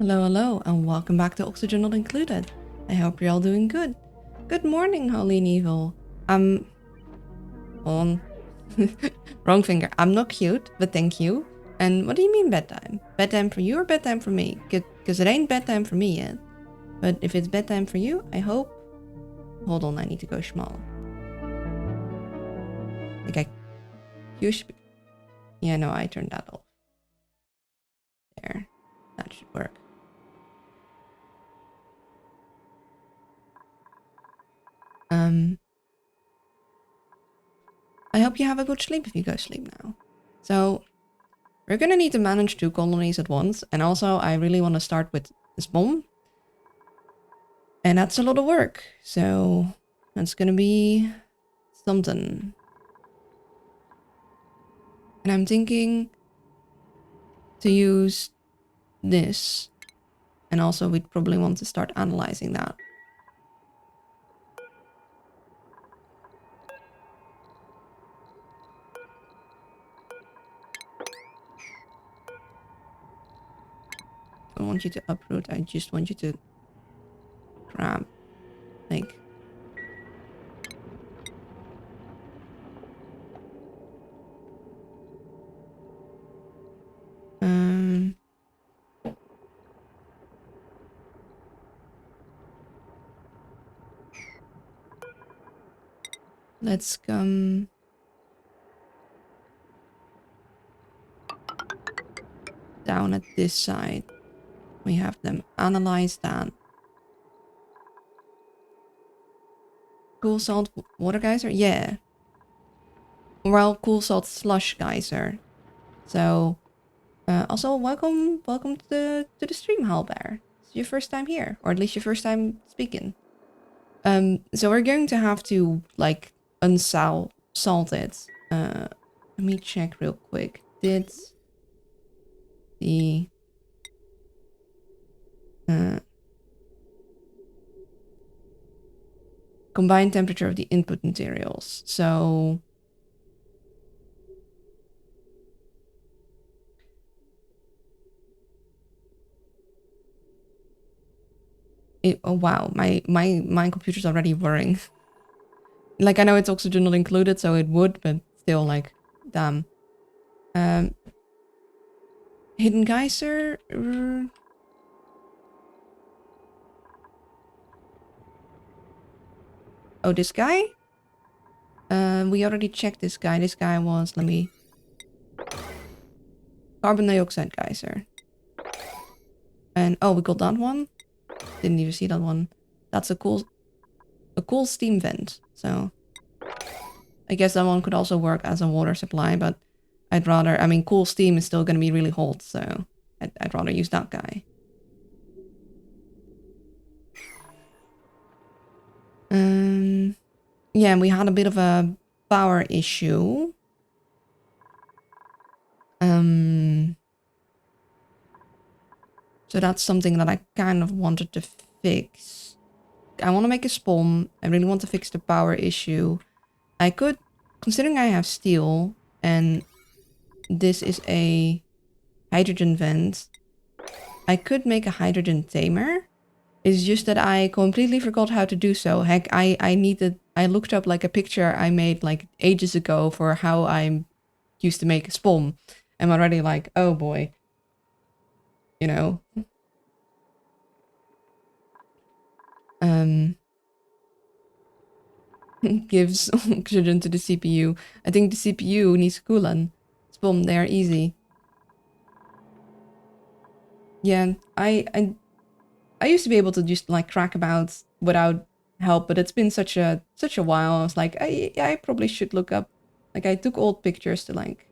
Hello, and welcome back to Oxygen Not Included. I hope you're all doing good. Good morning, Holy and Evil. I'm on wrong finger. I'm not cute, but thank you. And what do you mean bedtime? Bedtime for you or bedtime for me? Because it ain't bedtime for me yet. But if it's bedtime for you, I hope. Hold on, I need to go small. Okay. You should be. Yeah, no, I turned that off. There. That should work. I hope you have a good sleep if you go sleep now. So, we're gonna need to manage 2 colonies at once, and also I really want to start with this bomb. And that's a lot of work, so that's gonna be something. And I'm thinking to use this, and also we'd probably want to start analyzing that. I don't want you to uproot, I just want you to grab, like... Let's come down at this side. We have them analyze that. Cool salt water geyser? Yeah. Well, cool salt slush geyser. So, also welcome to the stream, Halbear. It's your first time here, or at least your first time speaking. So we're going to have to like salt it. Let me check real quick. Did the combined temperature of the input materials? So oh wow, my computer's already whirring. Like, I know it's oxygen not included, so it would, but still, like, damn. Hidden geyser? Oh, this guy? We already checked this guy. This guy was, let me... Carbon dioxide geyser. And, oh, we got that one? Didn't even see that one. That's a cool steam vent, so... I guess that one could also work as a water supply, but I'd rather... I mean, cool steam is still gonna be really hot, so... I'd rather use that guy. Yeah, and we had a bit of a power issue. So that's something that I kind of wanted to fix. I want to make a spawn. I really want to fix the power issue. I could, considering I have steel, and this is a hydrogen vent, I could make a hydrogen tamer. It's just that I completely forgot how to do so. Heck, I looked up like a picture I made like ages ago for how I used to make a spawn. I'm already like, oh boy. You know. Gives oxygen to the CPU. I think the CPU needs coolant. Spawn, they are easy. Yeah, I used to be able to just like crack about without help, but it's been such a while. I was like, I probably should look up. Like, I took old pictures to like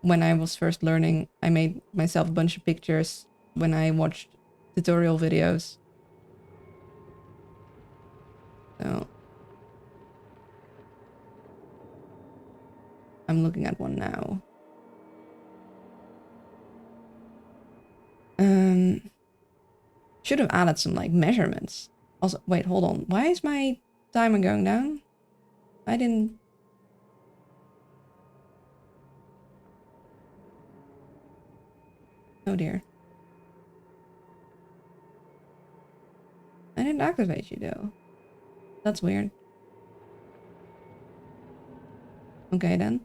when I was first learning. I made myself a bunch of pictures when I watched tutorial videos. So I'm looking at one now. Should have added some like measurements. Also, wait, hold on. Why is my timer going down? I didn't... Oh dear. I didn't activate you though. That's weird. Okay then.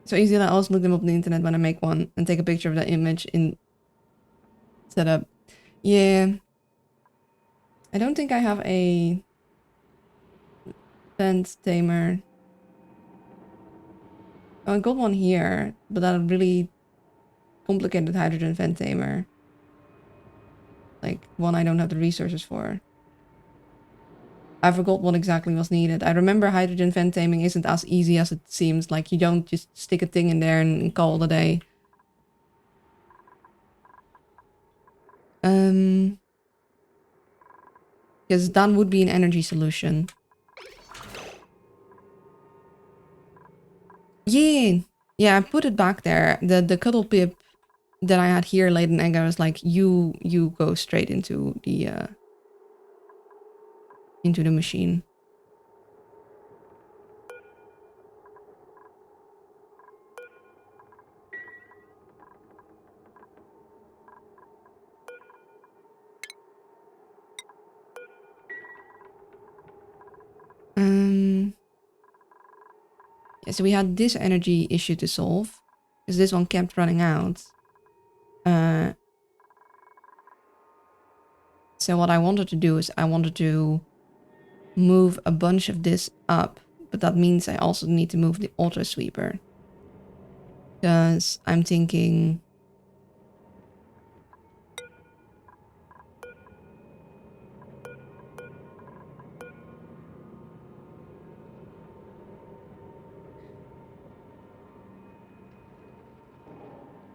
So easy that I also look them up on the internet when I make one and take a picture of that image in setup. Yeah. I don't think I have a vent tamer. Oh, I got one here, but that really complicated hydrogen vent tamer. Like one I don't have the resources for. I forgot what exactly was needed. I remember hydrogen vent taming isn't as easy as it seems. Like you don't just stick a thing in there and call it a day. Because that would be an energy solution. Yeah. Yeah, I put it back there. The cuddle pip that I had here laid an egg. I was like, you go straight into the machine. Yeah, so we had this energy issue to solve because this one kept running out. So what I wanted to do is I wanted to move a bunch of this up, but that means I also need to move the auto sweeper because I'm thinking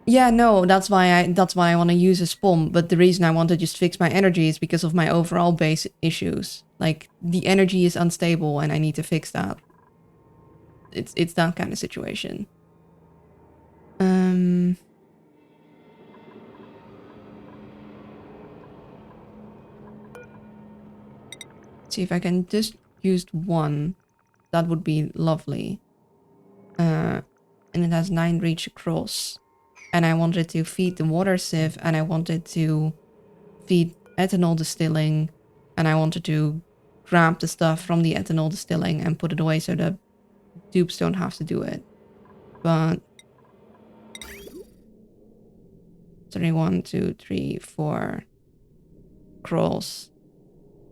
yeah, no, that's why I want to use a spawn, but the reason I want to just fix my energy is because of my overall base issues. Like the energy is unstable and I need to fix that. It's that kind of situation. See if I can just use one. That would be lovely. And it has 9 reach across. And I wanted to feed the water sieve, and I wanted to feed ethanol distilling, and I wanted to grab the stuff from the ethanol distilling and put it away so the dupes don't have to do it. But 3, 1, 2, 3, 4 across.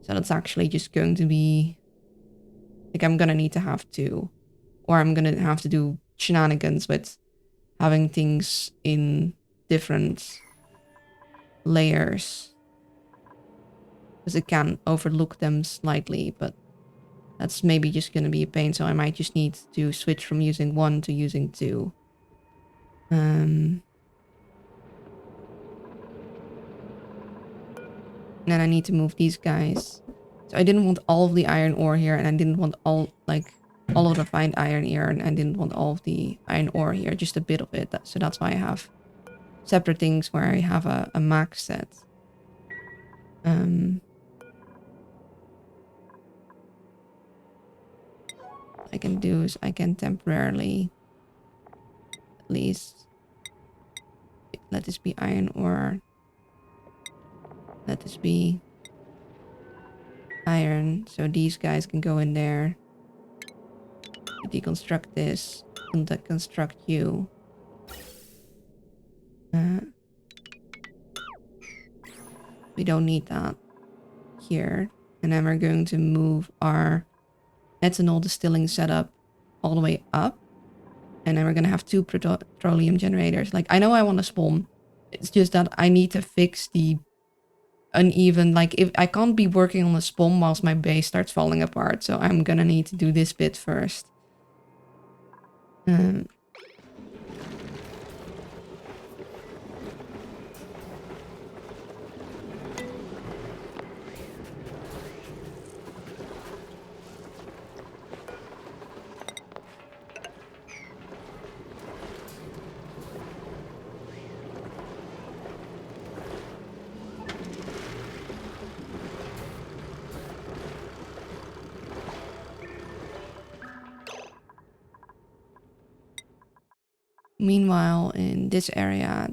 So that's actually just going to be like I'm gonna need to have 2, or I'm gonna have to do shenanigans with having things in different layers because it can overlook them slightly, but that's maybe just gonna be a pain, so I might just need to switch from using 1 to using 2. And then I need to move these guys. So I didn't want all of the iron ore here, and I didn't want all of the refined iron here, and I didn't want all of the iron ore here, just a bit of it. So that's why I have separate things where I have a max set. I can do is I can temporarily at least let this be iron ore. Let this be iron, so these guys can go in there. Deconstruct this and deconstruct you. We don't need that here. And then we're going to move our ethanol distilling setup all the way up. And then we're going to have 2 petroleum generators. Like, I know I want to spawn. It's just that I need to fix the uneven, like, if I can't be working on the spawn whilst my base starts falling apart. So I'm going to need to do this bit first. Meanwhile, in this area,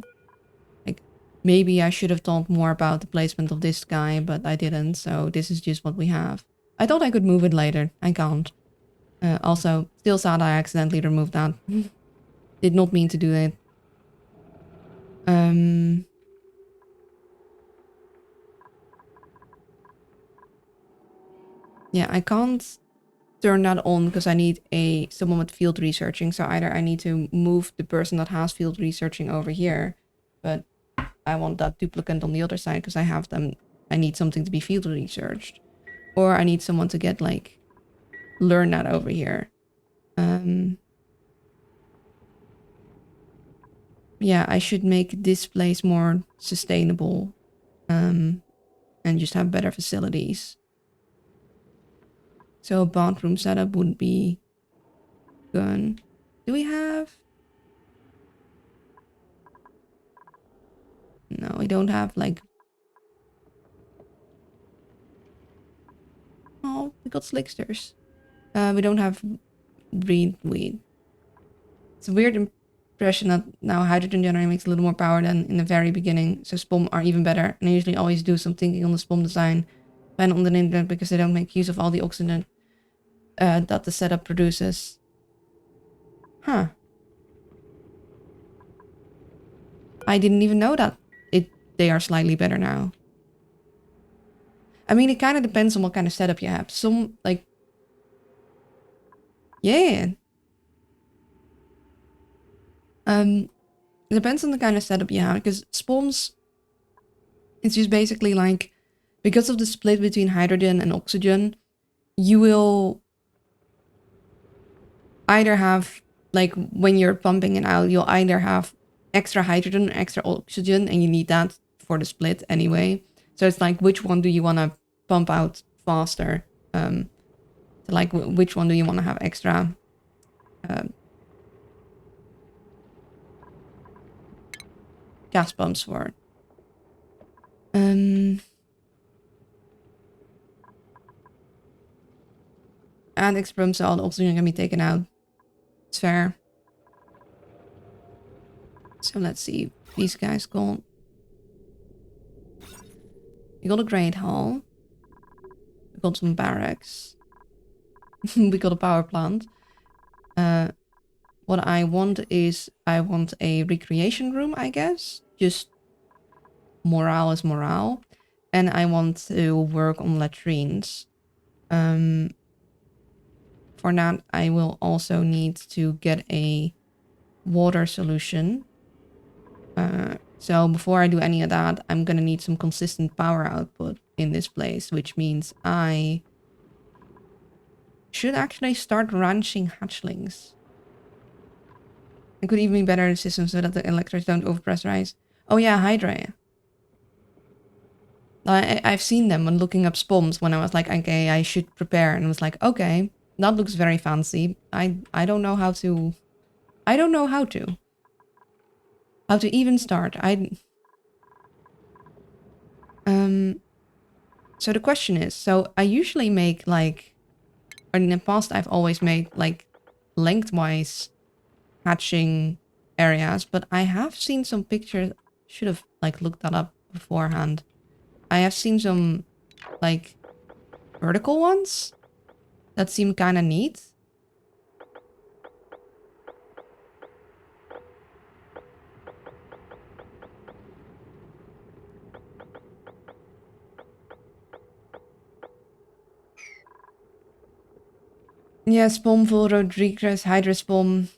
like Maybe I should have thought more about the placement of this guy, but I didn't, so this is just what we have. I thought I could move it later. I can't. Also, still sad I accidentally removed that. Did not mean to do it. Yeah, I can't turn that on because I need someone with field researching. So either I need to move the person that has field researching over here, but I want that duplicate on the other side because I have them. I need something to be field researched, or I need someone to get like learn that over here. Yeah, I should make this place more sustainable, and just have better facilities. So a bathroom setup would be good. Do we have? No, we don't have like... Oh, we got slicksters. We don't have weed. It's a weird impression that now hydrogen generator makes a little more power than in the very beginning, so SPOM are even better. And I usually always do some thinking on the SPOM design, find on the internet because they don't make use of all the oxygen that the setup produces. Huh. I didn't even know that they are slightly better now. I mean, it kind of depends on what kind of setup you have. Some, like... Yeah. It depends on the kind of setup you have, because SPOMs... It's just basically like... Because of the split between hydrogen and oxygen, you will either have... Like, when you're pumping it out, you'll either have extra hydrogen or extra oxygen, and you need that for the split anyway. So it's like, which one do you want to pump out faster? So like, which one do you want to have extra gas pumps for? And extra pumps, all the oxygen can be taken out. It's fair. So let's see. These guys got... We got a great hall. We got some barracks. We got a power plant. What I want is... I want a recreation room, I guess. Just... Morale is morale. And I want to work on latrines. For that, I will also need to get a water solution. So before I do any of that, I'm gonna need some consistent power output in this place, which means I should actually start ranching hatchlings. It could even be better in the system so that the electrodes don't overpressurize. Oh yeah, Hydra. I've seen them when looking up SPOMs when I was like, okay, I should prepare. And I was like, okay, that looks very fancy. I don't know how to... I don't know how to. How to even start. So the question is, so I usually make like... Or in the past, I've always made like lengthwise hatching areas, but I have seen some pictures. Should have like looked that up beforehand. I have seen some like vertical ones that seem kind of neat. Yeah, Spomville, Rodriguez, Hydraspom.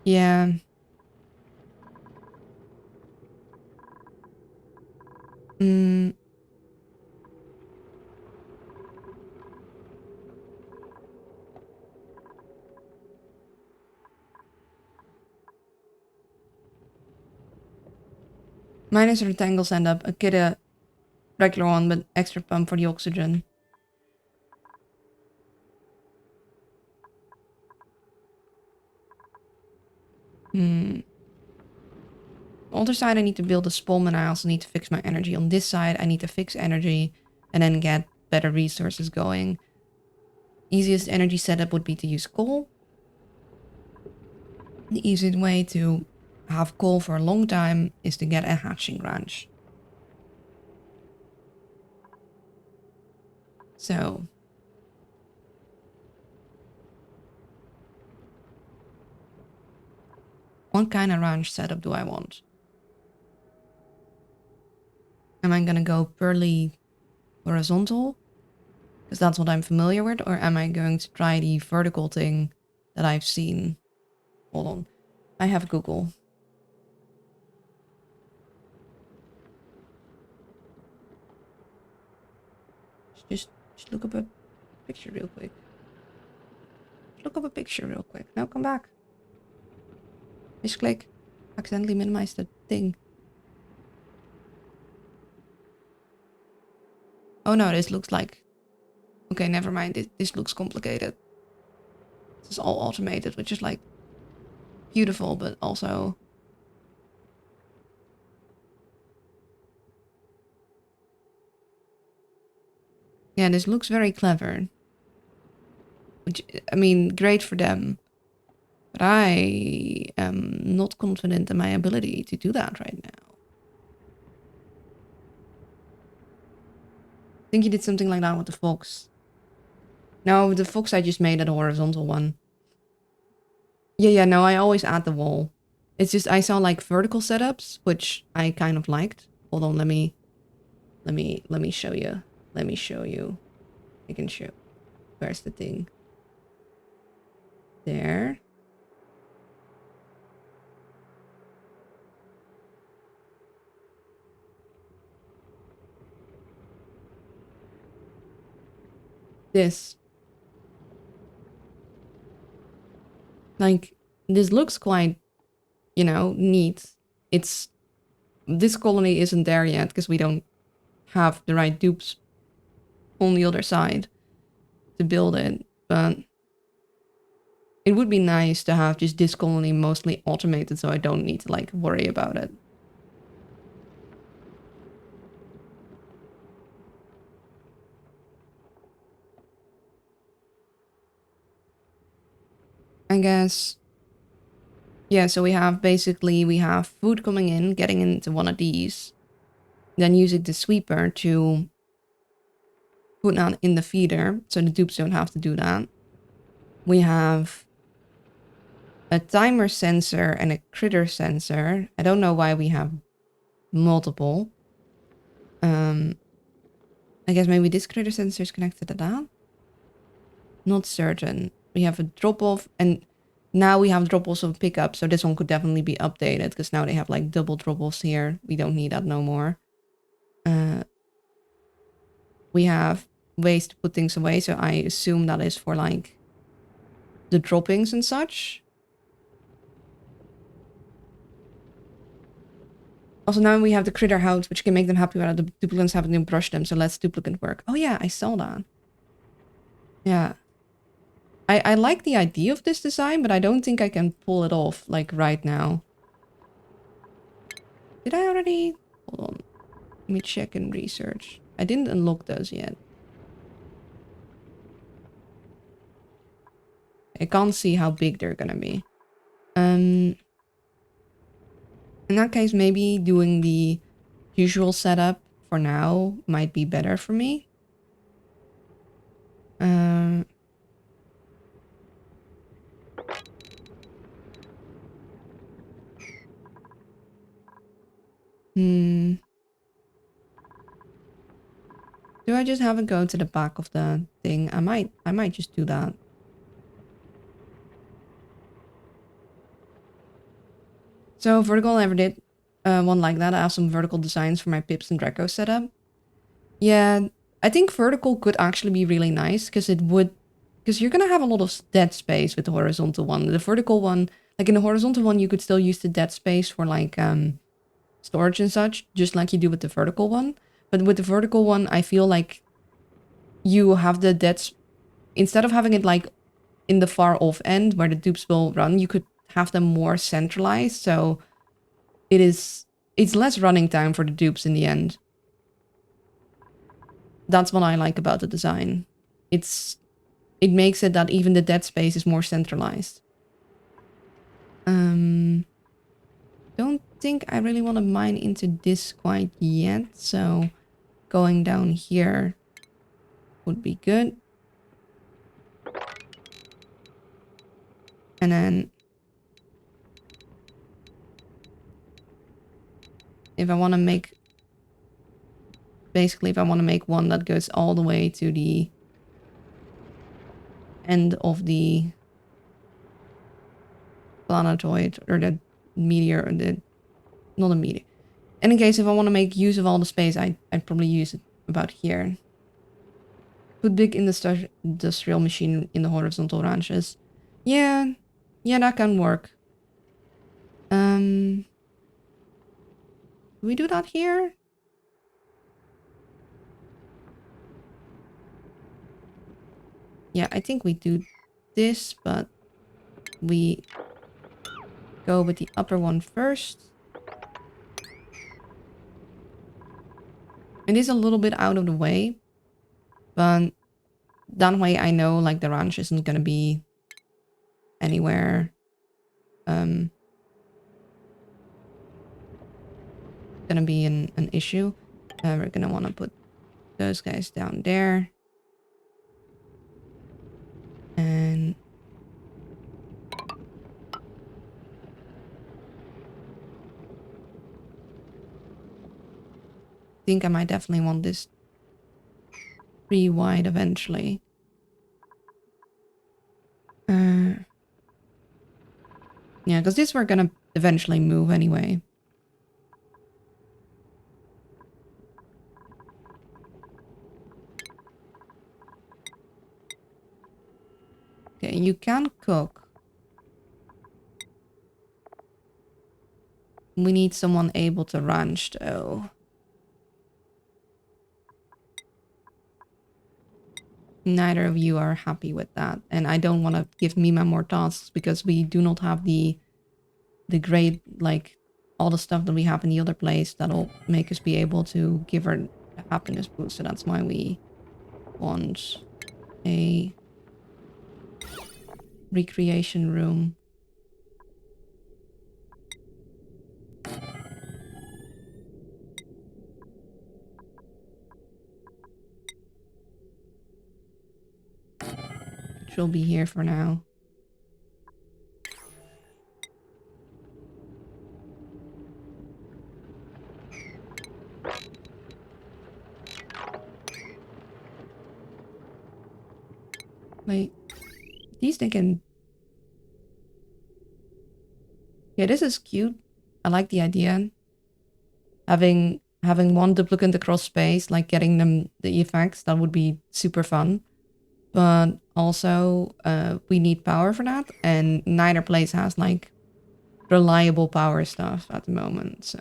Yeah. Mine is a rectangle send up. I get a regular one, but extra pump for the oxygen. On the other side, I need to build a SPOM, and I also need to fix my energy. On this side, I need to fix energy and then get better resources going. Easiest energy setup would be to use coal. The easiest way to have goal for a long time is to get a hatching ranch. So what kind of ranch setup do I want? Am I gonna go purely horizontal? Because that's what I'm familiar with, or am I going to try the vertical thing that I've seen? Hold on. I have Google. Just look up a picture real quick. Look up a picture real quick. Now come back. Misclick. Accidentally minimize the thing. Oh no, this looks like... Okay, never mind. This looks complicated. This is all automated, which is like beautiful, but also... Yeah, this looks very clever. Which, I mean, great for them. But I am not confident in my ability to do that right now. I think you did something like that with the fox. No, the fox I just made a horizontal one. Yeah, no, I always add the wall. It's just I saw like vertical setups, which I kind of liked. Hold on, let me show you. Let me show you. I can show. Where's the thing? There. This. Like, this looks quite, you know, neat. It's... This colony isn't there yet because we don't have the right dupes on the other side to build it, but it would be nice to have just this colony mostly automated so I don't need to like worry about it. I guess, yeah, so we have food coming in, getting into one of these, then using the sweeper to put that in the feeder so the dupes don't have to do that. We have a timer sensor and a critter sensor. I don't know why we have multiple. I guess maybe this critter sensor is connected to that. Not certain. We have a drop-off, and now we have drop-offs of pickup, so this one could definitely be updated, because now they have like double drop-offs here. We don't need that no more. We have ways to put things away, so I assume that is for like the droppings and such. Also, now we have the critter house, which can make them happy without the duplicates having to brush them, so less duplicate work. Oh yeah, I saw that. Yeah. I like the idea of this design, but I don't think I can pull it off, like, right now. Did I already? Hold on. Let me check and research. I didn't unlock those yet. I can't see how big they're gonna be. In that case, maybe doing the usual setup for now might be better for me. Do I just have it go to the back of the thing? I might just do that. So vertical, I never did one like that. I have some vertical designs for my Pips and Draco setup. Yeah, I think vertical could actually be really nice because you're gonna have a lot of dead space with the horizontal one. The vertical one, like in the horizontal one, you could still use the dead space for like storage and such, just like you do with the vertical one. But with the vertical one, I feel like you have the instead of having it like in the far off end where the dupes will run, you could have them more centralized. So it's less running time for the dupes in the end. That's what I like about the design. It makes it that even the dead space is more centralized. don't think I really want to mine into this quite yet, so going down here would be good. And then if I want to make, basically if I want to make one that goes all the way to the end of the planetoid, or the meteor, or the, not a meteor. In any case, if I want to make use of all the space, I'd probably use it about here. Put big industrial machine in the horizontal ranches. Yeah, that can work. Do we do that here? Yeah, I think we do this, but we go with the upper one first. It is a little bit out of the way, but that way I know like the ranch isn't gonna be anywhere gonna be an issue. We're gonna want to put those guys down there. And I think I might definitely want this 3 wide eventually. Yeah, because this we're gonna eventually move anyway. Okay, you can cook. We need someone able to ranch though. Neither of you are happy with that. And I don't want to give Mima more tasks because we do not have the great, like, all the stuff that we have in the other place that'll make us be able to give her a happiness boost. So that's why we want a recreation room. She'll be here for now. Wait, these they can... Yeah, this is cute. I like the idea. Having one duplicate across space, like getting them the effects, that would be super fun. But also, we need power for that, and neither place has like reliable power stuff at the moment, so...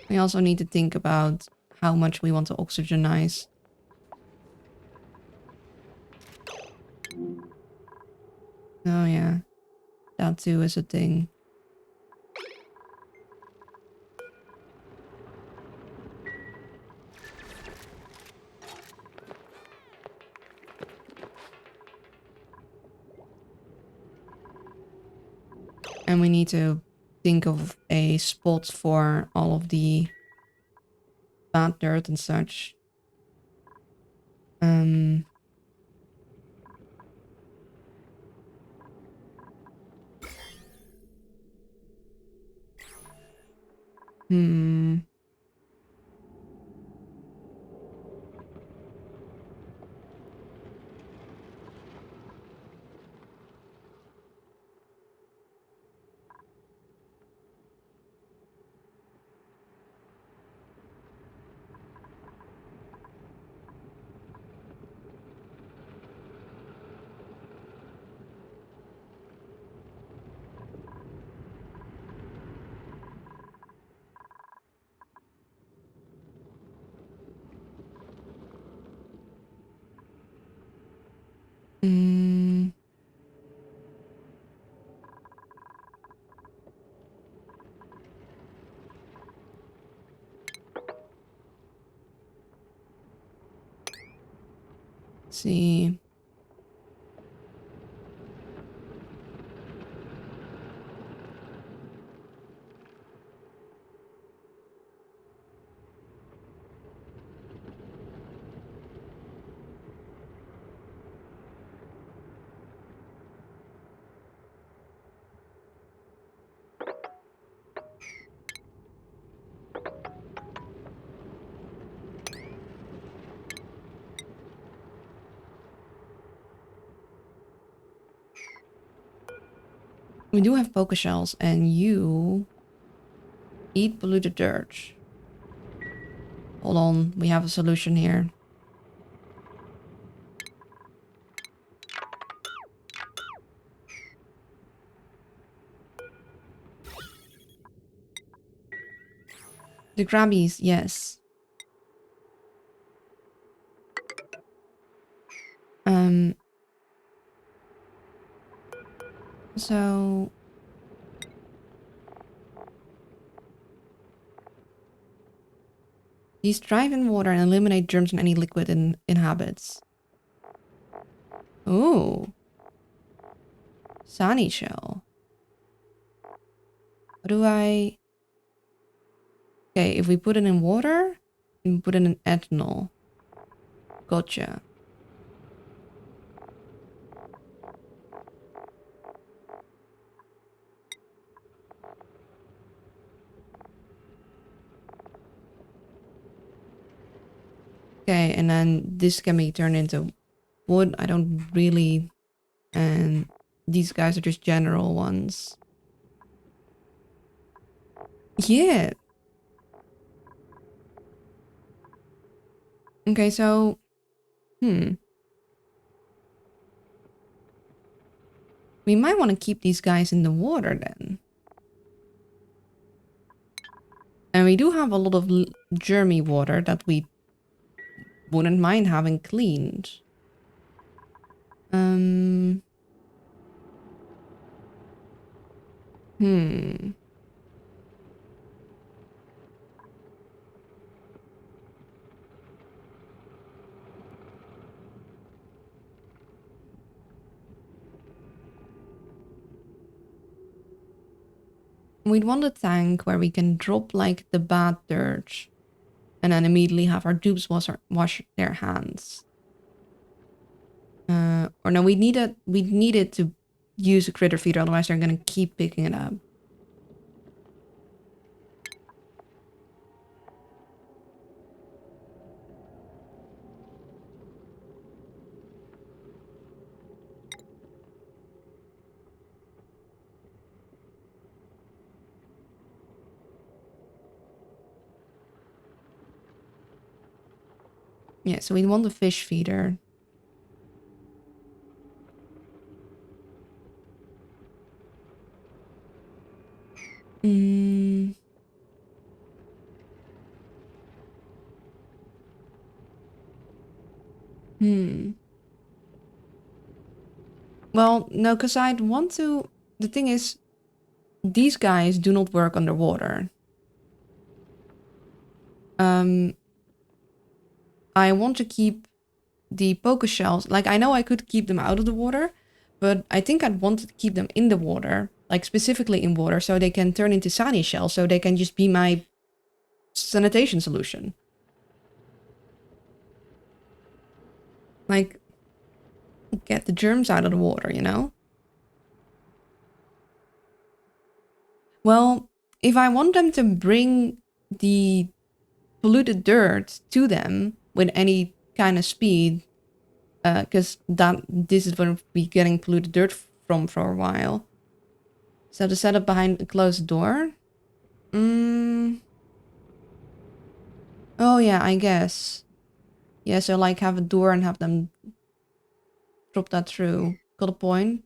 We also need to think about how much we want to oxygenize. Oh yeah, that too is a thing. And we need to think of a spot for all of the bad dirt and such. Hmm. Let's see. We do have poker shells, and you eat polluted dirt. Hold on, we have a solution here. The crabbies, yes. So these thrive in water and eliminate germs in any liquid it inhabits. Ooh. Sunny shell. What do I... Okay, if we put it in water, we put it in ethanol. Gotcha. Okay, and then this can be turned into wood. I don't really... And these guys are just general ones. Yeah. Okay, so... We might want to keep these guys in the water then. And we do have a lot of germy water that we wouldn't mind having cleaned. We'd want a tank where we can drop like the bad dirt and then immediately have our dupes wash their hands. Or no, we need it to use a critter feeder, otherwise they're gonna keep picking it up. Yeah, so we want a fish feeder. Well, no, because I'd want to... The thing is, these guys do not work underwater. I want to keep the poker shells. Like, I know I could keep them out of the water, but I think I'd want to keep them in the water. Like, specifically in water, so they can turn into sani shells, so they can just be my sanitation solution. Like, get the germs out of the water, you know? Well, if I want them to bring the polluted dirt to them with any kind of speed, because this is where we'll be getting polluted dirt from for a while. So the setup behind a closed door? Oh yeah, I guess. Yeah, so like have a door and have them drop that through. Got a point?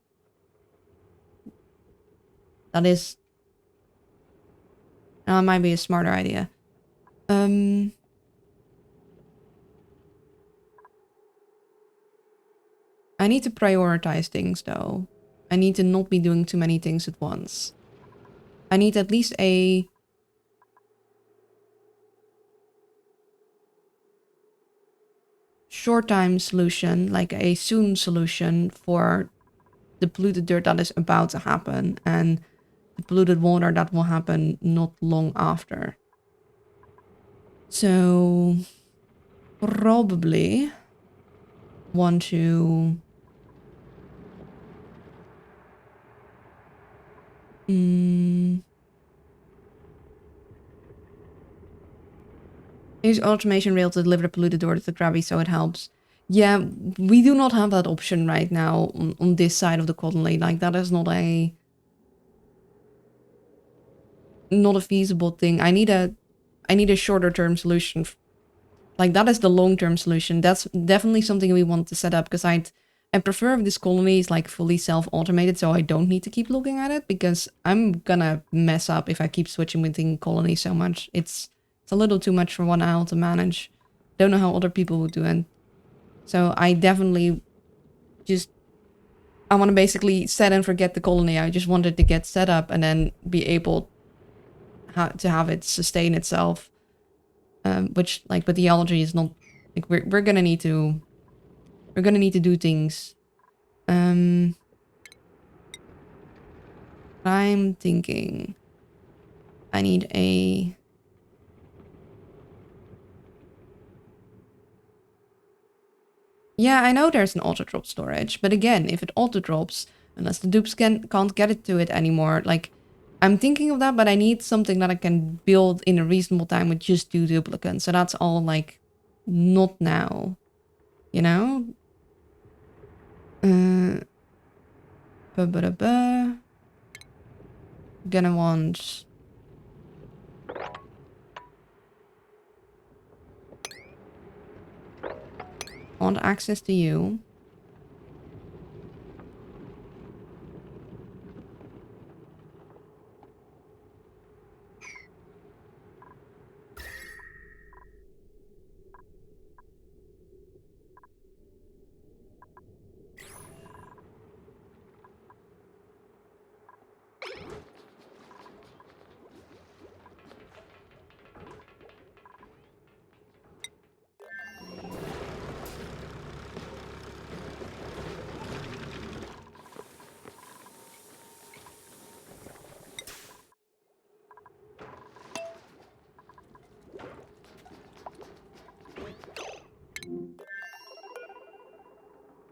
That is... might be a smarter idea. I need to prioritize things though. I need to not be doing too many things at once. I need at least a... short time solution, like a soon solution for the polluted dirt that is about to happen and the polluted water that will happen not long after. So probably want to use automation rail to deliver the polluted water to the Krabby so it helps. Yeah, we do not have that option right now on this side of the colony. Like, that is not a feasible thing. I need a shorter term solution. Like, that is the long term solution. That's definitely something we want to set up, because I prefer if this colony is like fully self-automated, so I don't need to keep looking at it, because I'm gonna mess up if I keep switching between colonies so much. It's a little too much for one owl to manage. Don't know how other people would do it. So I definitely I want to basically set and forget the colony. I just wanted to get set up and then be able to have it sustain itself. Which, like, with the algae is not, like, we're gonna need to do things. I'm thinking I need a... Yeah, I know there's an auto-drop storage, but again, if it auto-drops, unless the dupes can't get it to it anymore, like, I'm thinking of that, but I need something that I can build in a reasonable time with just 2 duplicates. So that's all, like, not now, you know? Gonna want... access to you.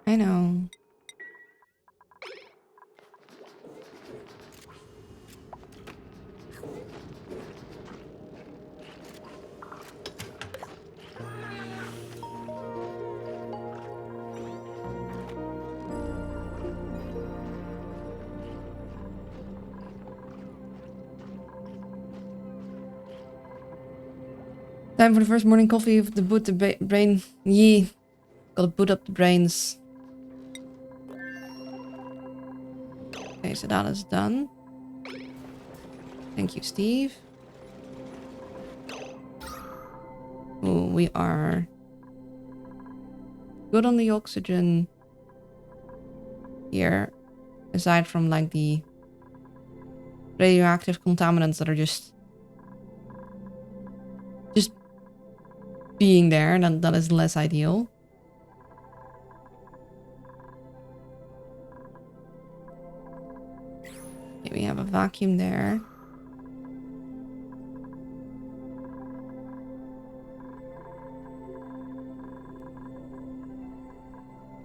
I know. Time for the first morning coffee to boot the brain. Yee. Gotta boot up the brains. Okay, so that is done. Thank you, Steve. Oh, we are good on the oxygen here. Aside from, like, the radioactive contaminants that are just being there, and that is less ideal. Okay, we have a vacuum there.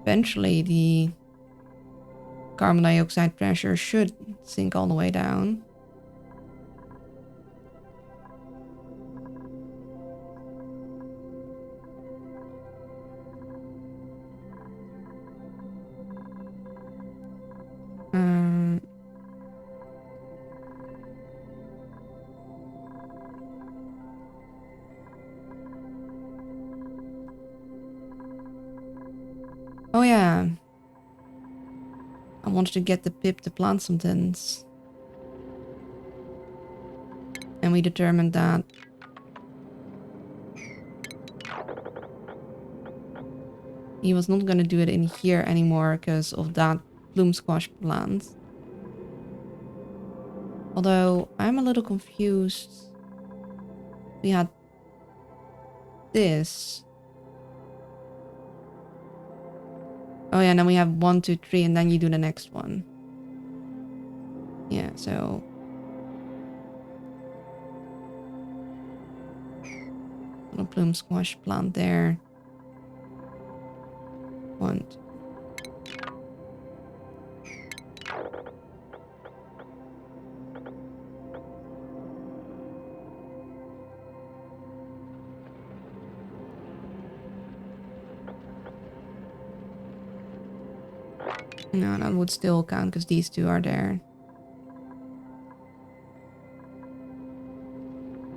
Eventually, the carbon dioxide pressure should sink all the way down. Oh yeah. I wanted to get the pip to plant some tins. And we determined that he was not going to do it in here anymore because of that bloom squash plant. Although, I'm a little confused. We had this. Oh yeah, and then we have 1, 2, 3, and then you do the next one. Yeah, so... little plume squash plant there. 1, 2. No, that would still count because these two are there.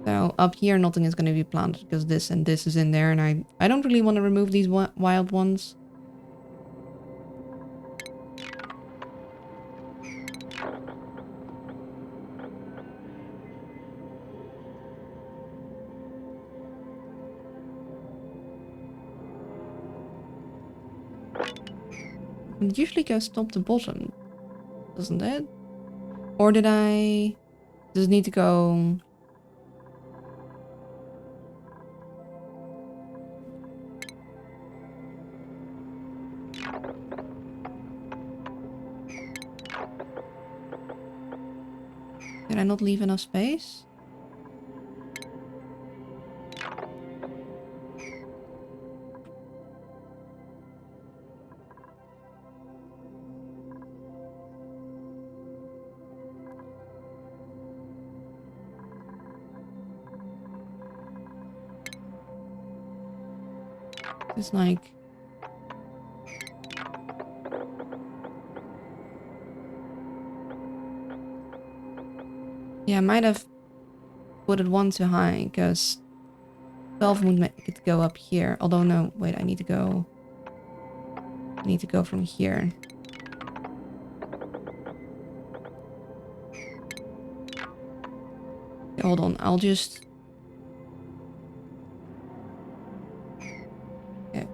So up here, nothing is going to be planted because this and this is in there. And I don't really want to remove these wild ones. It usually goes top to bottom, doesn't it? Or did I... Does it need to go... Did I not leave enough space? It's like... Yeah, I might have put it 1 too high, because 12 would make it go up here. Although, no, wait, I need to go... I need to go from here. Okay, hold on, I'll just... Okay.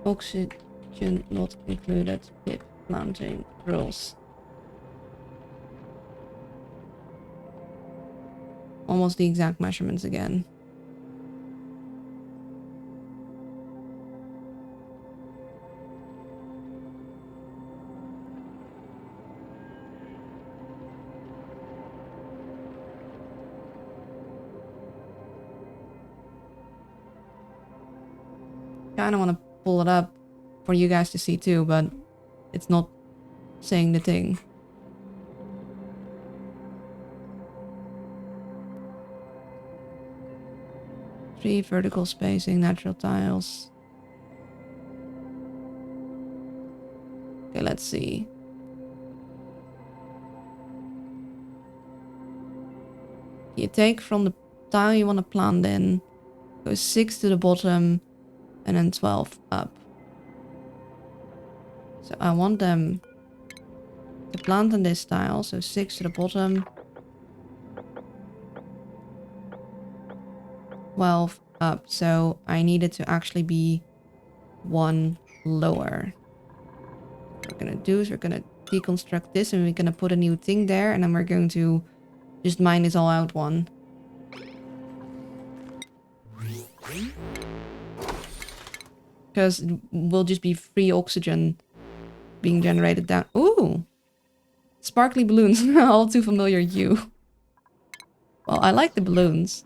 Oxygen not included. Pip planting rules. Almost the exact measurements again. Kind of want to pull it up for you guys to see too, but it's not saying the thing. Three vertical spacing, natural tiles. Okay, let's see. You take from the tile you want to plant in, go 6 to the bottom, and then 12 up. So I want them to plant in this tile, so 6 to the bottom, 12 up. So I need it to actually be 1 lower. What we're gonna do is we're gonna deconstruct this and we're gonna put a new thing there, and then we're going to just mine this all out 1. Because it will just be free oxygen being generated down. Ooh! Sparkly balloons. All too familiar you. Well, I like the balloons.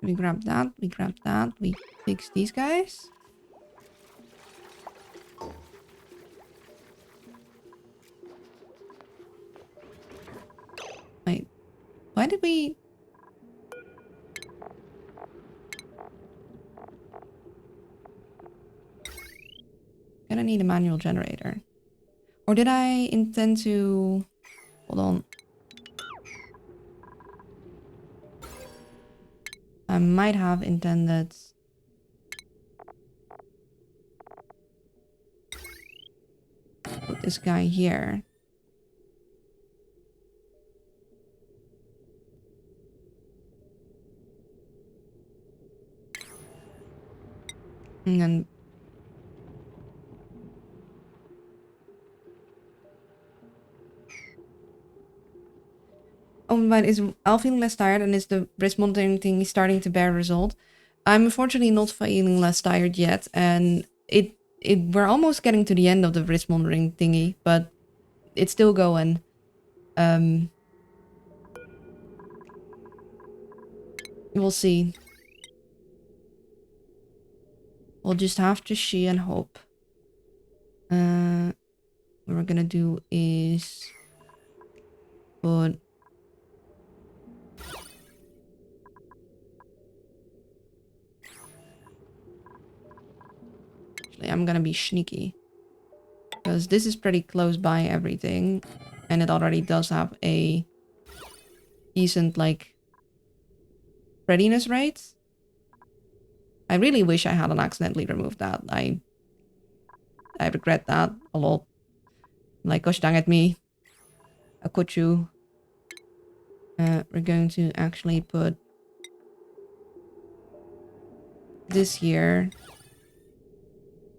We grab that, we fix these guys. Wait, why did we... Gonna need a manual generator. Or did I intend to... Hold on. I might have intended... Put this guy here. And then... Oh, but is Al feeling less tired and is the wrist monitoring thing starting to bear result? I'm unfortunately not feeling less tired yet, and we're almost getting to the end of the wrist monitoring thingy, but it's still going. We'll see. We'll just have to see and hope. What we're gonna do is put... Actually, I'm gonna be sneaky. Because this is pretty close by everything. And it already does have a decent, like, readiness rate. I really wish I hadn't accidentally removed that. I regret that a lot. Like, gosh dang it me. How could you? We're going to actually put this here.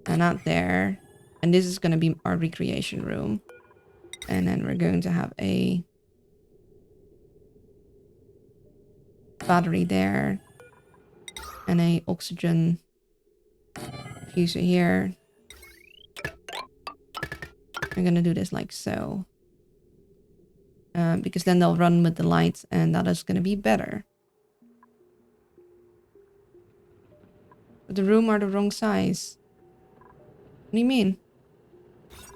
And not there. And this is going to be our recreation room. And then we're going to have a battery there. And a oxygen diffuser here. I'm going to do this like so. Because then they'll run with the lights and that is going to be better. But the room are the wrong size. What do you mean? It's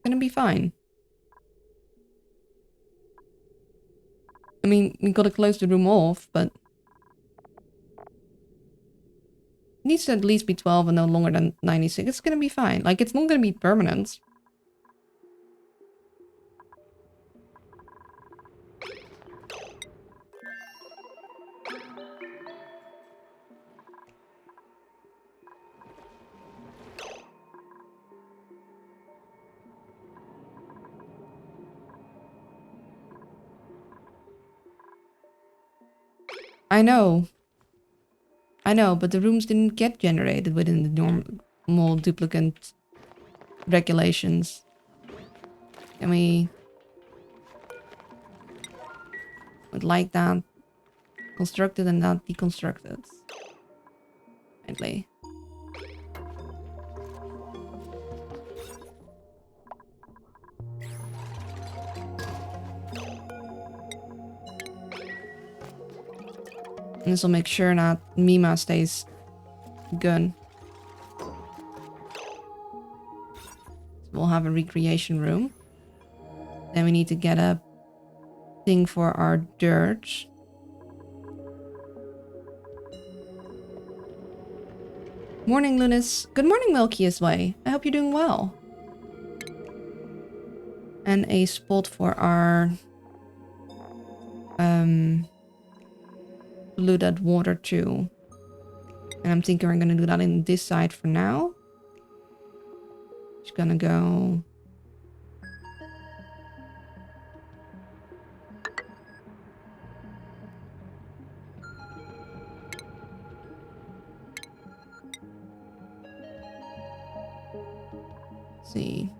going to be fine. I mean, we gotta close the room off, but... It needs to at least be 12 and no longer than 96. It's gonna be fine. Like, it's not gonna be permanent. I know. I know, but the rooms didn't get generated within the normal duplicate regulations. Can we... would like that constructed and that deconstructed. Kindly. And this will make sure that Mima stays good. So we'll have a recreation room. Then we need to get a thing for our dirt. Morning, Lunas. Good morning, Milky's Way. I hope you're doing well. And a spot for our polluted water too. And I'm thinking we're gonna do that in this side for now. Just gonna go... see.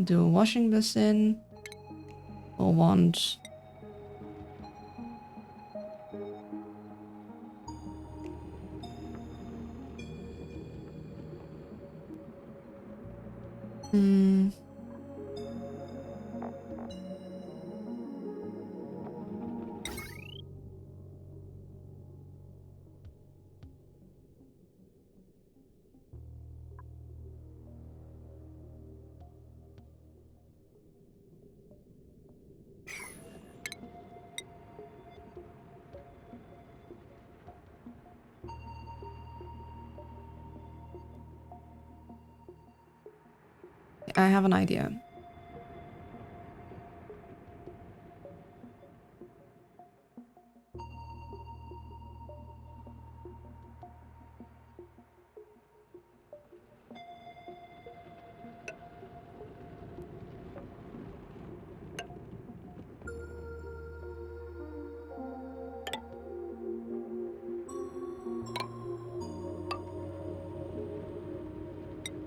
Do a washing basin. We'll want... I have an idea.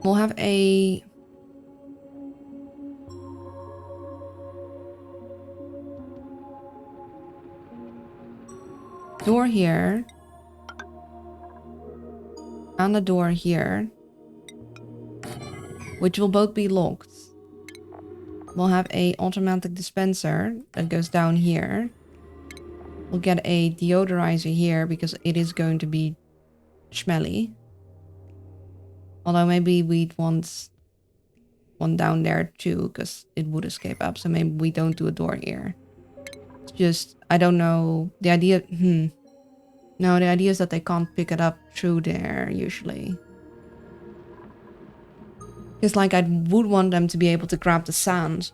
We'll have a... door here. And a door here. Which will both be locked. We'll have a automatic dispenser that goes down here. We'll get a deodorizer here because it is going to be smelly. Although maybe we'd want one down there too because it would escape up. So maybe we don't do a door here. It's just, I don't know. The idea... No, the idea is that they can't pick it up through there usually. It's like I would want them to be able to grab the sand.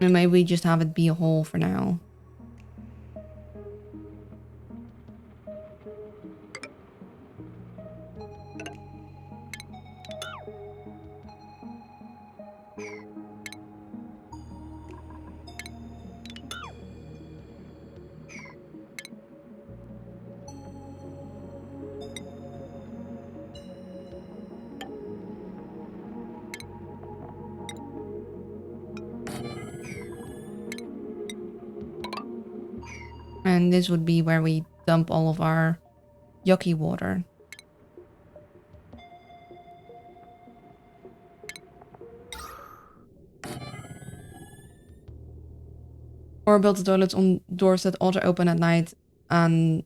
And maybe we just have it be a hole for now. And this would be where we dump all of our yucky water. Or build the toilets on doors that auto open at night and...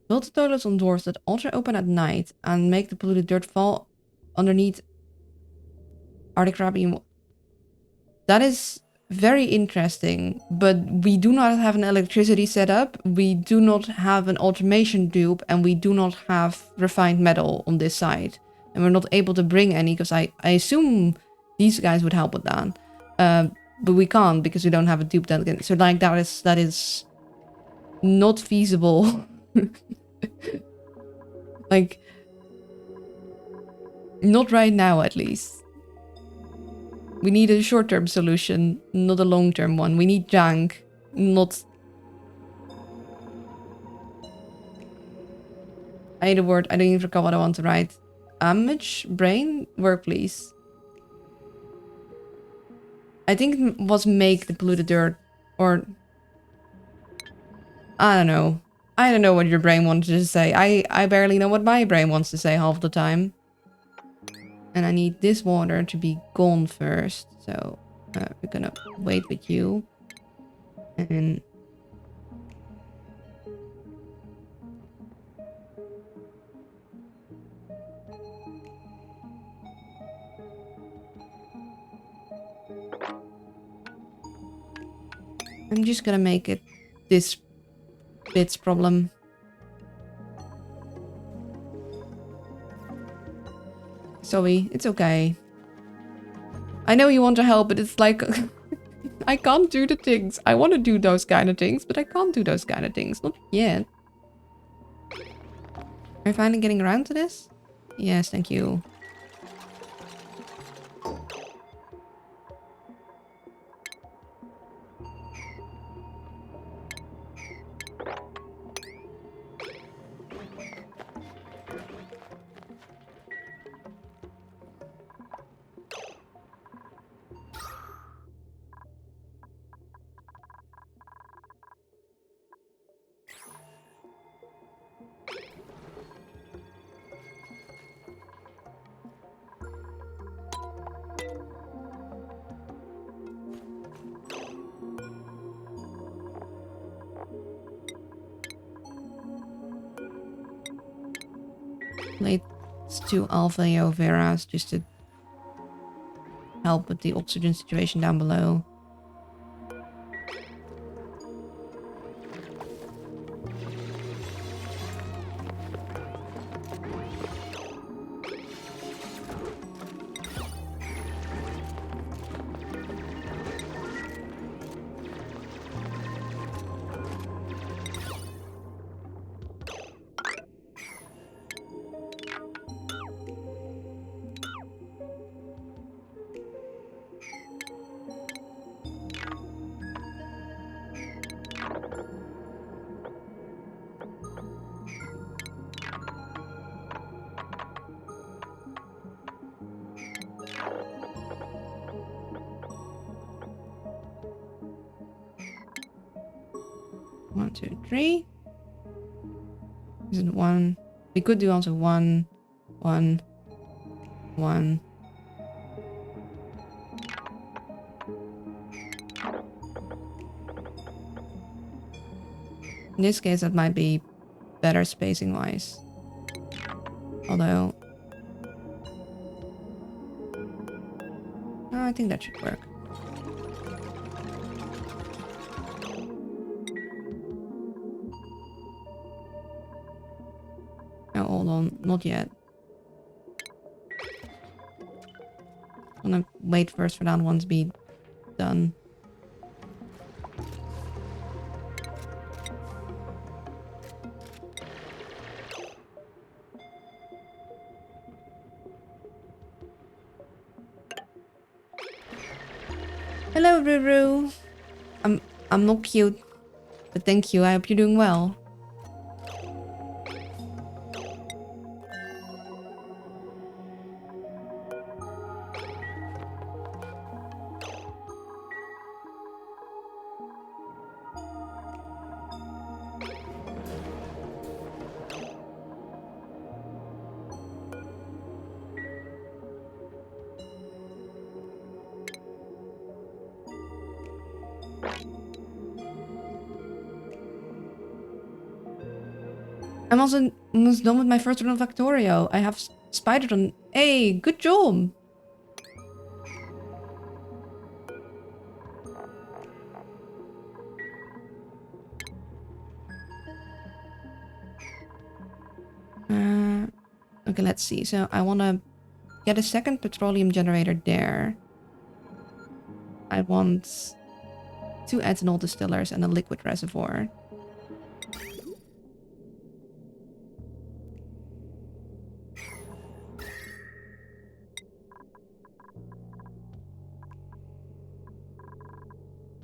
Build the toilets on doors that auto open at night and make the polluted dirt fall underneath Arctic crab. That is very interesting, but we do not have an electricity setup, we do not have an automation dupe, and we do not have refined metal on this side. And we're not able to bring any, because I assume these guys would help with that. But we can't, because we don't have a dupe that. So like that is not feasible. Like, not right now at least. We need a short-term solution, not a long-term one. We need jank, not... I need a word. I don't even recall what I want to write. Image? Brain? Work, please. I think it was make the polluted dirt. Or... I don't know. I don't know what your brain wanted to say. I barely know what my brain wants to say half the time. And I need this water to be gone first. So we're gonna wait with you. And... I'm just gonna make it this bit's problem. Sorry, it's okay. I know you want to help, but it's like... I can't do the things. I want to do those kind of things, but I can't do those kind of things. Not yet. Are you finally getting around to this? Yes, thank you. Let's do alpha aloe veras just to help with the oxygen situation down below. 1, 2, 3. Is it 1? We could do also 1, 1, 1. In this case, that might be better spacing wise. Although, I think that should work. Oh, hold on, not yet. I'm gonna wait first for that one to be done. Hello, Ruru. I'm not cute, but thank you. I hope you're doing well. I'm also almost done with my first run of Factorio. I have spidered on. Hey, good job! Okay, let's see. So I want to get a second petroleum generator there. I want 2 ethanol distillers and a liquid reservoir.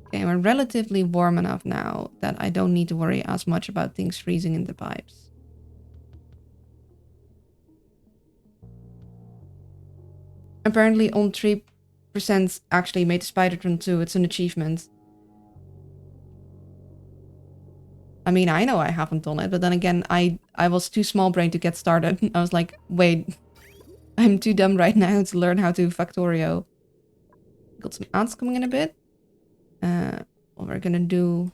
Okay, we're relatively warm enough now that I don't need to worry as much about things freezing in the pipes. Apparently on 3% actually made the spider run too. It's an achievement. I mean, I know I haven't done it, but then again, I was too small-brained to get started. I was like, wait, I'm too dumb right now to learn how to Factorio. Got some ants coming in a bit. What we're gonna do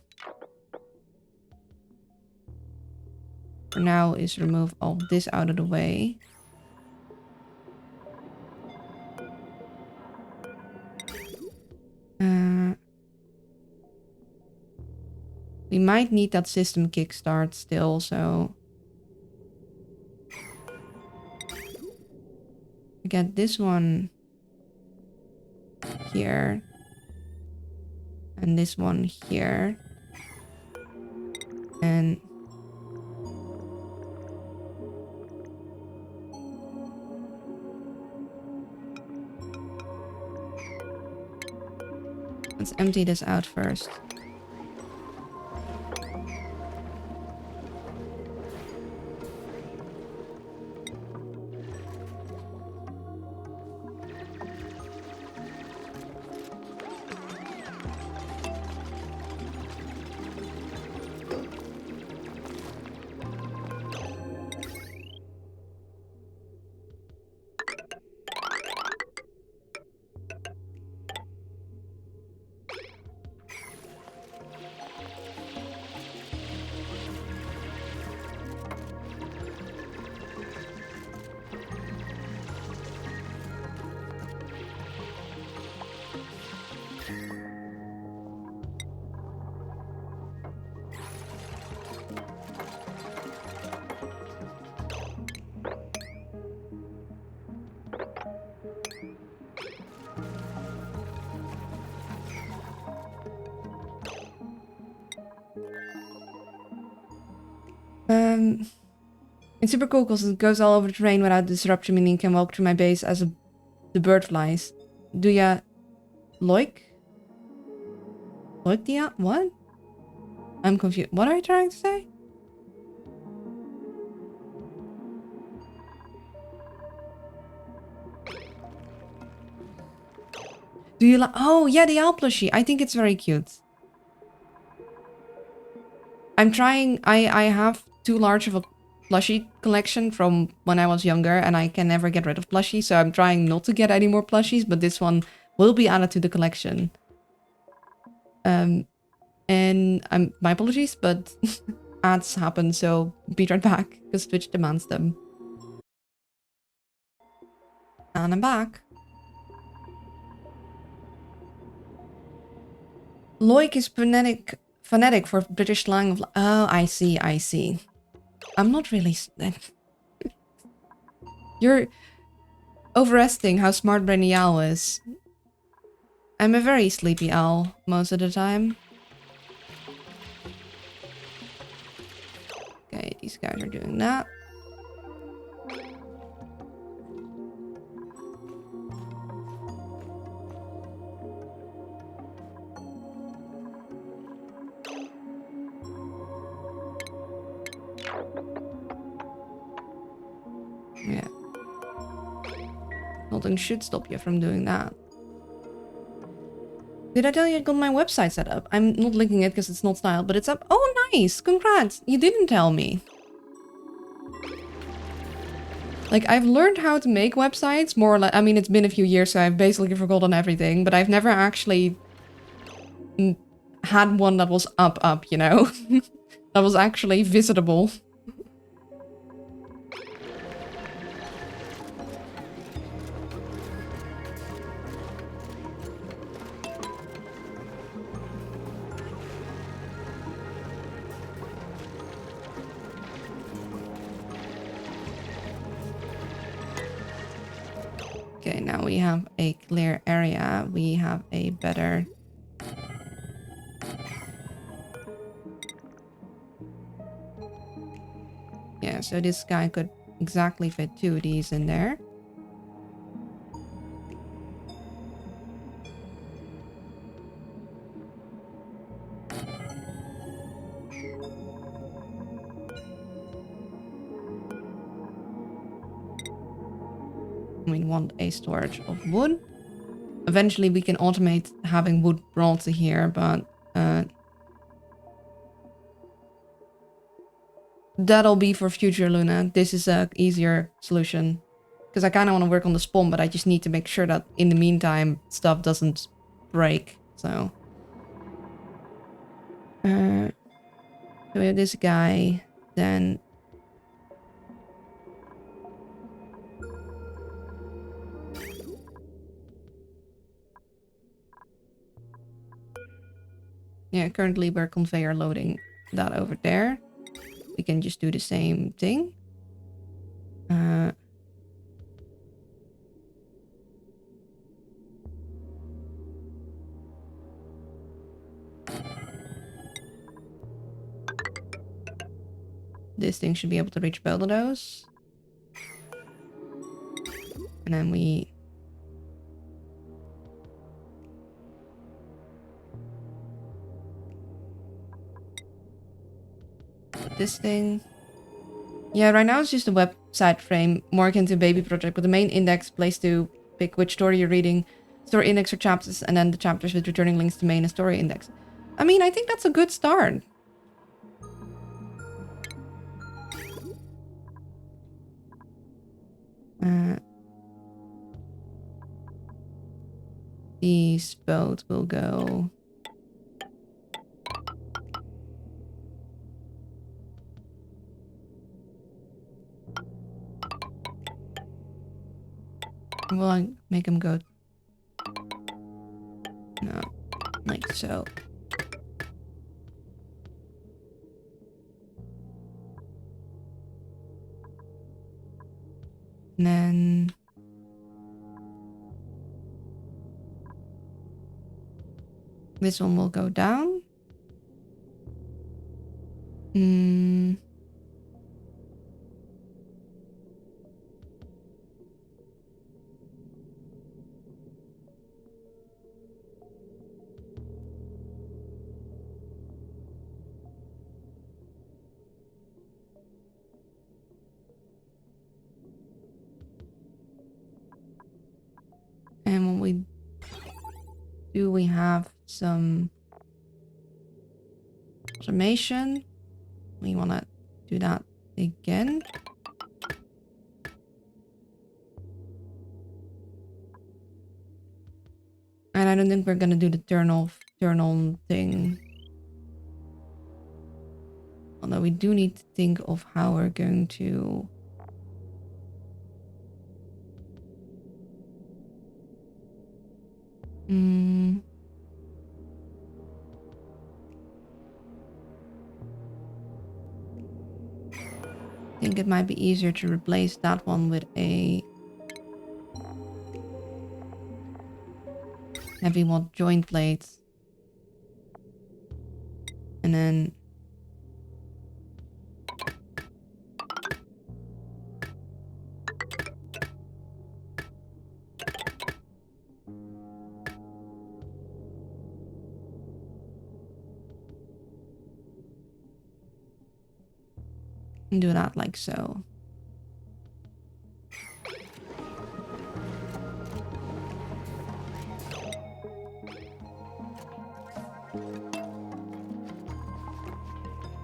for now is remove all this out of the way. We might need that system kickstart still, so we get this one here and this one here, and let's empty this out first. It's super cool because it goes all over the terrain without disruption, meaning you can walk through my base as the bird flies. Do ya like? Like the what? I'm confused. What are you trying to say? Do you like? Oh yeah, the owl plushie. I think it's very cute. I'm trying. I have too large of a plushie collection from when I was younger, and I can never get rid of plushies, so I'm trying not to get any more plushies, but this one will be added to the collection. And my apologies, but ads happen, so be right back, because Twitch demands them. And I'm back. Loic is phonetic for British slang of... Oh, I see, I see. I'm not really... You're overestimating how smart Brainy Owl is. I'm a very sleepy owl most of the time. Okay, these guys are doing that. Yeah. Nothing should stop you from doing that. Did I tell you I got my website set up? I'm not linking it because it's not styled, but it's up. Oh, nice! Congrats! You didn't tell me. Like, I've learned how to make websites, more or less. I mean, it's been a few years, so I've basically forgotten everything, but I've never actually had one that was up, you know? That was actually visitable. Okay, now we have a clear area. We have a better... Yeah, so this guy could exactly fit 2 of these in there. We want a storage of wood. Eventually we can automate having wood brought to here, but that'll be for future, Luna. This is a easier solution. Because I kind of want to work on the spawn, but I just need to make sure that in the meantime stuff doesn't break. So we have this guy, then yeah, currently we're conveyor loading that over there. We can just do the same thing. This thing should be able to reach both of those. And then we... put this thing... Yeah, right now it's just a website frame, more akin to a baby project, with the main index place to pick which story you're reading, story index for chapters, and then the chapters with returning links to main and story index. I mean, I think that's a good start. These both will go... We'll make them go... No, like so. And then... this one will go down. And when we do, we have some automation. We want to do that again. And I don't think we're gonna do the turn on thing. Although we do need to think of how we're going to... I think it might be easier to replace that one with a heavy mod joint plate. And then do that like so.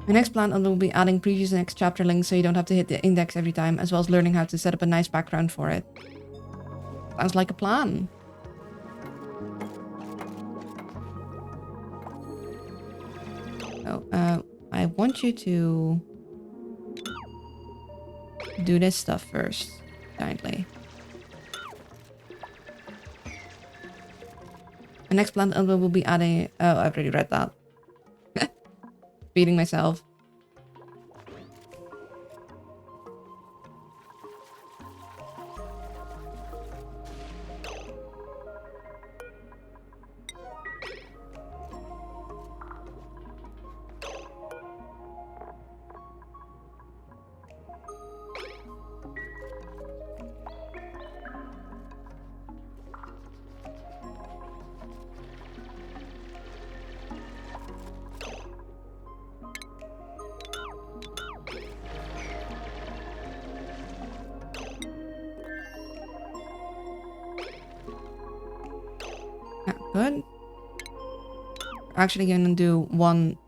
My next plan will be adding previous next chapter links so you don't have to hit the index every time, as well as learning how to set up a nice background for it. Sounds like a plan. Oh, I want you to do this stuff first, kindly. My next plan will be adding... Oh, I've already read that. Beating myself. Good. Actually gonna do 1,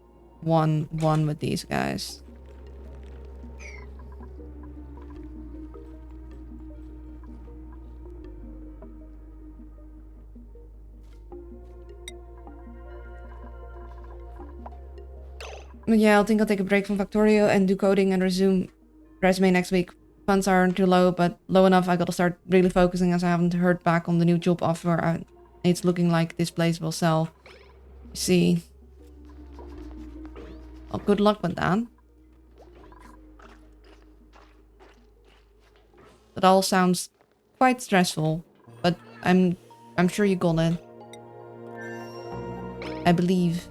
1, 1 with these guys. But yeah, I think I'll take a break from Factorio and do coding and resume resume next week. Funds aren't too low, but low enough I gotta start really focusing as I haven't heard back on the new job offer. It's looking like this place will sell. See. Well, good luck with that. That all sounds quite stressful, but I'm sure you got it. I believe.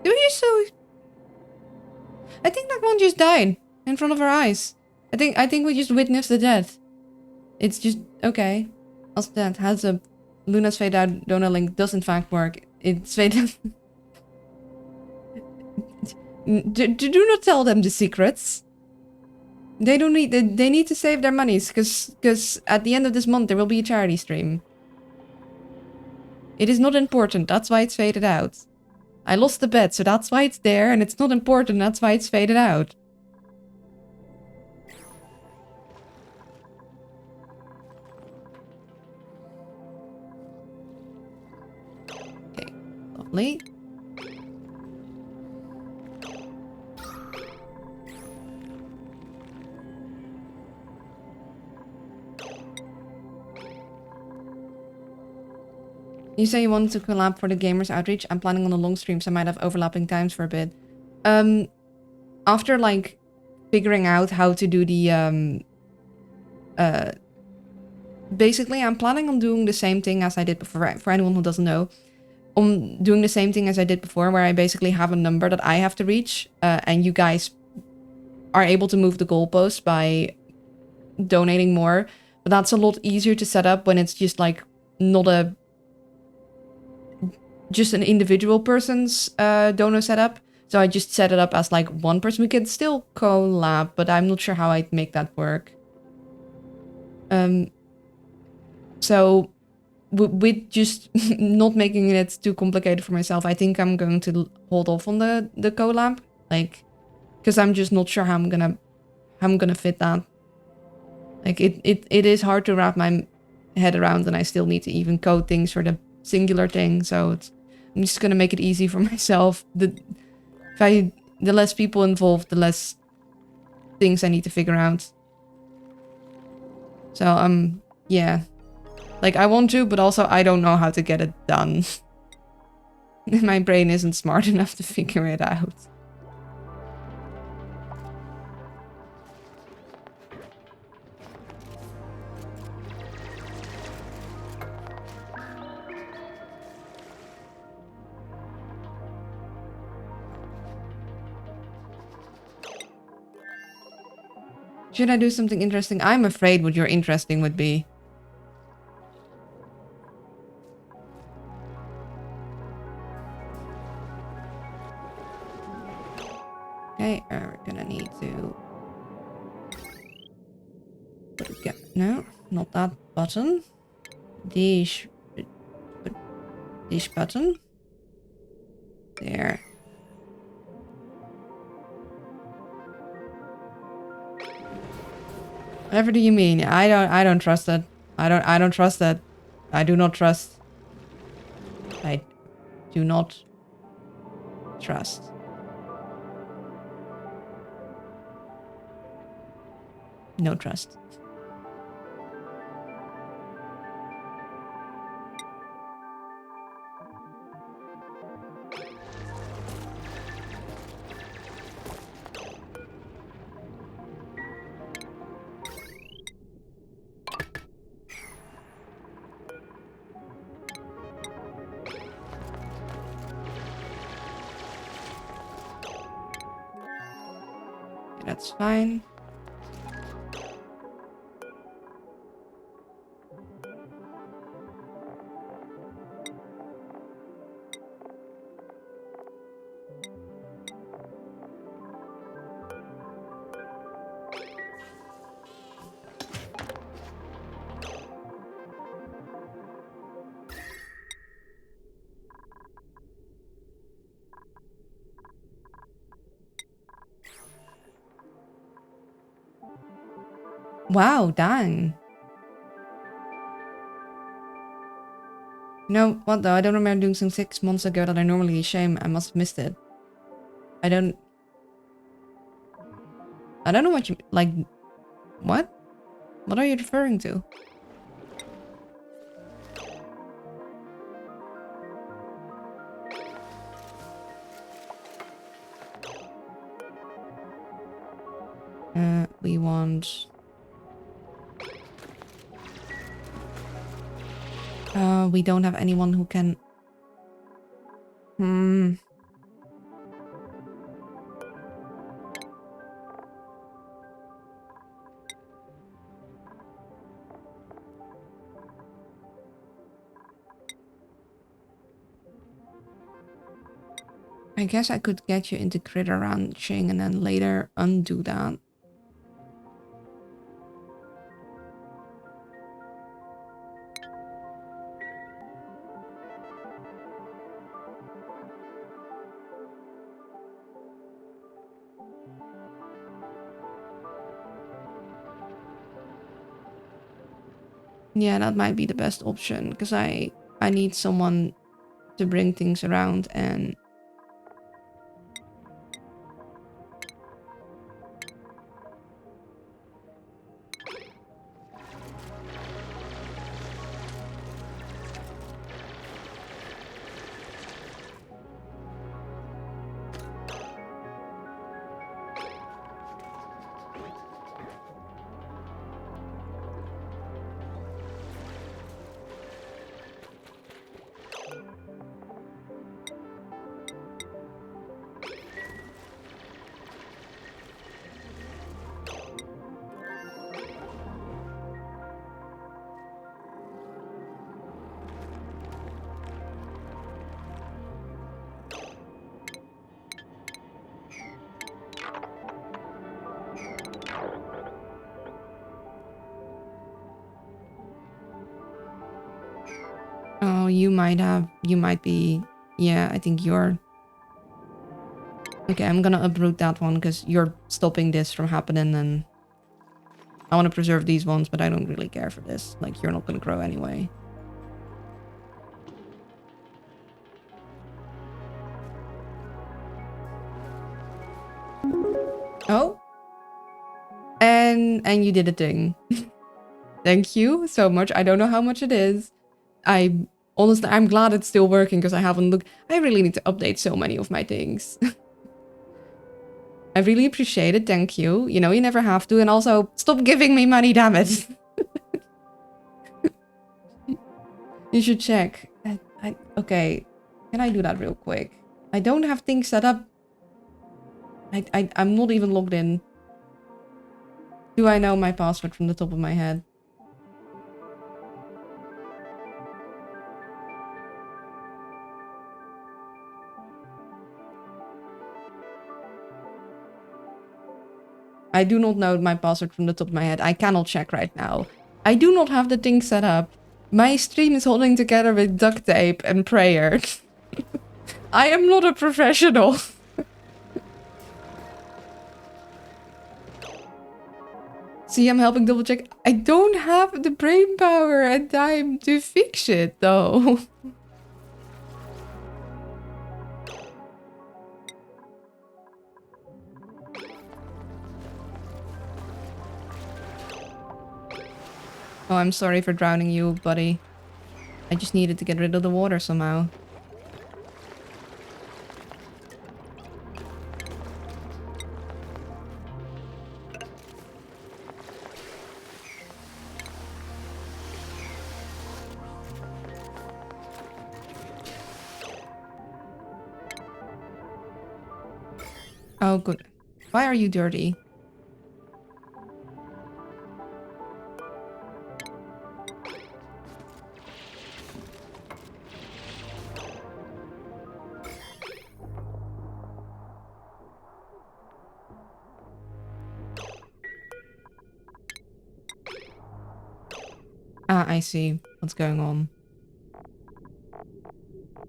Do you so? I think that one just died in front of our eyes. I think we just witnessed the death. It's just okay. Also, that has a Luna's fade out donor link does in fact work. It's fade out. Do not tell them the secrets. They don't need. They need to save their monies because at the end of this month there will be a charity stream. It is not important. That's why it's faded out. I lost the bet, so that's why it's there, and it's not important. That's why it's faded out. Okay, lovely. You say you want to collab for the Gamers Outreach. I'm planning on a long stream, so I might have overlapping times for a bit. After, like, figuring out how to do the, basically, I'm planning on doing the same thing as I did before, for anyone who doesn't know. I'm doing the same thing as I did before, where I basically have a number that I have to reach, and you guys are able to move the goalpost by donating more. But that's a lot easier to set up when it's just, like, not a... just an individual person's donor setup. So I just set it up as like one person. We can still collab, but I'm not sure how I'd make that work. So with just not making it too complicated for myself, I think I'm going to hold off on the collab, like, because I'm just not sure how I'm gonna fit that. Like it is hard to wrap my head around, and I still need to even code things for the singular thing. So I'm just gonna make it easy for myself. The less people involved, the less things I need to figure out. So yeah, like I want to, but also I don't know how to get it done. My brain isn't smart enough to figure it out. Should I do something interesting? I'm afraid what your interesting would be. Okay, we're gonna need to put it no, not that button. This button. There. Whatever do you mean? I don't trust that. I don't trust that. I do not trust. I do not trust. No trust. That's fine. Wow, dang. You know what though? I don't remember doing some 6 months ago that I normally shame. I must have missed it. I don't know what you like. What? What are you referring to? We want. We don't have anyone who can. I guess I could get you into critter ranching and then later undo that. Yeah, that might be the best option because I need someone to bring things around and Oh, you might be... Yeah, I think you're... Okay, I'm gonna uproot that one because you're stopping this from happening, and I want to preserve these ones, but I don't really care for this. Like, you're not gonna grow anyway. Oh. And you did a thing. Thank you so much. I don't know how much it is. Honestly, I'm glad it's still working because I haven't looked. I really need to update so many of my things. I really appreciate it. Thank you. You know, you never have to. And also, stop giving me money, damn it. You should check. Okay. Can I do that real quick? I don't have things set up. I'm not even logged in. Do I know my password from the top of my head? I do not know my password from the top of my head. I cannot check right now. I do not have the thing set up. My stream is holding together with duct tape and prayer. I am not a professional. See, I'm helping double check. I don't have the brain power and time to fix it, though. Oh, I'm sorry for drowning you, buddy. I just needed to get rid of the water somehow. Oh, good. Why are you dirty? Ah, I see what's going on.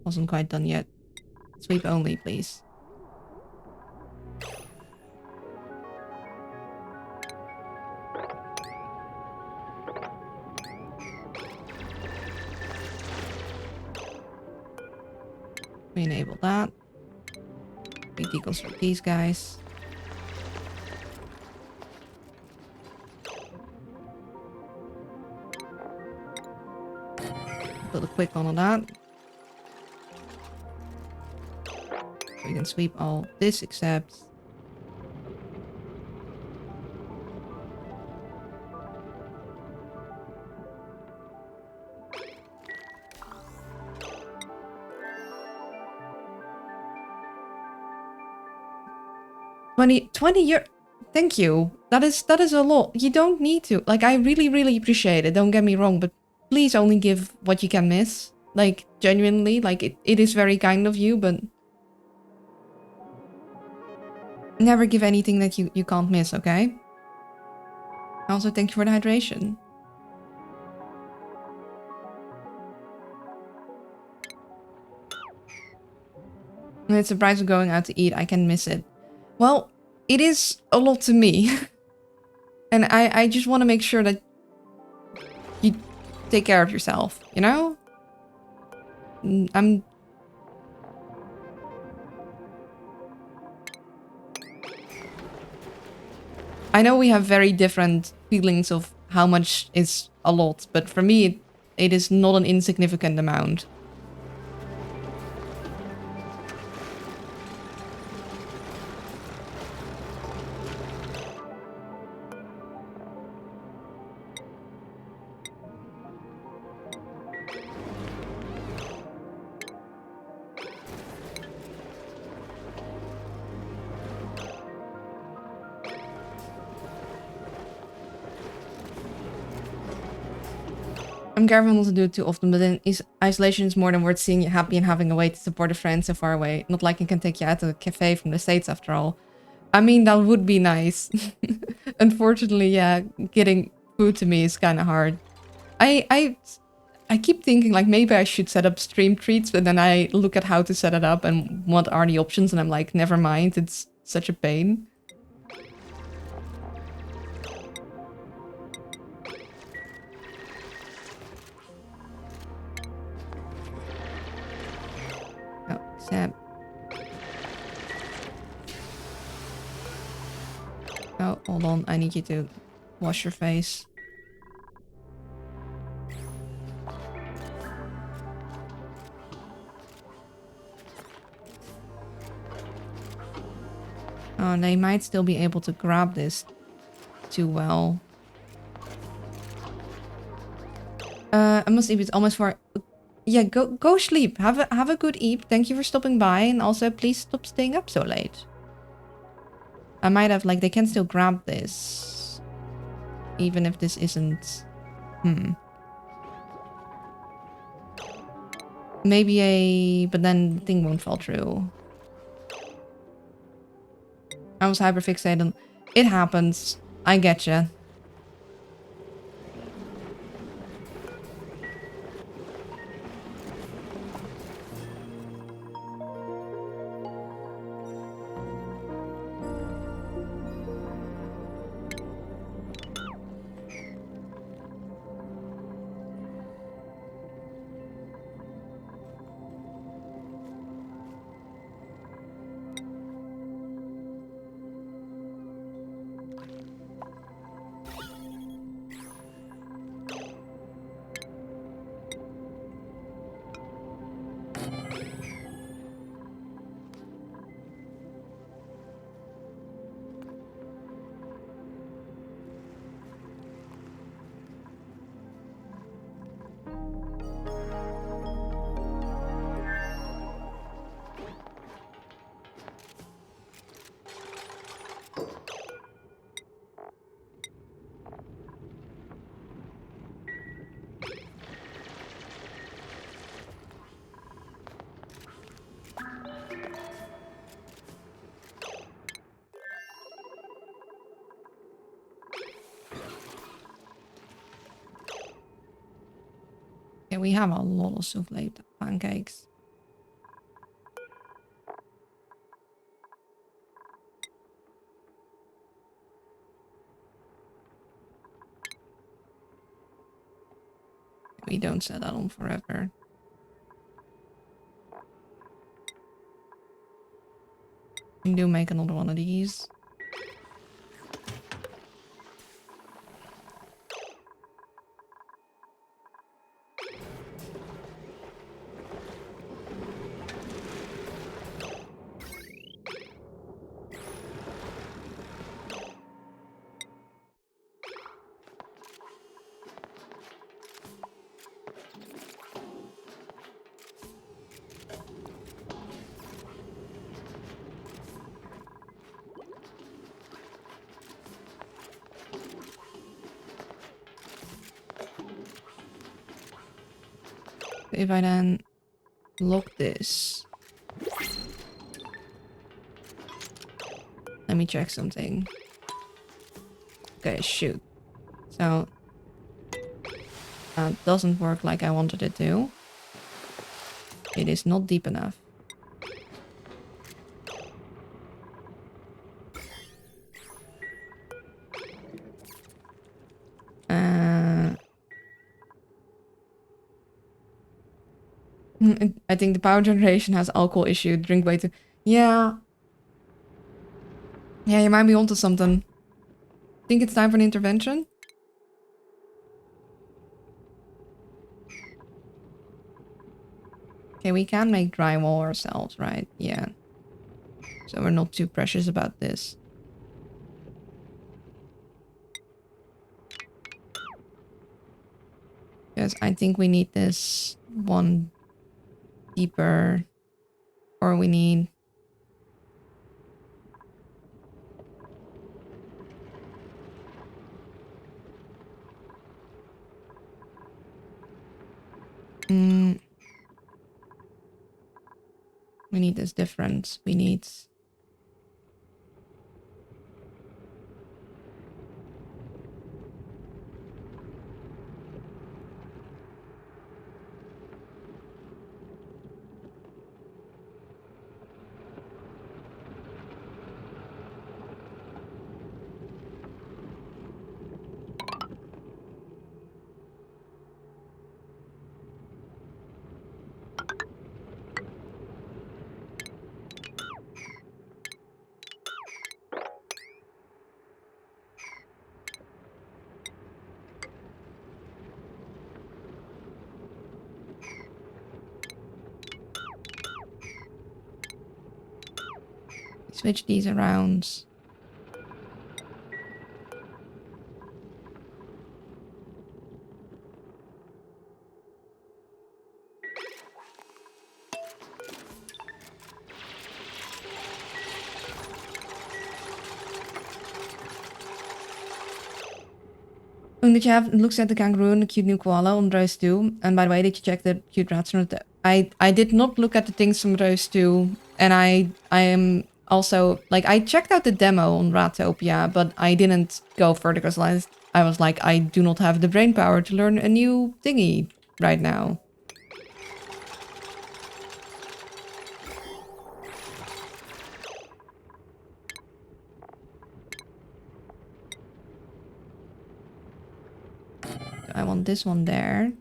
Wasn't quite done yet. Sweep only, please. We enable that. We deconstruct these guys. Put a quick one on that. We can sweep all this except... $20. Thank you. That is a lot. You don't need to. Like, I really appreciate it. Don't get me wrong, but please only give what you can miss. Like, genuinely, like, it is very kind of you, but never give anything that you can't miss, okay? Also, thank you for the hydration. When it's the price of going out to eat, I can miss it. Well, it is a lot to me. And I just want to make sure that you take care of yourself, you know? I know we have very different feelings of how much is a lot, but for me, it is not an insignificant amount. I'm careful not to do it too often, but then isolation is more than worth seeing you happy and having a way to support a friend so far away. Not like I can take you out to a cafe from the States after all. I mean, that would be nice. Unfortunately, yeah, getting food to me is kind of hard. I keep thinking like maybe I should set up stream treats, but then I look at how to set it up and what are the options, and I'm like, never mind, it's such a pain. Oh, Sam. Oh, hold on, I need you to wash your face. Oh, they might still be able to grab this too well. I must leave. It's almost for. Yeah, go sleep. Have a good eat. Thank you for stopping by, and also please stop staying up so late. I might have like they can still grab this, even if this isn't. Maybe but then the thing won't fall through. I was hyperfixated. It happens. I getcha. Okay, we have a lot of souffle pancakes. We don't set that on forever. We do make another one of these. If I then lock this. Let me check something. Okay, shoot. So that doesn't work like I wanted it to. It is not deep enough. I think the power generation has alcohol issue. Drink way too. Yeah. Yeah, you might be onto something. Think it's time for an intervention? Okay, we can make drywall ourselves, right? Yeah. So we're not too precious about this. Because I think we need this one deeper. Or we need... we need this different. We need... Switch these around. Did you have looks at the kangaroo and the cute new koala on Rose 2? And by the way, did you check the cute rats from the... I did not look at the things from Rose 2. And I am also... Like, I checked out the demo on Ratopia, but I didn't go further because I was like, I do not have the brain power to learn a new thingy right now. I want this one there.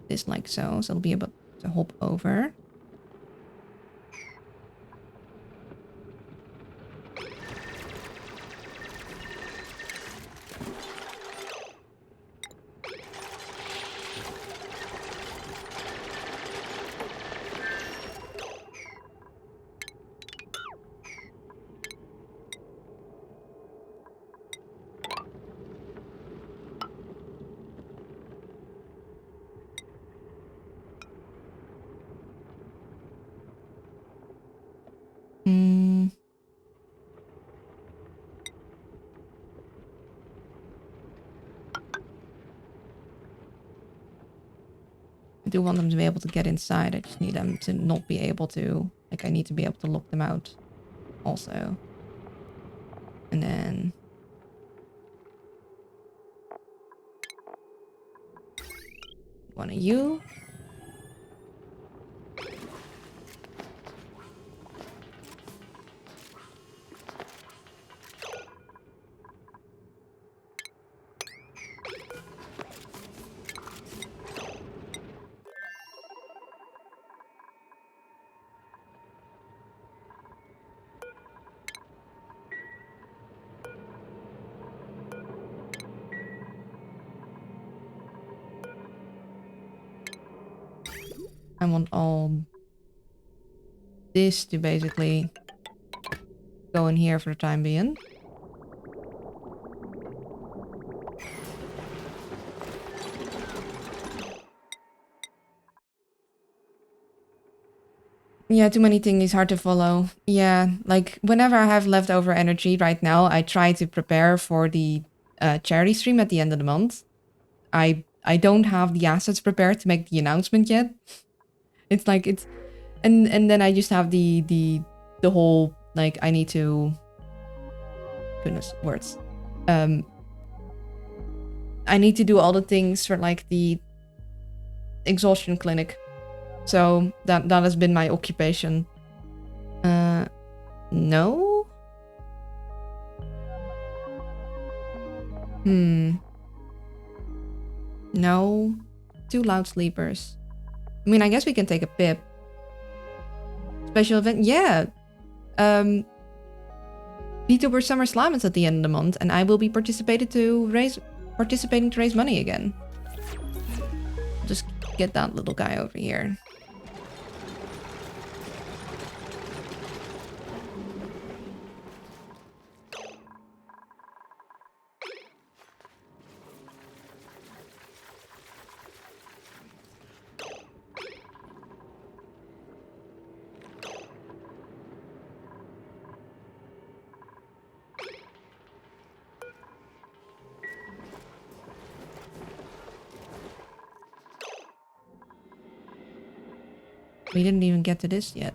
This like so. So it'll be able to hop over. I do want them to be able to get inside. I just need them to not be able to... Like, I need to be able to lock them out also. And then... one of you. I want all this to basically go in here for the time being. Yeah, too many things, hard to follow. Yeah, like whenever I have leftover energy right now, I try to prepare for the charity stream at the end of the month. I don't have the assets prepared to make the announcement yet. It's like it's and then I just have the whole like I need to goodness words. I need to do all the things for like the exhaustion clinic. So that has been my occupation. No? No. 2 loud sleepers. I mean, I guess we can take a pip. Special event? Yeah. VTuber Summer Slam is at the end of the month, and I will be participating to raise money again. Just get that little guy over here. We didn't even get to this yet.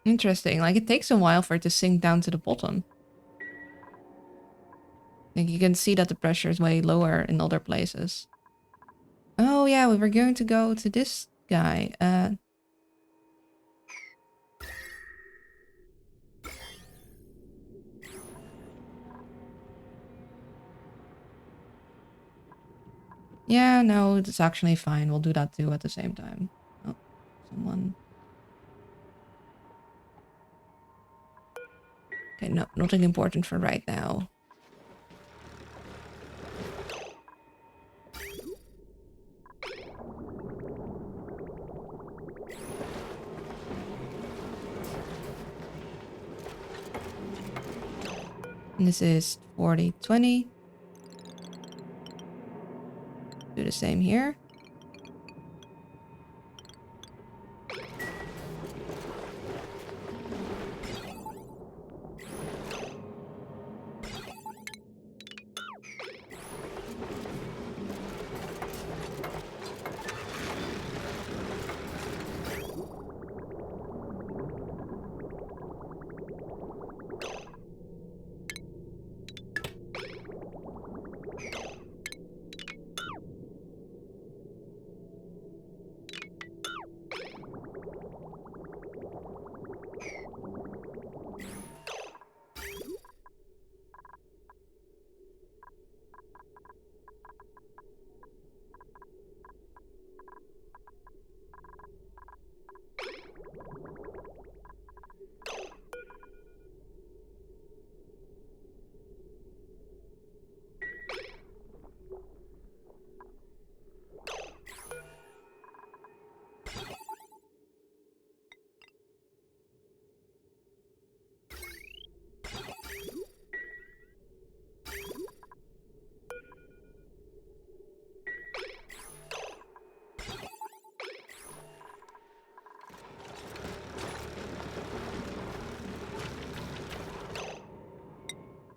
Interesting. Like, it takes a while for it to sink down to the bottom. Like, you can see that the pressure is way lower in other places. Oh, yeah, we were going to go to this guy. Yeah, no, it's actually fine. We'll do that too at the same time. Oh, someone. Okay, no, nothing important for right now. And this is 40, 20. Do the same here.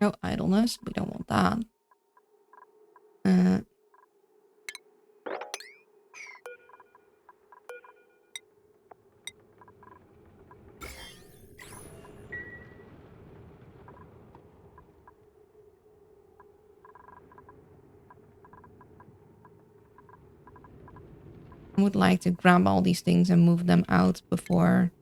No idleness. We don't want that. I would like to grab all these things and move them out before.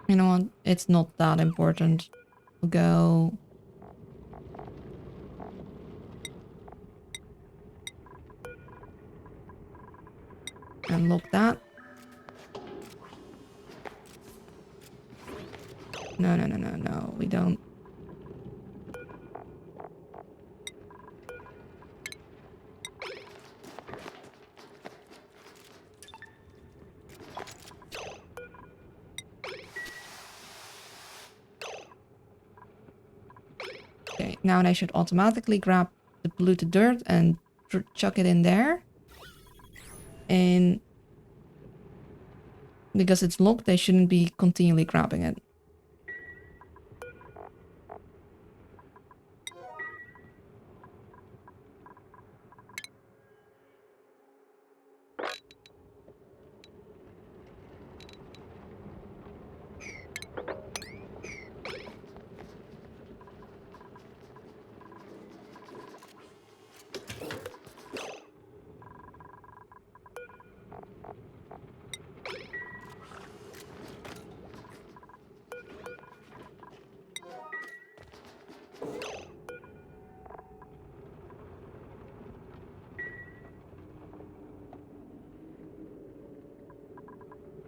You know what? It's not that important. We'll go. And look that. No, no, no, no, no. We don't. Okay, now they should automatically grab the polluted dirt and chuck it in there. And because it's locked, they shouldn't be continually grabbing it.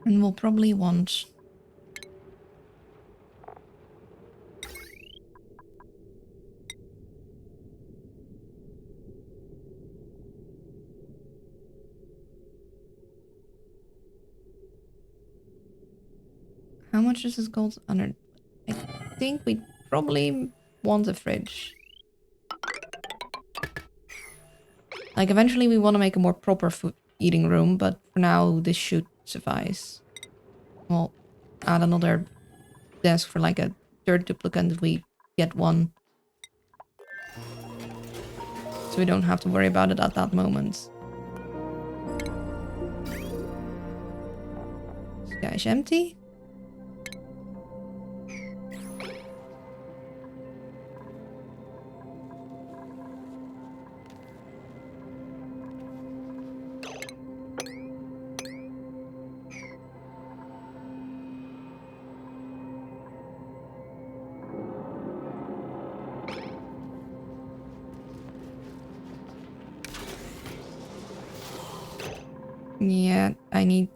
And we'll probably want... How much is this gold under? I think we probably want a fridge. Like, eventually we want to make a more proper food eating room, but for now this should suffice. We'll add another desk for like a third duplicate if we get one. So we don't have to worry about it at that moment. This guy's empty. Yeah, I need...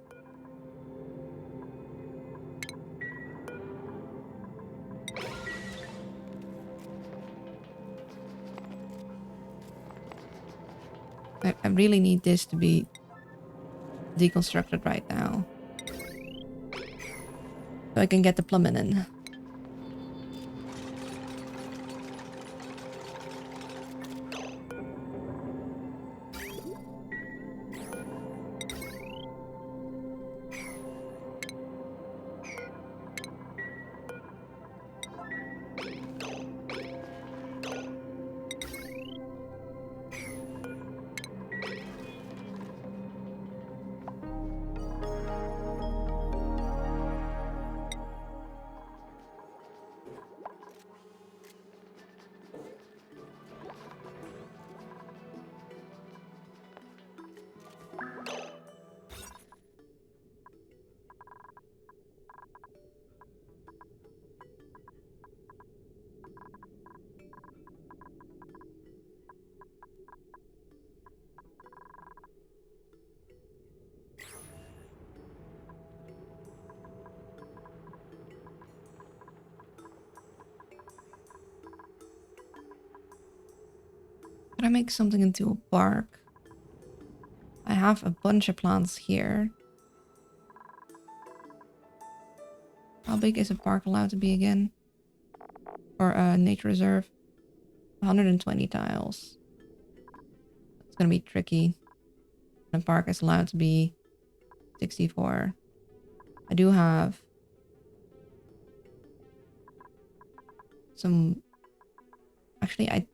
I really need this to be deconstructed right now. So I can get the plumbing in. Could I make something into a park? I have a bunch of plants here. How big is a park allowed to be again? Or a nature reserve? 120 tiles. It's gonna be tricky. The park is allowed to be 64. I do have some... Actually, I'm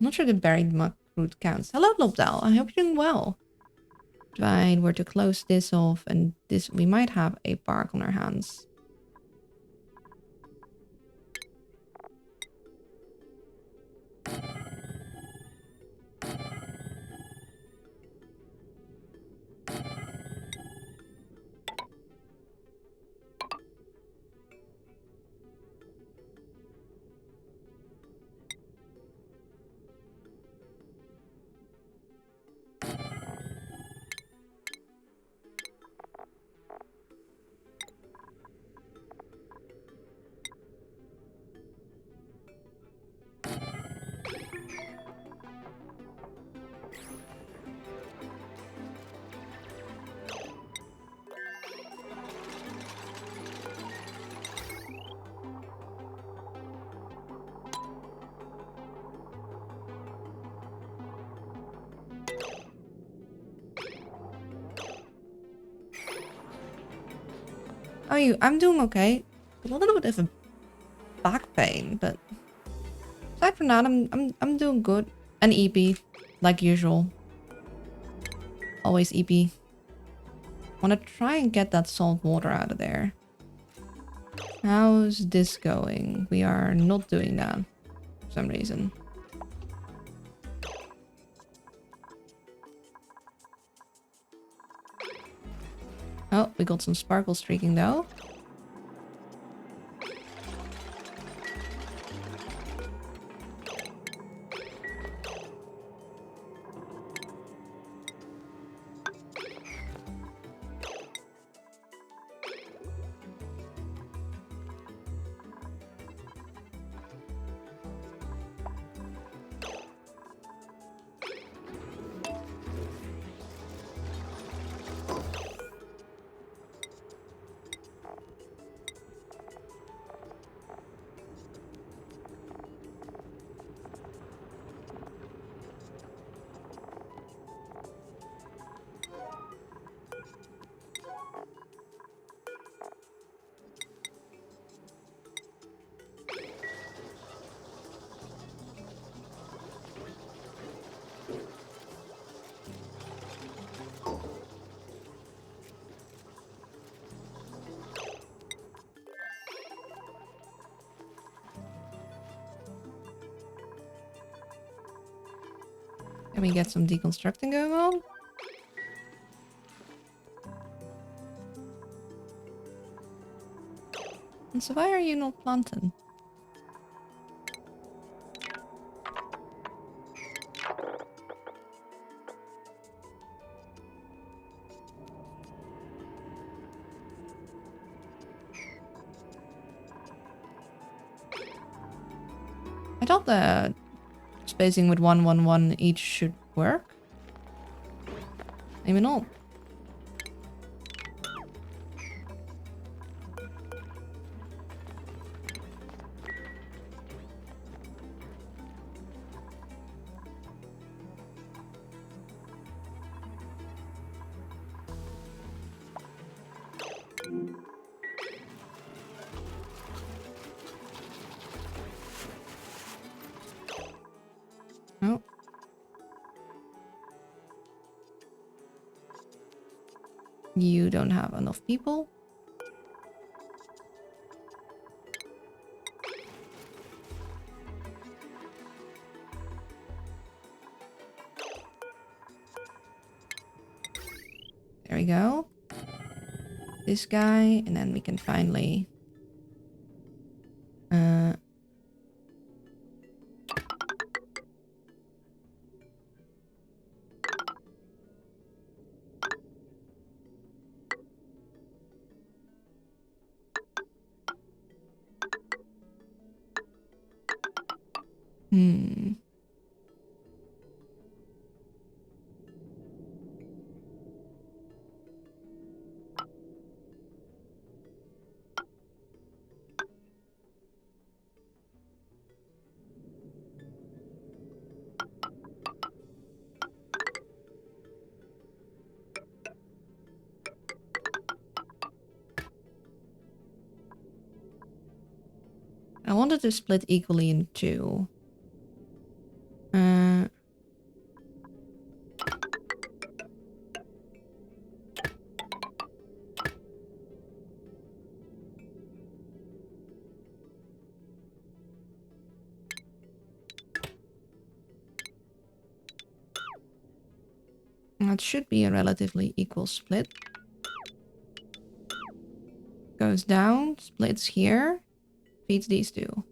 not sure the buried muck fruit counts. Hello, Lobdal. I hope you're doing well. If I were to close this off and this, we might have a park on our hands. How are you? I'm doing okay. A little bit of a back pain, but aside from that, I'm doing good. And EP, like usual. Always EP. Want to try and get that salt water out of there. How's this going? We are not doing that for some reason. Oh, we got some sparkle streaking though. Can we get some deconstructing going on? And so why are you not planting? I thought the spacing with 1, 1, 1 each should work. Maybe not. No. You don't have enough people. There we go. This guy, and then we can finally... I wanted to split equally in two. That should be a relatively equal split. Goes down, splits here, feeds these two.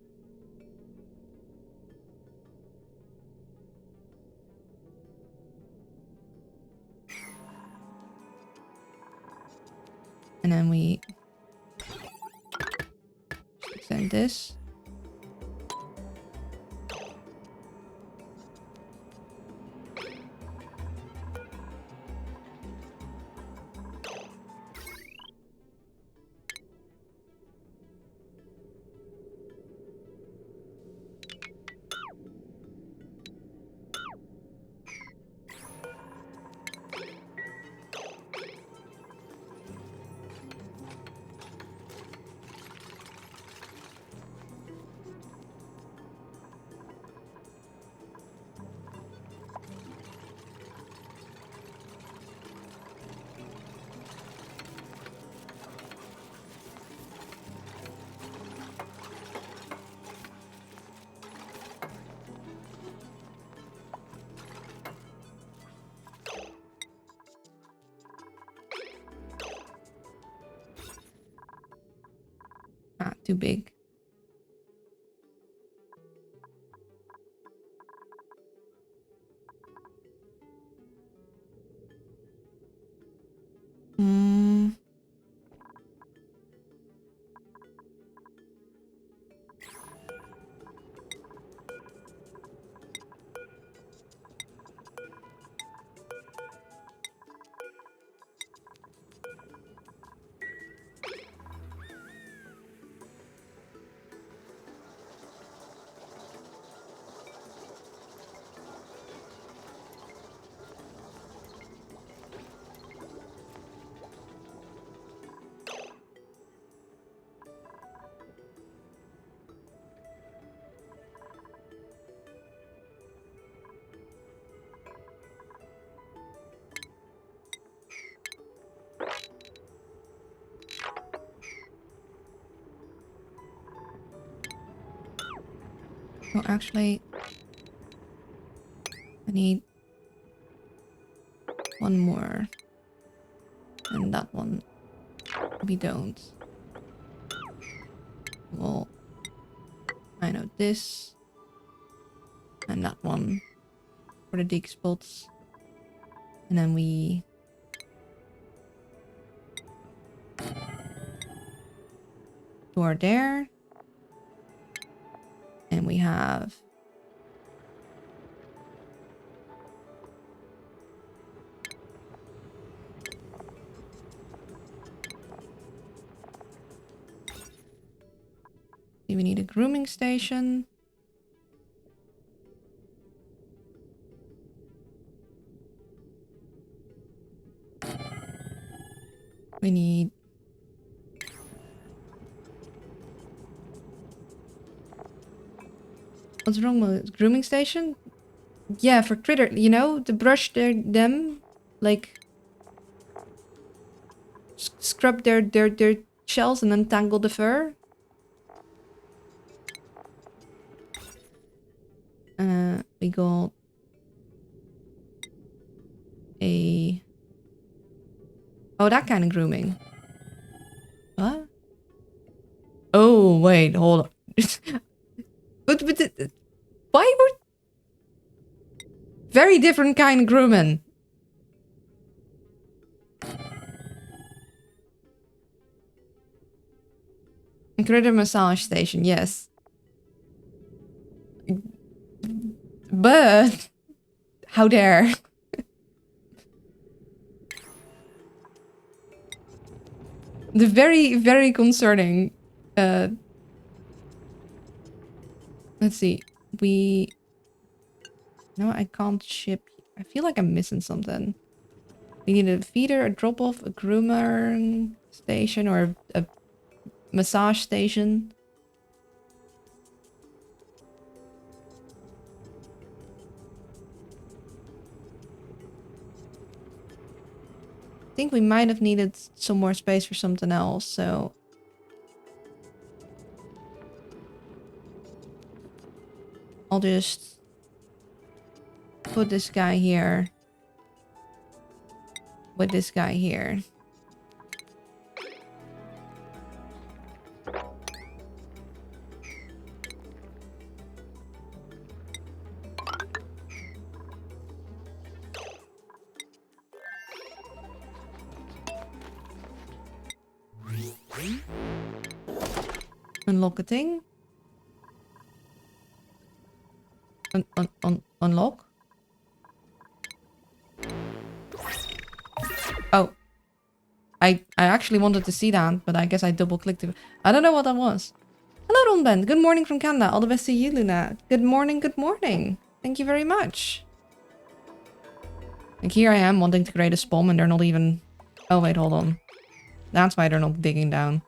And then we extend this. Ah, too big. Oh, actually, I need one more. And that one we don't. Well, I know this. And that one for the dig spots. And then we... door there. And we have... we need a grooming station. We need... what's wrong with grooming station? Yeah, for critter, you know, to brush them, like scrub their shells and untangle the fur. We got a... oh, that kind of grooming. What? Oh, wait, hold on. but why would... very different kind of grooming. Critter massage station, yes. But... how dare. The very concerning. Let's see. We... no, I can't ship. I feel like I'm missing something. We need a feeder, a drop-off, a groomer station, or a massage station. I think we might have needed some more space for something else, so... I'll just put this guy here with this guy here. Unlock a thing. Unlock. Oh. I actually wanted to see that, but I guess I double clicked it. I don't know what that was. Hello, Don Ben. Good morning from Canada. All the best to you, Luna. Good morning, good morning. Thank you very much. Like, here I am wanting to create a spawn and they're not even... oh, wait, hold on. That's why they're not digging down.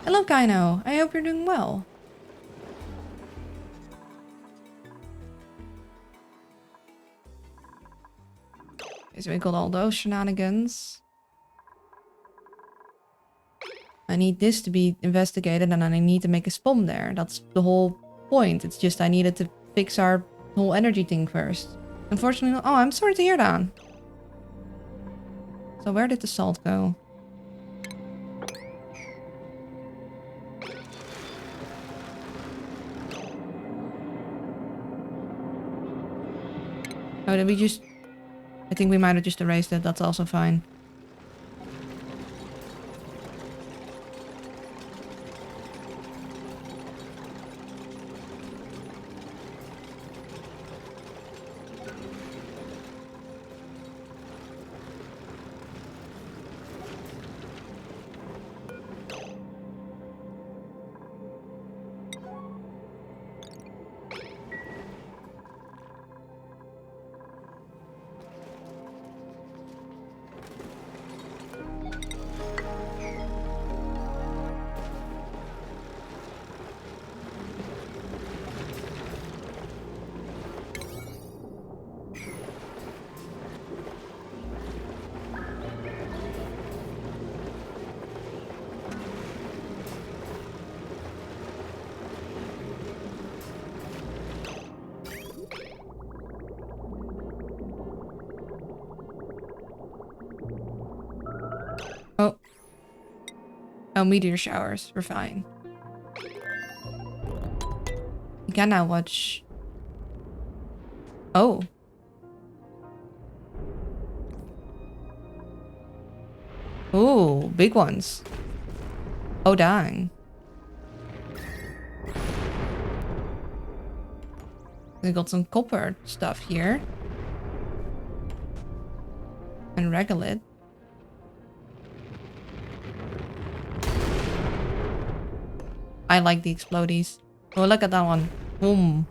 Hello, Kaino. I hope you're doing well. Okay, so we got all those shenanigans. I need this to be investigated and then I need to make a spawn there. That's the whole point. It's just I needed to fix our whole energy thing first. Unfortunately, not. Oh, I'm sorry to hear that. So where did the salt go? Oh, did we just... I think we might have just erased it. That's also fine. Oh, meteor showers. We're fine. You can now watch. Oh. Oh, big ones. Oh, dang. We got some copper stuff here. And regolith. I like the explodies. Oh, look at that one. Boom.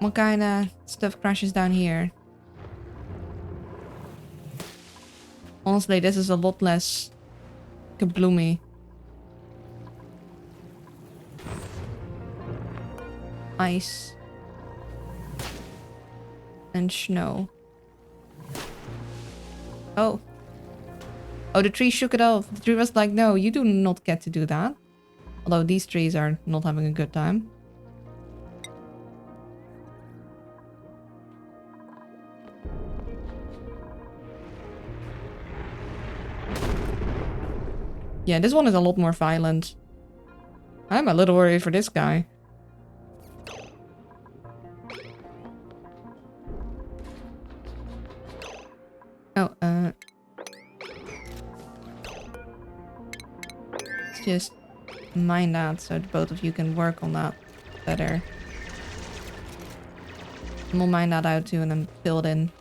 What kind of stuff crashes down here? Honestly, this is a lot less kabloomy. Ice. And snow. Oh. Oh, the tree shook it off. The tree was like, no, you do not get to do that. Although these trees are not having a good time. Yeah, this one is a lot more violent. I'm a little worried for this guy. Oh, let's just mine that so that both of you can work on that better. And we'll mine that out too and then fill it in.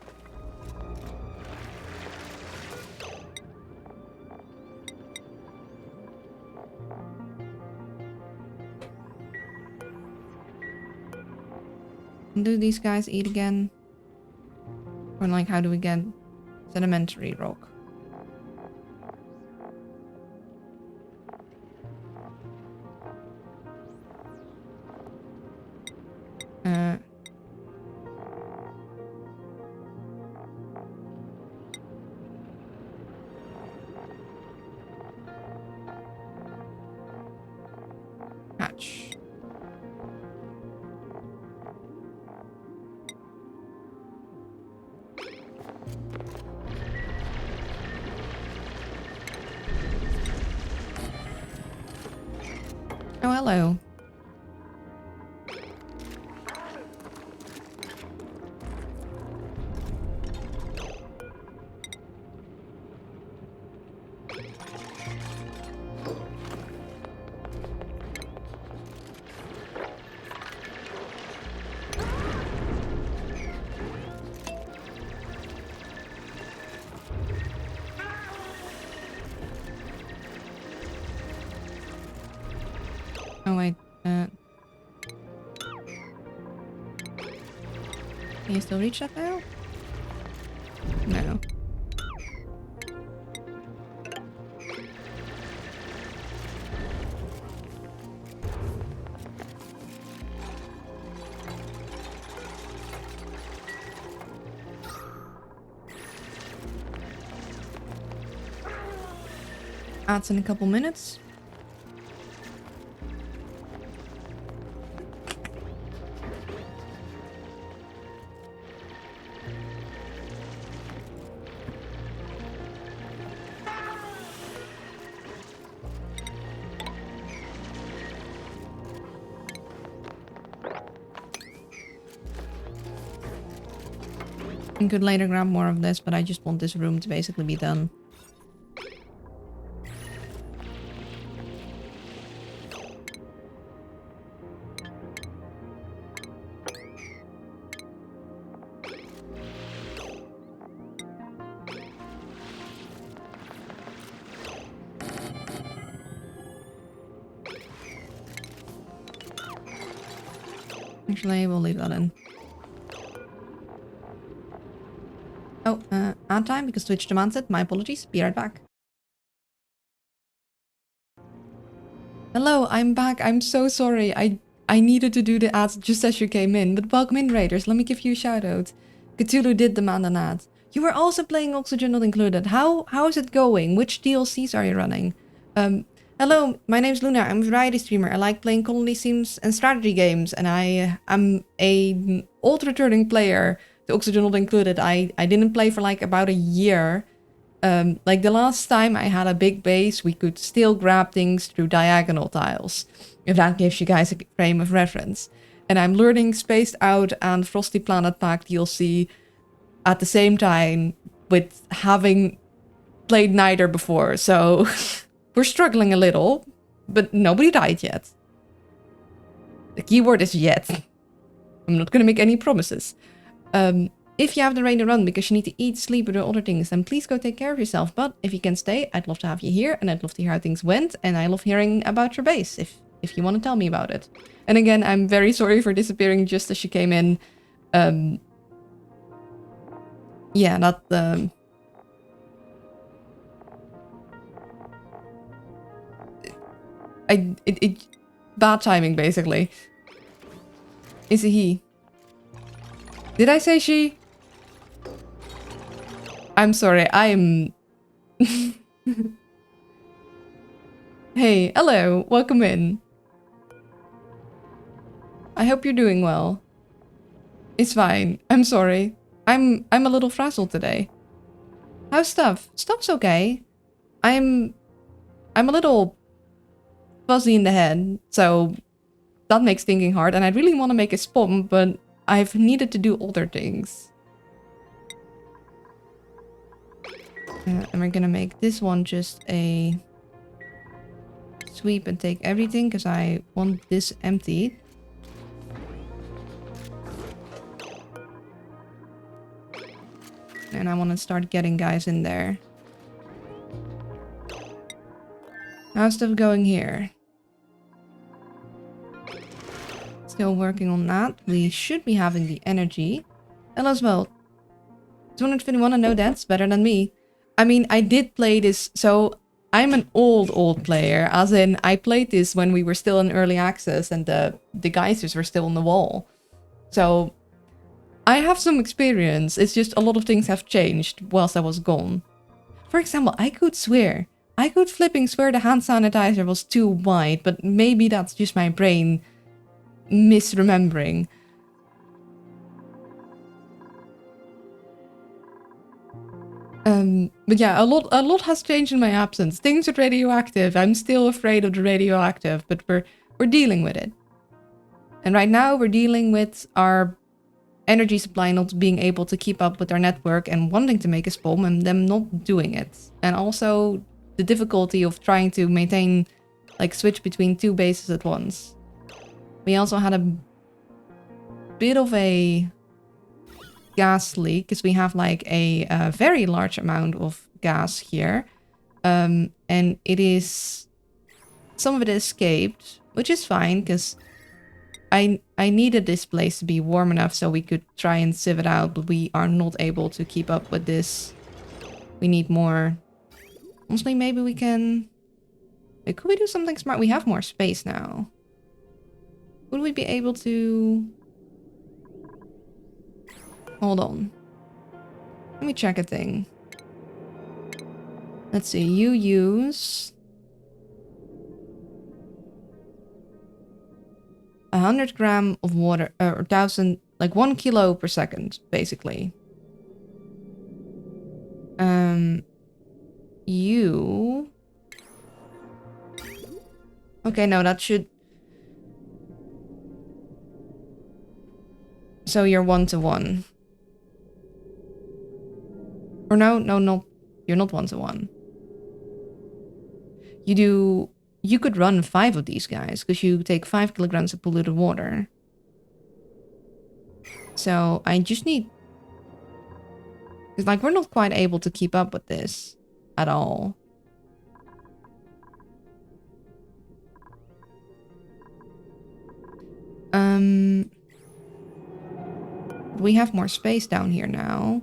Do these guys eat again? Or like, how do we get sedimentary rock? Hatch. Oh, hello. Oh, wait. Can you still reach that now? No. Ads in a couple minutes. I could later grab more of this, but I just want this room to basically be done. Actually, we'll leave that in. Oh, ad time because Twitch demands it. My apologies. Be right back. Hello, I'm back. I'm so sorry. I needed to do the ads just as you came in. But welcome in, Raiders. Let me give you a shout out. Cthulhu did demand an ad. You were also playing Oxygen Not Included. How is it going? Which DLCs are you running? Hello, my name's Luna. I'm a variety streamer. I like playing colony sims and strategy games, and I'm a old returning player. The Oxygen Not Included. I didn't play for like about a year, Like the last time I had a big base, we could still grab things through diagonal tiles, if that gives you guys a frame of reference. And I'm learning Spaced Out and Frosty Planet Pack DLC at the same time with having played neither before, so we're struggling a little, but nobody died yet. The keyword is yet. I'm not gonna make any promises. If you have the rain to run because you need to eat, sleep, or do other things, then please go take care of yourself. But if you can stay, I'd love to have you here, and I'd love to hear how things went, and I love hearing about your base, if you want to tell me about it. And again, I'm very sorry for disappearing just as she came in. Yeah, that... bad timing, basically. Is it he? Did I say she? I'm sorry, I'm... Hey, hello, welcome in. I hope you're doing well. It's fine, I'm sorry. I'm a little frazzled today. How's stuff? Stuff's okay. I'm a little fuzzy in the head, so that makes thinking hard, and I really want to make a spawn, but I've needed to do other things. And we're gonna make this one just a sweep and take everything, because I want this empty. And I want to start getting guys in there. How's stuff going here? Still working on that. We should be having the energy. Hello as well. 251, and no, that's better than me. I mean, I did play this, so I'm an old player, as in I played this when we were still in early access and the geysers were still on the wall. So I have some experience, it's just a lot of things have changed whilst I was gone. For example, I could flipping swear the hand sanitizer was too wide, but maybe that's just my brain misremembering. But yeah, a lot has changed in my absence. Things are radioactive. I'm still afraid of the radioactive, but we're dealing with it. And right now we're dealing with our energy supply not being able to keep up with our network and wanting to make a spawn and them not doing it. And also the difficulty of trying to maintain, like, switch between two bases at once. We also had a bit of a gas leak because we have like a very large amount of gas here. And it is... some of it escaped, which is fine because I needed this place to be warm enough so we could try and sieve it out, but we are not able to keep up with this. We need more. Honestly, maybe we can... wait, could we do something smart? We have more space now. Would we be able to... hold on. Let me check a thing. Let's see, you use... 100 grams of water, or 1,000, like 1 kilo per second, basically. You... okay, no, that should... so you're 1-to-1. Or no, you're not 1-to-1. You do... you could run 5 of these guys, because you take 5 kilograms of polluted water. So, I just need... because, like, we're not quite able to keep up with this at all. We have more space down here now.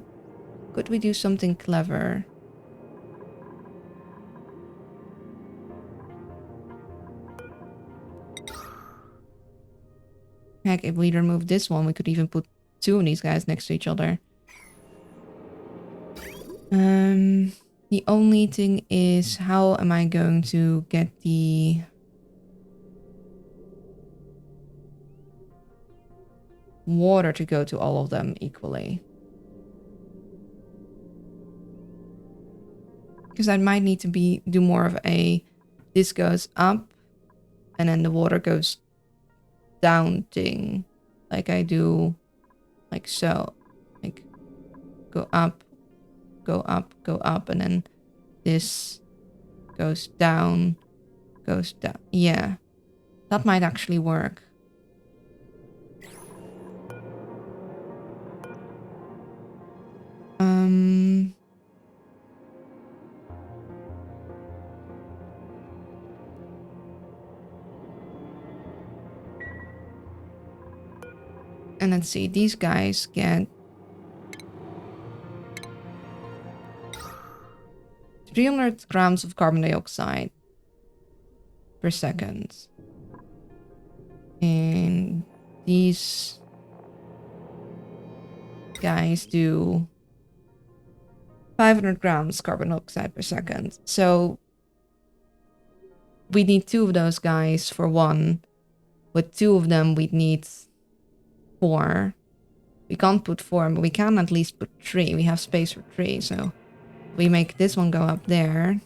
Could we do something clever? Heck, if we remove this one, we could even put 2 of these guys next to each other. The only thing is, how am I going to get the... water to go to all of them equally? Because I might need to do more of a, this goes up and then the water goes down thing. Like I do, like so. Like go up, go up, go up, and then this goes down, goes down. Yeah, that might actually work. And let's see, these guys get 300 grams of carbon dioxide per second. And these guys do 500 grams carbon dioxide per second. So we need 2 of those guys for 1. With 2 of them, we'd need 4. We can't put 4, but we can at least put 3. We have space for 3, so we make this one go up there.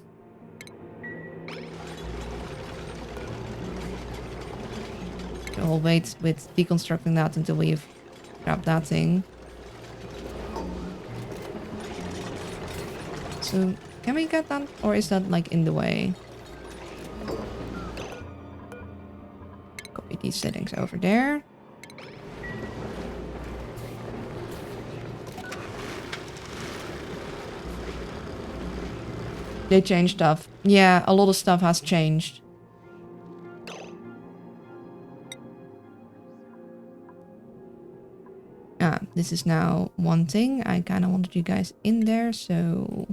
So we'll wait with deconstructing that until we've grabbed that thing. So can we get that, or is that like in the way? Copy these settings over there. They changed stuff. Yeah, a lot of stuff has changed. This is now one thing. I kind of wanted you guys in there, so...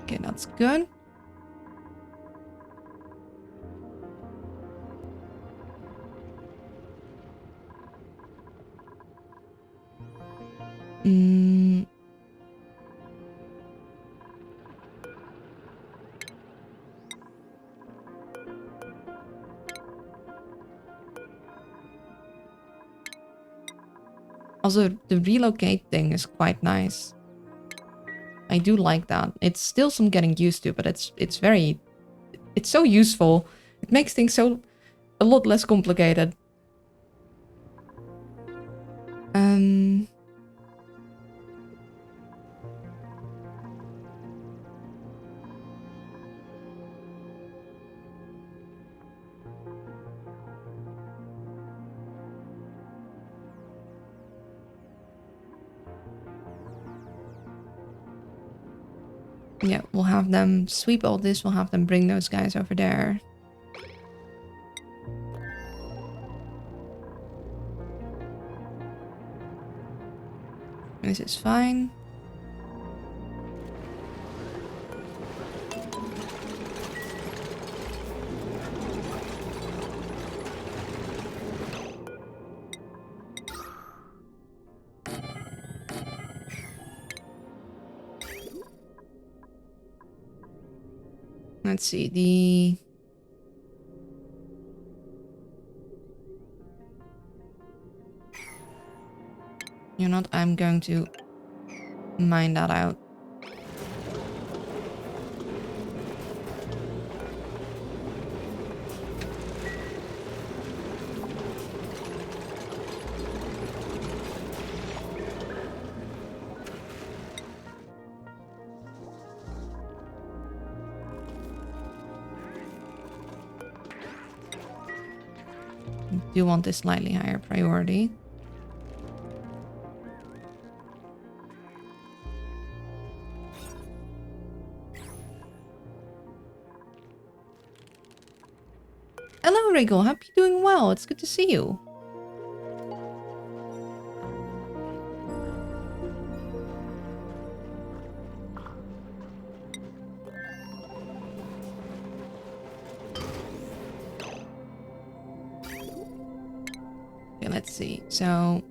Okay, that's good. Also, the relocate thing is quite nice. I do like that. It's still some getting used to, but it's so useful. It makes things a lot less complicated. Yeah, we'll have them sweep all this. We'll have them bring those guys over there. This is fine. Let's see, you know what, I'm going to mine that out. Do want this slightly higher priority. Hello, Wriggle. Hope you're doing well. It's good to see you. let's see. So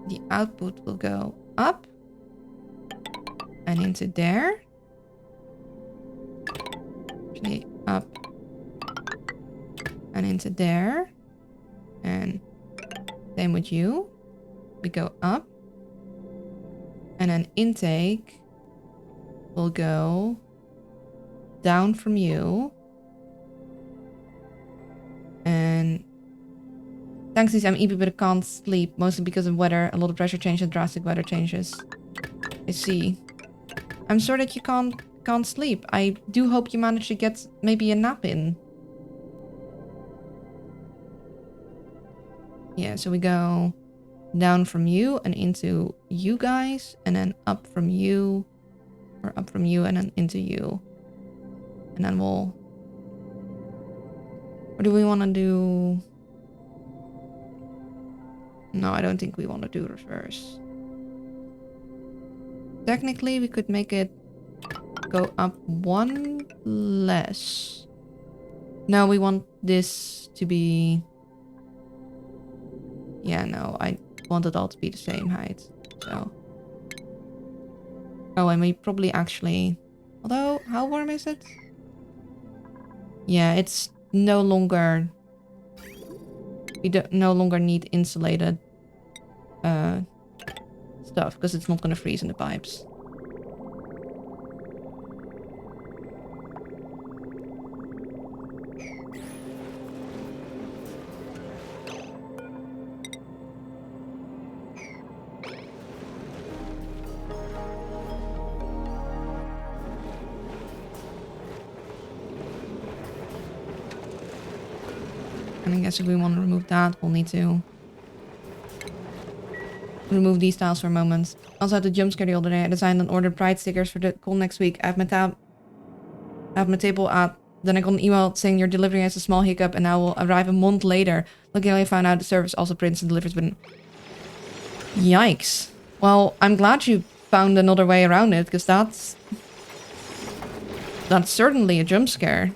the output will go up and into there. Actually, up and into there. And same with you. We go up. And then intake will go down from you. And thanks to I'm EP, but I can't sleep, mostly because of weather. A lot of pressure changes, drastic weather changes. I see. I'm sorry that you can't sleep. I do hope you manage to get maybe a nap in. Yeah, so we go down from you and into you guys, and then up from you, or up from you and then into you. And then we'll... Or do we want to do... No, I don't think we want to do reverse. Technically, we could make it go up one less. No, we want this to be... Yeah, no, I want it all to be the same height. So... Oh, and we probably actually... Although, how warm is it? Yeah, it's no longer... We don't no longer need insulated stuff, because it's not going to freeze in the pipes. And I guess if we want to remove that, we'll need to remove these tiles for a moment. Also had the jump scare the other day. I designed and ordered pride stickers for the call next week. I have my table at... Then I got an email saying your delivery has a small hiccup and now will arrive a month later. Luckily I found out the service also prints and delivers, but... Yikes. Well, I'm glad you found another way around it, because that's certainly a jump scare.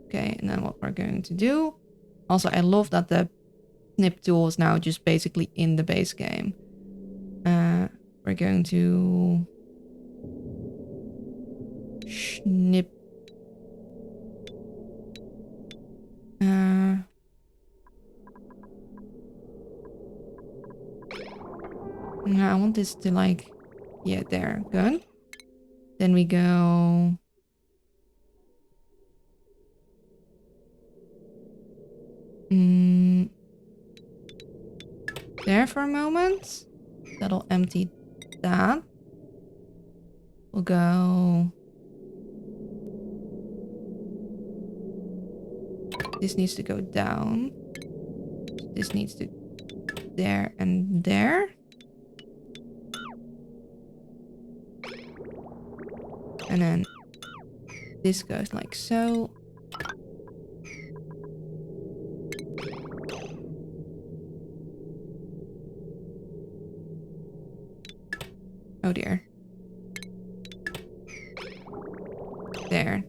Okay, and then what we're going to do... Also, I love that the snip tool is now just basically in the base game. We're going to... Snip... No, I want this to like... Yeah, there. Good. Then we go... There for a moment. That'll empty that. We'll go... This needs to go down. This needs to... There and there. And then this goes like so. Oh dear. There.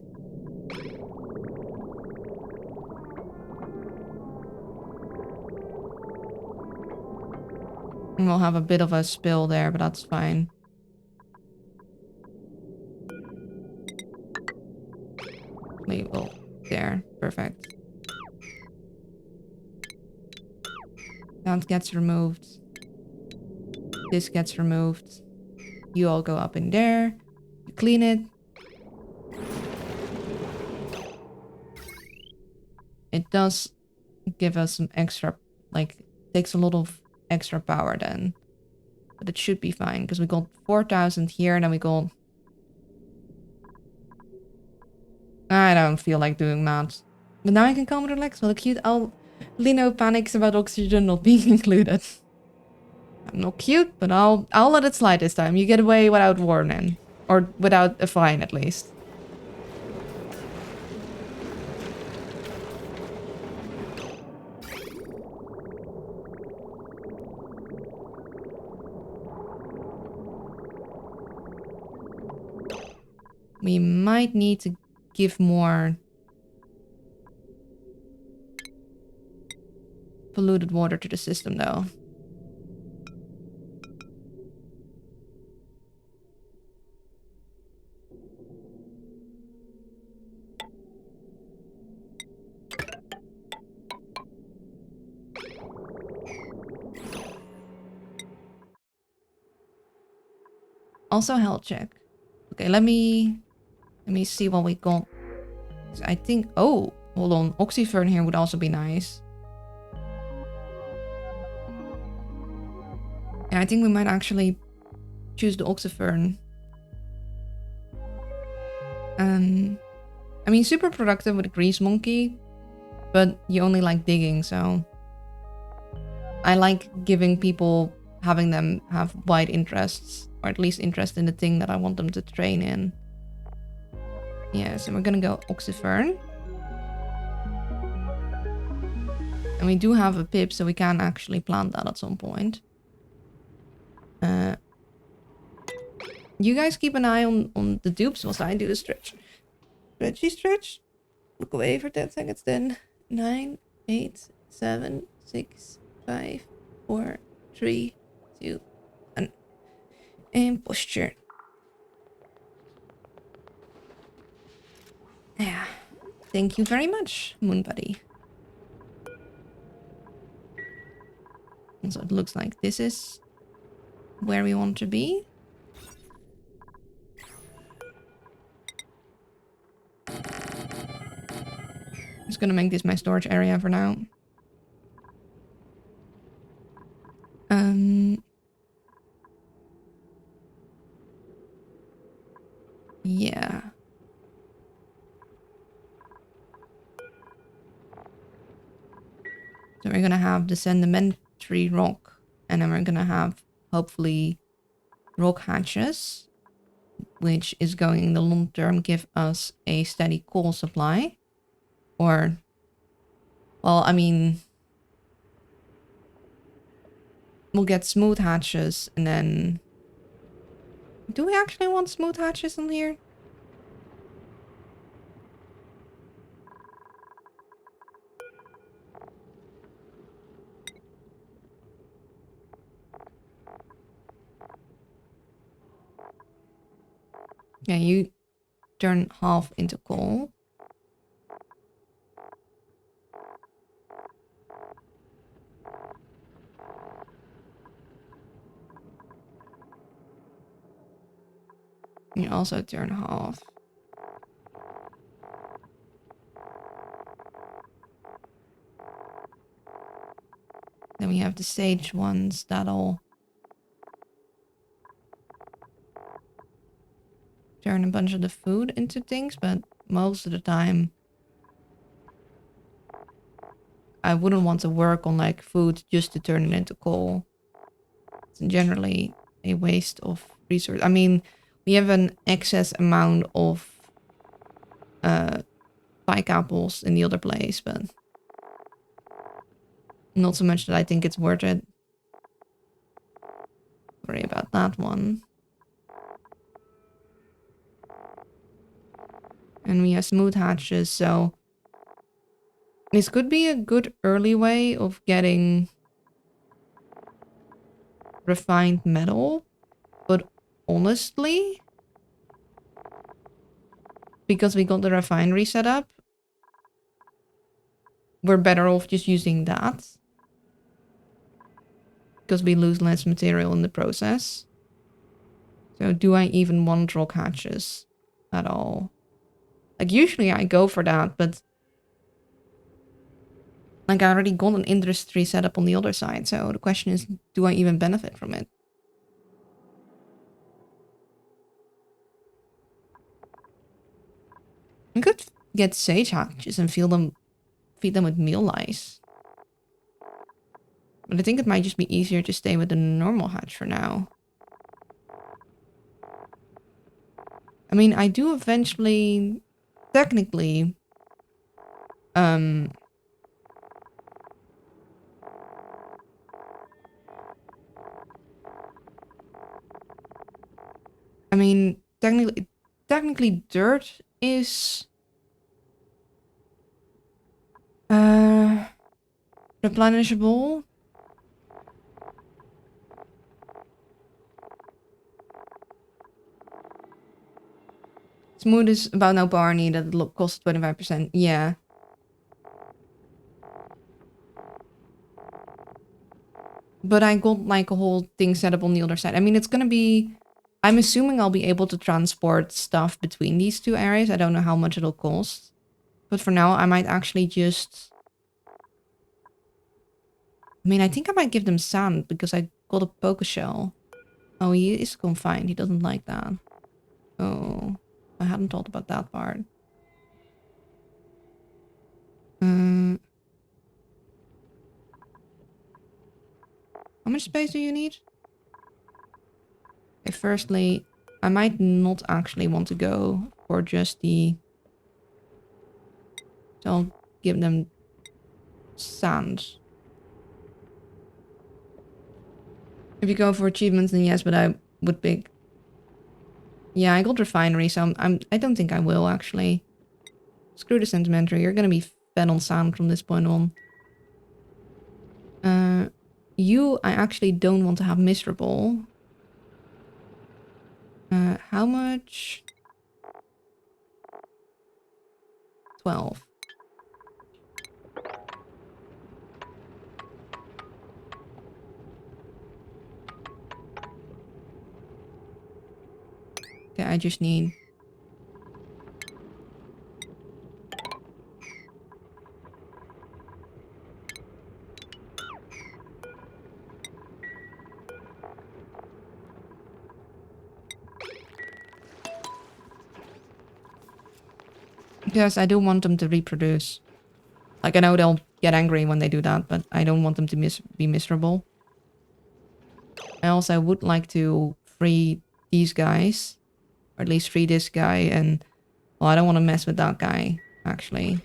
And we'll have a bit of a spill there, but that's fine. We will. There. Perfect. That gets removed. This gets removed. You all go up in there. You clean it. It does give us some extra, like, takes a lot of extra power then. But it should be fine, because we got 4,000 here, and then we got... I don't feel like doing math. But now I can calm and relax. Well, cute. Lino panics about oxygen not being included. I'm not cute, but I'll let it slide this time. You get away without warning. Or without a fine, at least. We might need to give more polluted water to the system, though. Also health check. Okay, let me see what we got. I think, oh, hold on. Oxyfern here would also be nice. Yeah, I think we might actually choose the Oxyfern. I mean, super productive with a Grease Monkey, but you only like digging, so I like giving people, having them have wide interests, or at least interest in the thing that I want them to train in. Yeah, so we're gonna go Oxyfern. And we do have a pip, so we can actually plant that at some point. You guys keep an eye on the dupes whilst I do the stretch. Stretch. Look away for 10 seconds then. 9, 8, 7, 6, 5, 4, 3, 2, 1. And posture. Yeah. Thank you very much, Moon Buddy. And so it looks like this is where we want to be. Just gonna make this my storage area for now. Yeah. So we're gonna have the sedimentary rock, and then we're gonna have, hopefully, rock hatches, which is going in the long term give us a steady coal supply. Or, well, I mean, we'll get smooth hatches, and then... Do we actually want smooth hatches in here? Yeah, you turn half into coal. You also turn half. Then we have the sage ones that'll turn a bunch of the food into things, but most of the time I wouldn't want to work on like food just to turn it into coal. It's generally a waste of resource. I mean, we have an excess amount of pike apples in the other place, but not so much that I think it's worth it. Worry about that one. And we have smooth hatches, so this could be a good early way of getting refined metal, but honestly, because we got the refinery set up, we're better off just using that, because we lose less material in the process. So do I even want rock hatches at all? Like, usually I go for that, but like, I already got an industry set up on the other side, so the question is, do I even benefit from it? I could get sage hatches and feed them with meal lice. But I think it might just be easier to stay with the normal hatch for now. I mean, I do eventually, technically, I mean, technically dirt is, replenishable. Smooth is about no power needed, cost 25%. Yeah. But I got like a whole thing set up on the other side. I mean, it's gonna be... I'm assuming I'll be able to transport stuff between these two areas. I don't know how much it'll cost. But for now, I might actually just... I mean, I think I might give them sand because I got a poker shell. Oh, he is confined. He doesn't like that. Oh, I hadn't thought about that part. How much space do you need? Okay, firstly, I might not actually want to go for just the... So I'll give them sand. If you go for achievements, then yes, but I would pick... Yeah, I got refinery, so I don't think I will, actually. Screw the sentimentary, you're gonna be fed on sand from this point on. You, I actually don't want to have miserable. How much? 12. Okay, I just need... Yes, I do want them to reproduce. Like, I know they'll get angry when they do that, but I don't want them to be miserable. I also would like to free these guys. Or at least free this guy, and... Well, I don't want to mess with that guy, actually.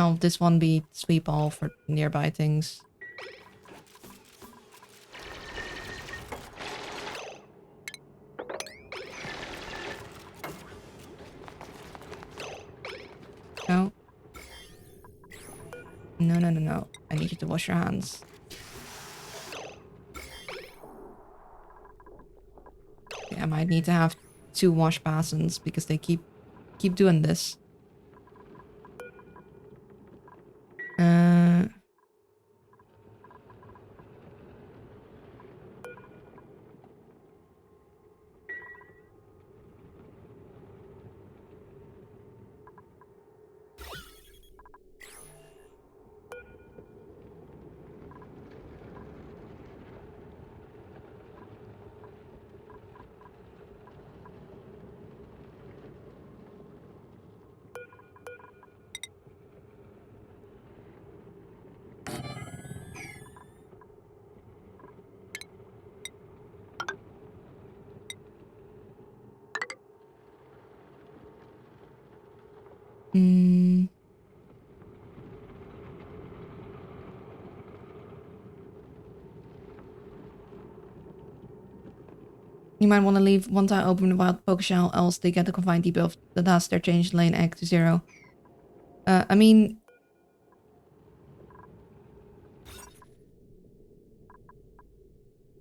Oh, this one be sweep all for nearby things. No. No, no, no, no. I need you to wash your hands. Okay, I might need to have 2 wash basins because they keep doing this. Mm. You might want to leave one tile open without poke shell, else they get the confined debuff that has their changed lane egg to 0. I mean...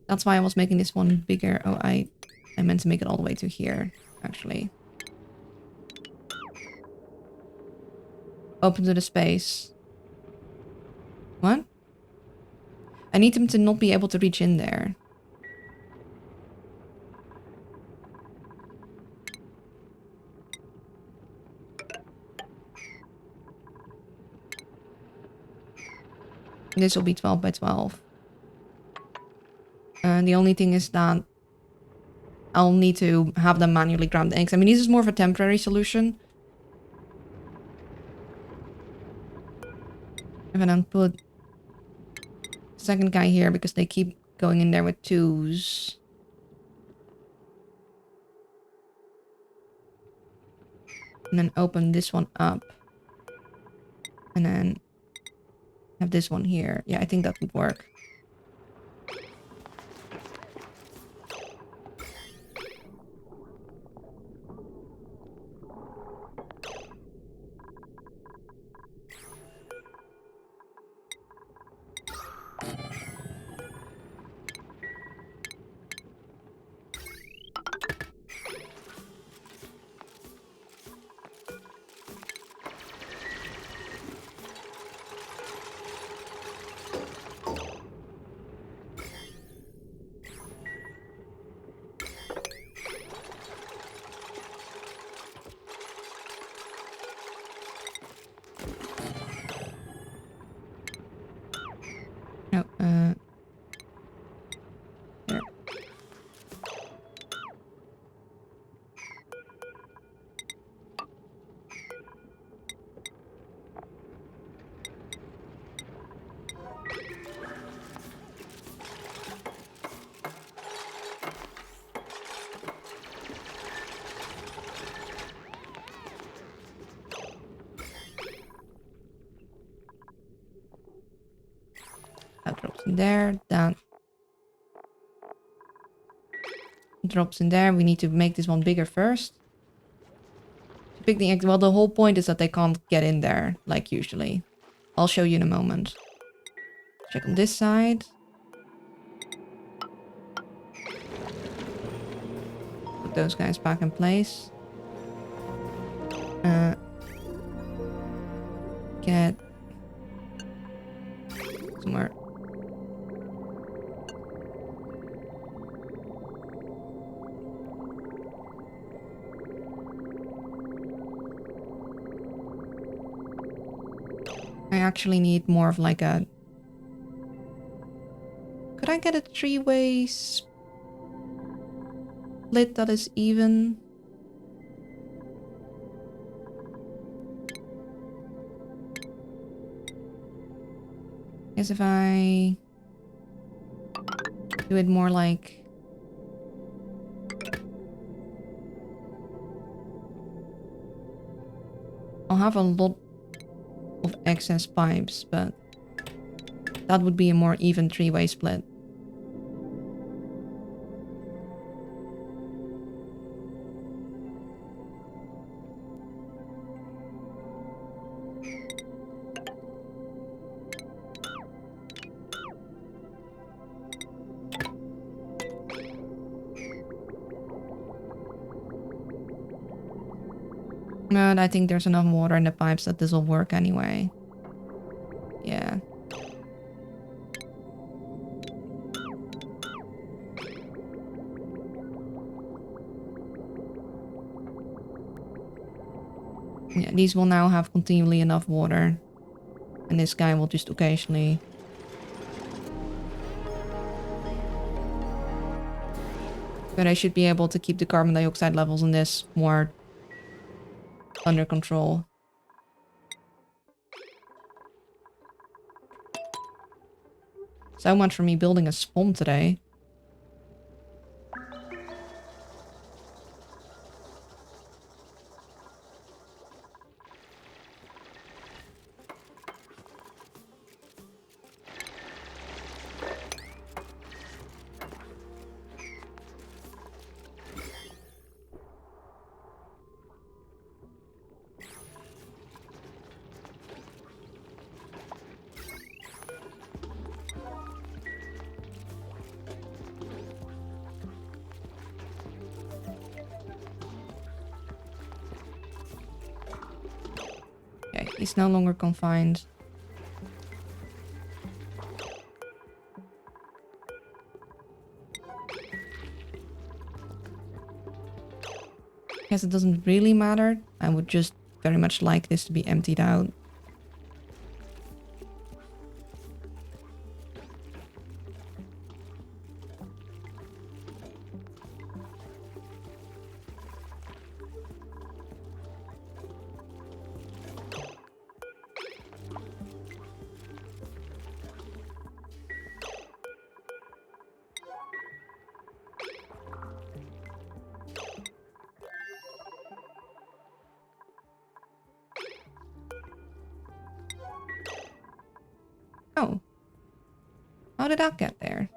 That's why I was making this one bigger. Oh, I meant to make it all the way to here, actually. Open to the space. What? I need them to not be able to reach in there. This will be 12 by 12. And the only thing is that I'll need to have them manually grab the eggs. I mean, this is more of a temporary solution. If I then put the second guy here because they keep going in there with 2s. And then open this one up. And then have this one here. Yeah, I think that would work. No, here. That drops in there. That drops in there. We need to make this one bigger first. To pick the egg. Well, the whole point is that they can't get in there, like usually. I'll show you in a moment. Check on this side. Put those guys back in place. Get somewhere. I actually need more of like a... Could I get a 3-way split that is even? Guess if I do it more like... I'll have a lot of excess pipes, but that would be a more even 3-way split. But I think there's enough water in the pipes that this will work anyway. Yeah. Yeah, these will now have continually enough water. And this guy will just occasionally... But I should be able to keep the carbon dioxide levels in this more under control. So much for me building a spawn today. He's no longer confined. Guess it doesn't really matter. I would just very much like this to be emptied out. Oh. How did that get there?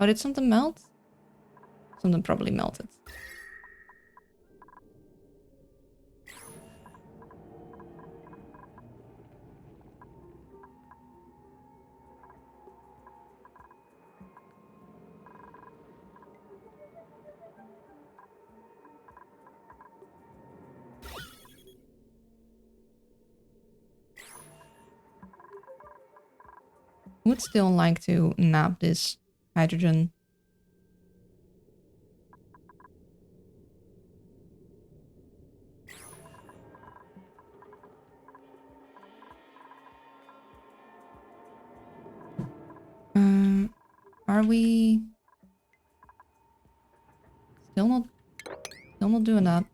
Oh, did something melt? Something probably melted. Would still like to nab this hydrogen. Are we still not doing that?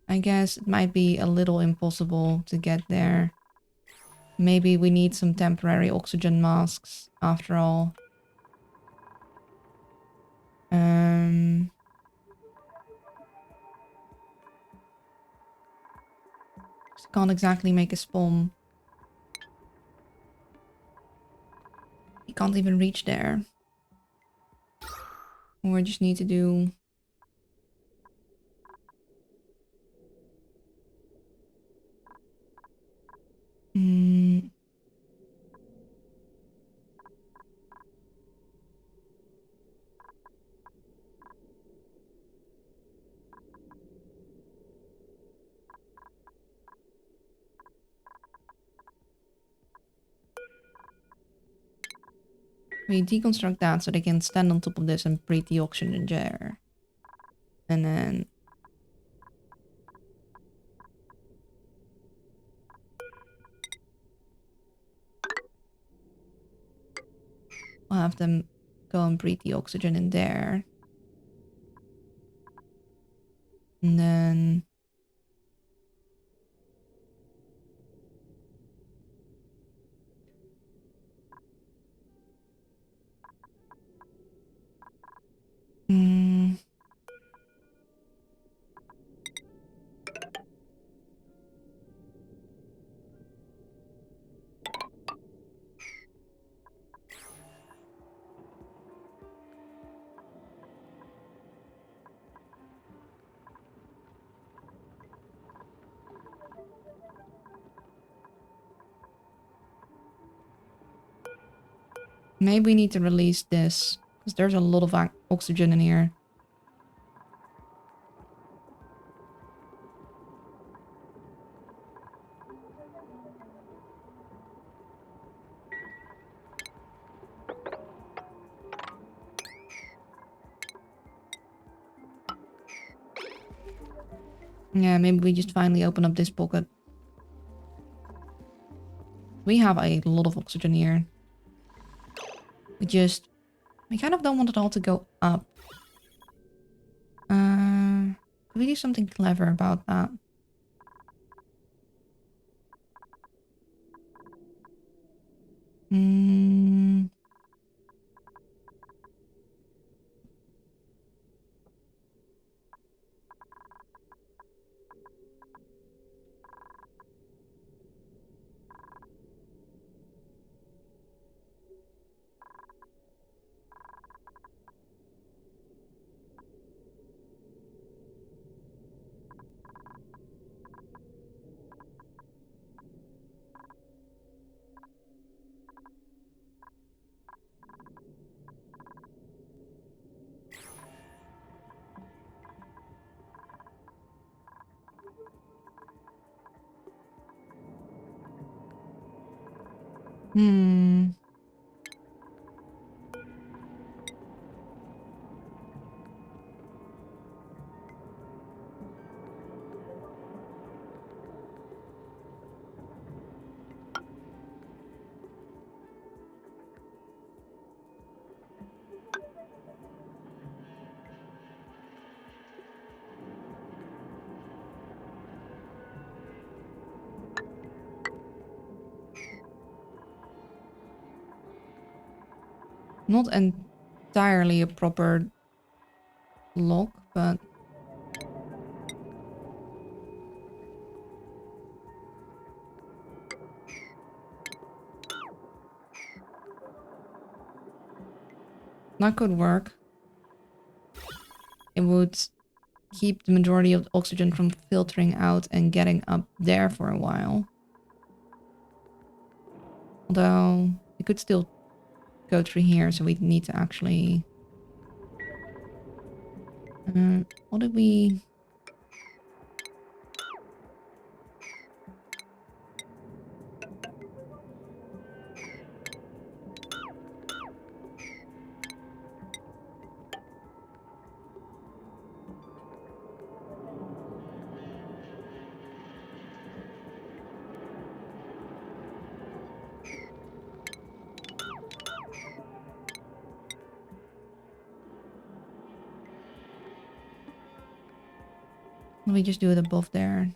I guess it might be a little impossible to get there. Maybe we need some temporary oxygen masks after all. Can't exactly make a spawn. You can't even reach there. Or I just need to do... We deconstruct that so they can stand on top of this and breathe the oxygen in there. And then... I'll have them go and breathe the oxygen in there. And then... Maybe we need to release this, because there's a lot of oxygen in here. Yeah, maybe we just finally open up this pocket. We have a lot of oxygen here. We kind of don't want it all to go up. Could we do something clever about that? Hmm. Not entirely a proper lock, but that could work. It would keep the majority of the oxygen from filtering out and getting up there for a while. Although it could still go through here, so we need to actually... what did we... Let me just do it above there.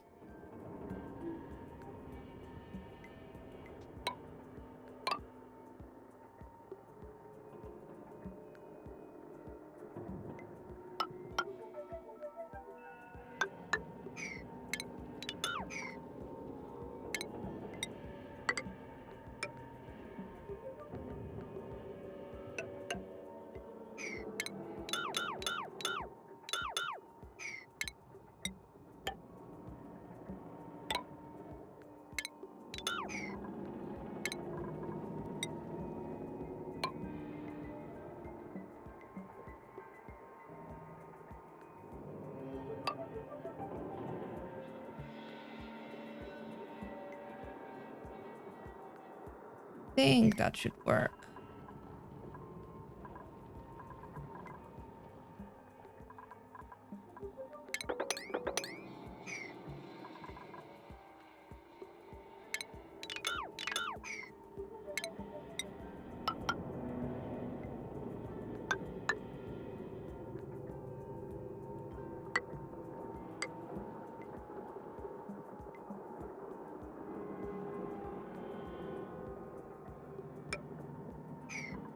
I think that should work.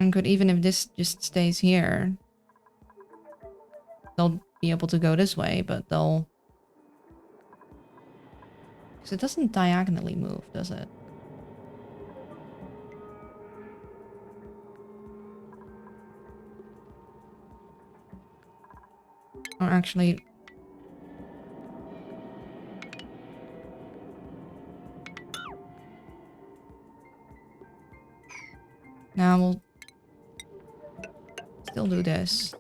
And good, even if this just stays here, they'll be able to go this way, but they'll... Because it doesn't diagonally move, does it? Or actually... Now we'll still do this.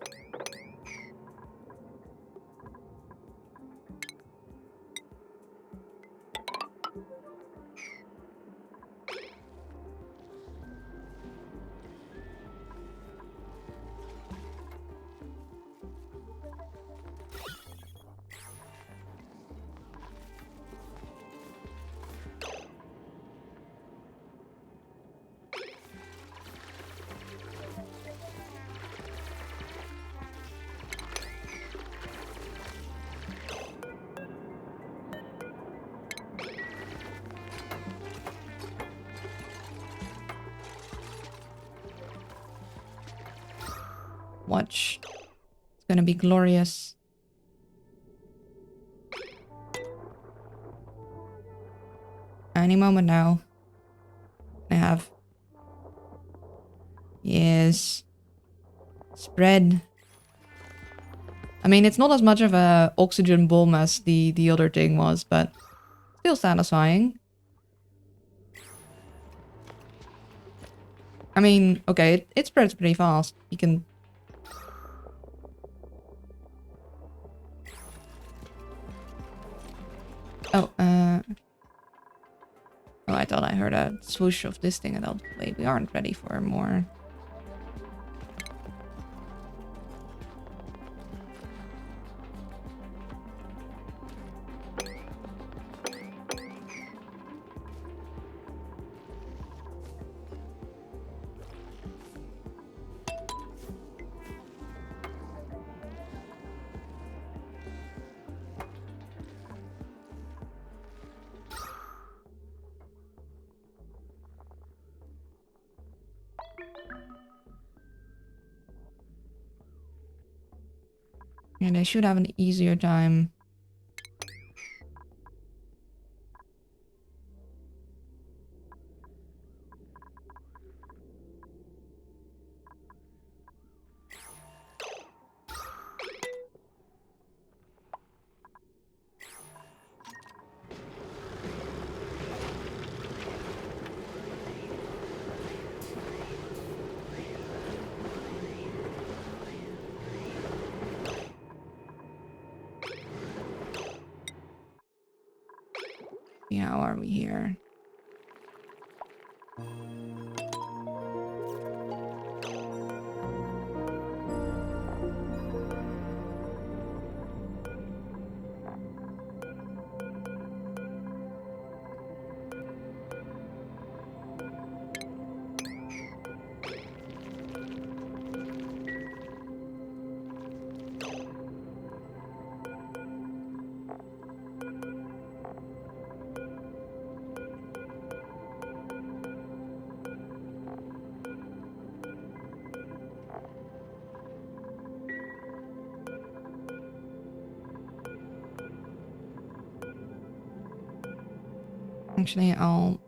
Watch. It's gonna be glorious. Any moment now. I have. Yes. Spread. I mean, it's not as much of a oxygen bomb as the other thing was, but still satisfying. I mean, okay, it spreads pretty fast. You can... Oh, oh, I thought I heard a swoosh of this thing, and I'll wait. We aren't ready for more. And I should have an easier time. Yeah, how are we here? Actually, I'll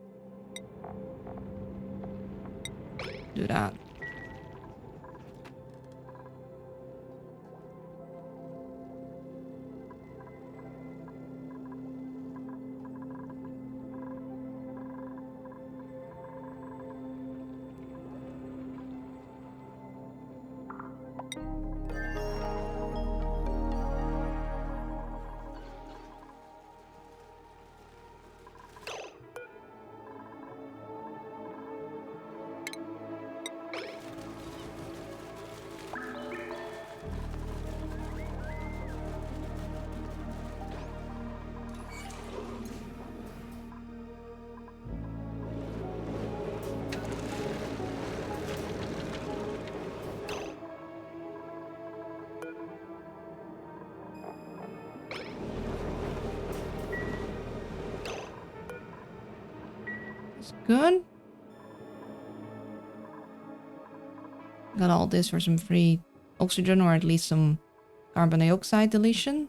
do that. It's good. Got all this for some free oxygen, or at least some carbon dioxide deletion.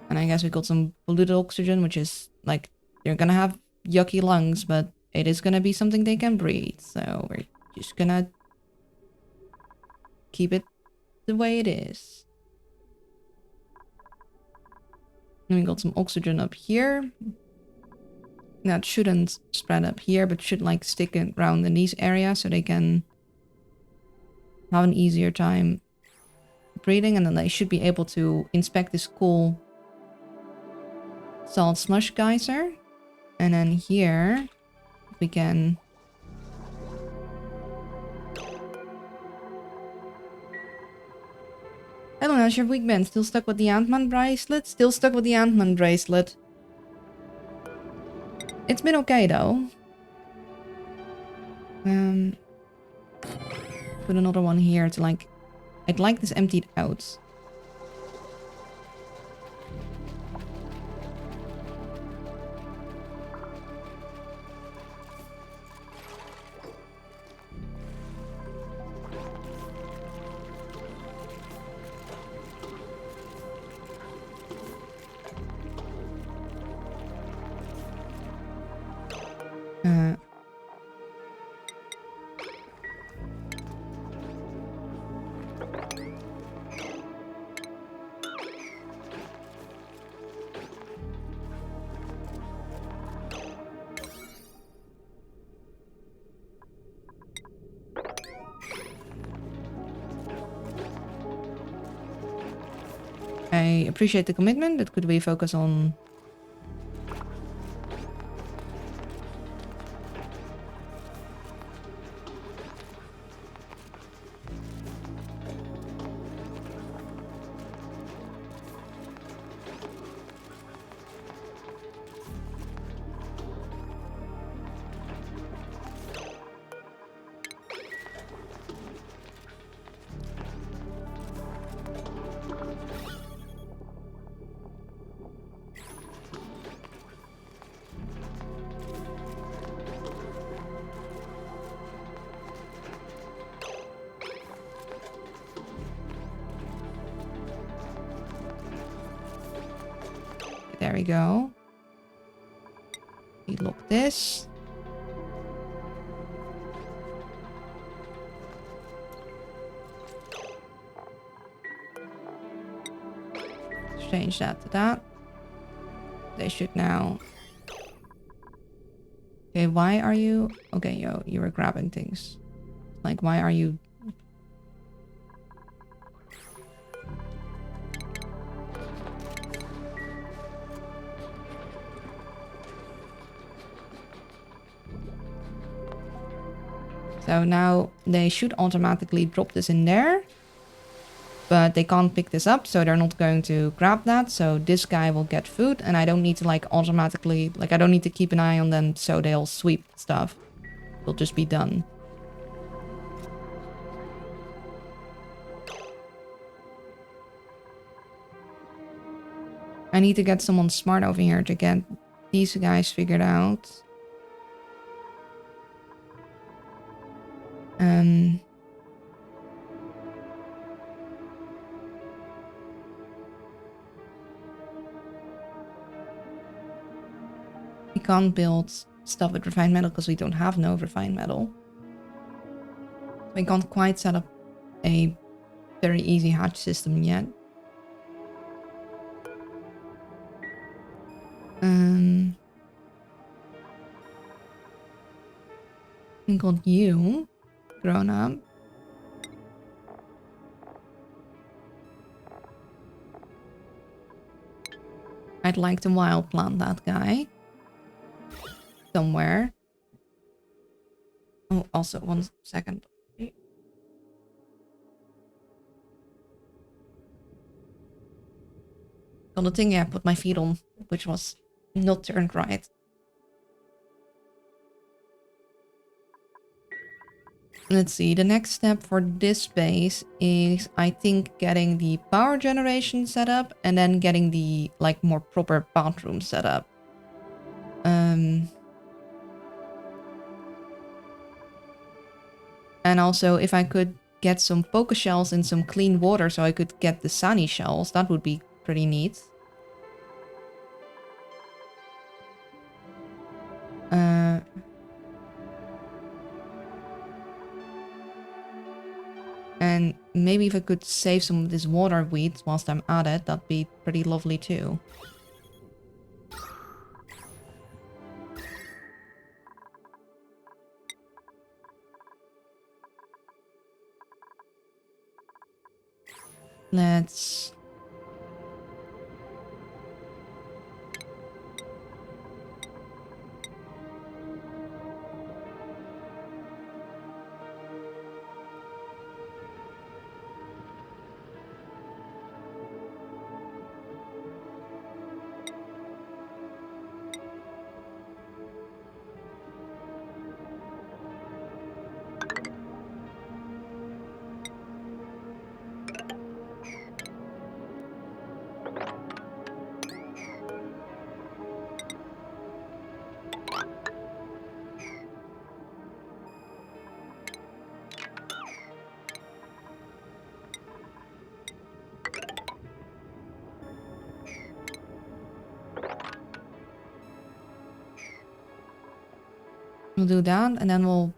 And I guess we got some polluted oxygen, which is like, they're gonna have yucky lungs, but it is gonna be something they can breathe. So we're just gonna keep it the way it is. And we got some oxygen up here. That shouldn't spread up here, but should like stick it around in these areas so they can have an easier time breathing, and then they should be able to inspect this cool salt slush geyser. And then here we can I don't know, how's your week been? Still stuck with the Ant-Man bracelet? Still stuck with the Ant-Man bracelet. It's been okay though. Put another one here to like, I'd like this emptied out. I appreciate the commitment, but could we focus on There we go. We lock this. Change that to that. They should now. Okay, why are you... Okay, yo, you were grabbing things. Like, why are you... So now they should automatically drop this in there. But they can't pick this up, so they're not going to grab that. So this guy will get food, and I don't need to like automatically... Like, I don't need to keep an eye on them so they'll sweep stuff. It'll just be done. I need to get someone smart over here to get these guys figured out. We can't build stuff with refined metal because we don't have no refined metal. We can't quite set up a very easy hatch system yet. We got you grown up. I'd like to wild plant that guy somewhere. Oh, also 1 second. Got the thing I put my feet on, which was not turned right. Let's see, the next step for this base is, I think, getting the power generation set up and then getting the, like, more proper bathroom set up. And also, if I could get some poker shells in some clean water so I could get the Sani shells, that would be pretty neat. And maybe if I could save some of this water weeds whilst I'm at it, that'd be pretty lovely too. Let's... We'll do that, and then we'll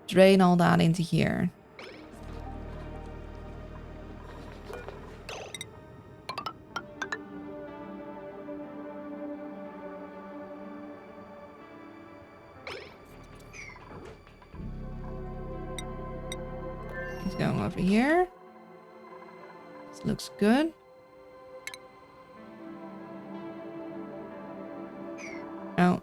drain all that into here. It's going over here. This looks good. Oh.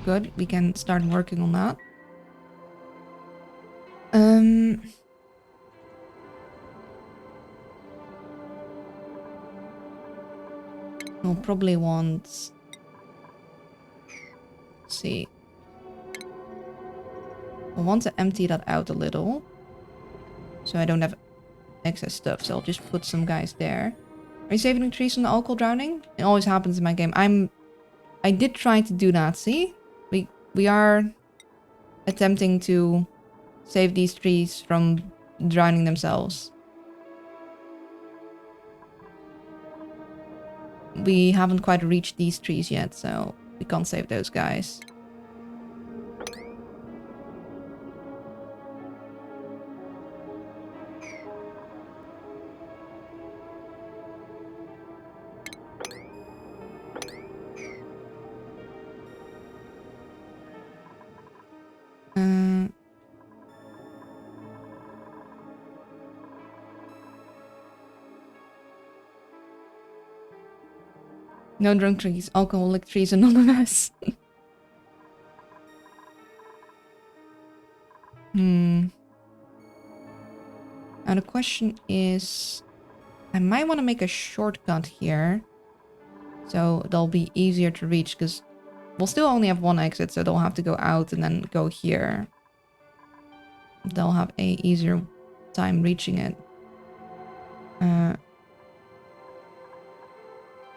Good, we can start working on that. We'll probably want... Let's see. I want to empty that out a little. So I don't have excess stuff. So I'll just put some guys there. Are you saving trees from the alcohol drowning? It always happens in my game. I did try to do that, see? We are attempting to save these trees from drowning themselves. We haven't quite reached these trees yet, so we can't save those guys. No drunk trees, alcoholic trees anonymous. Now the question is, I might want to make a shortcut here, so they'll be easier to reach, because we'll still only have one exit, so they'll have to go out and then go here. They'll have a easier time reaching it.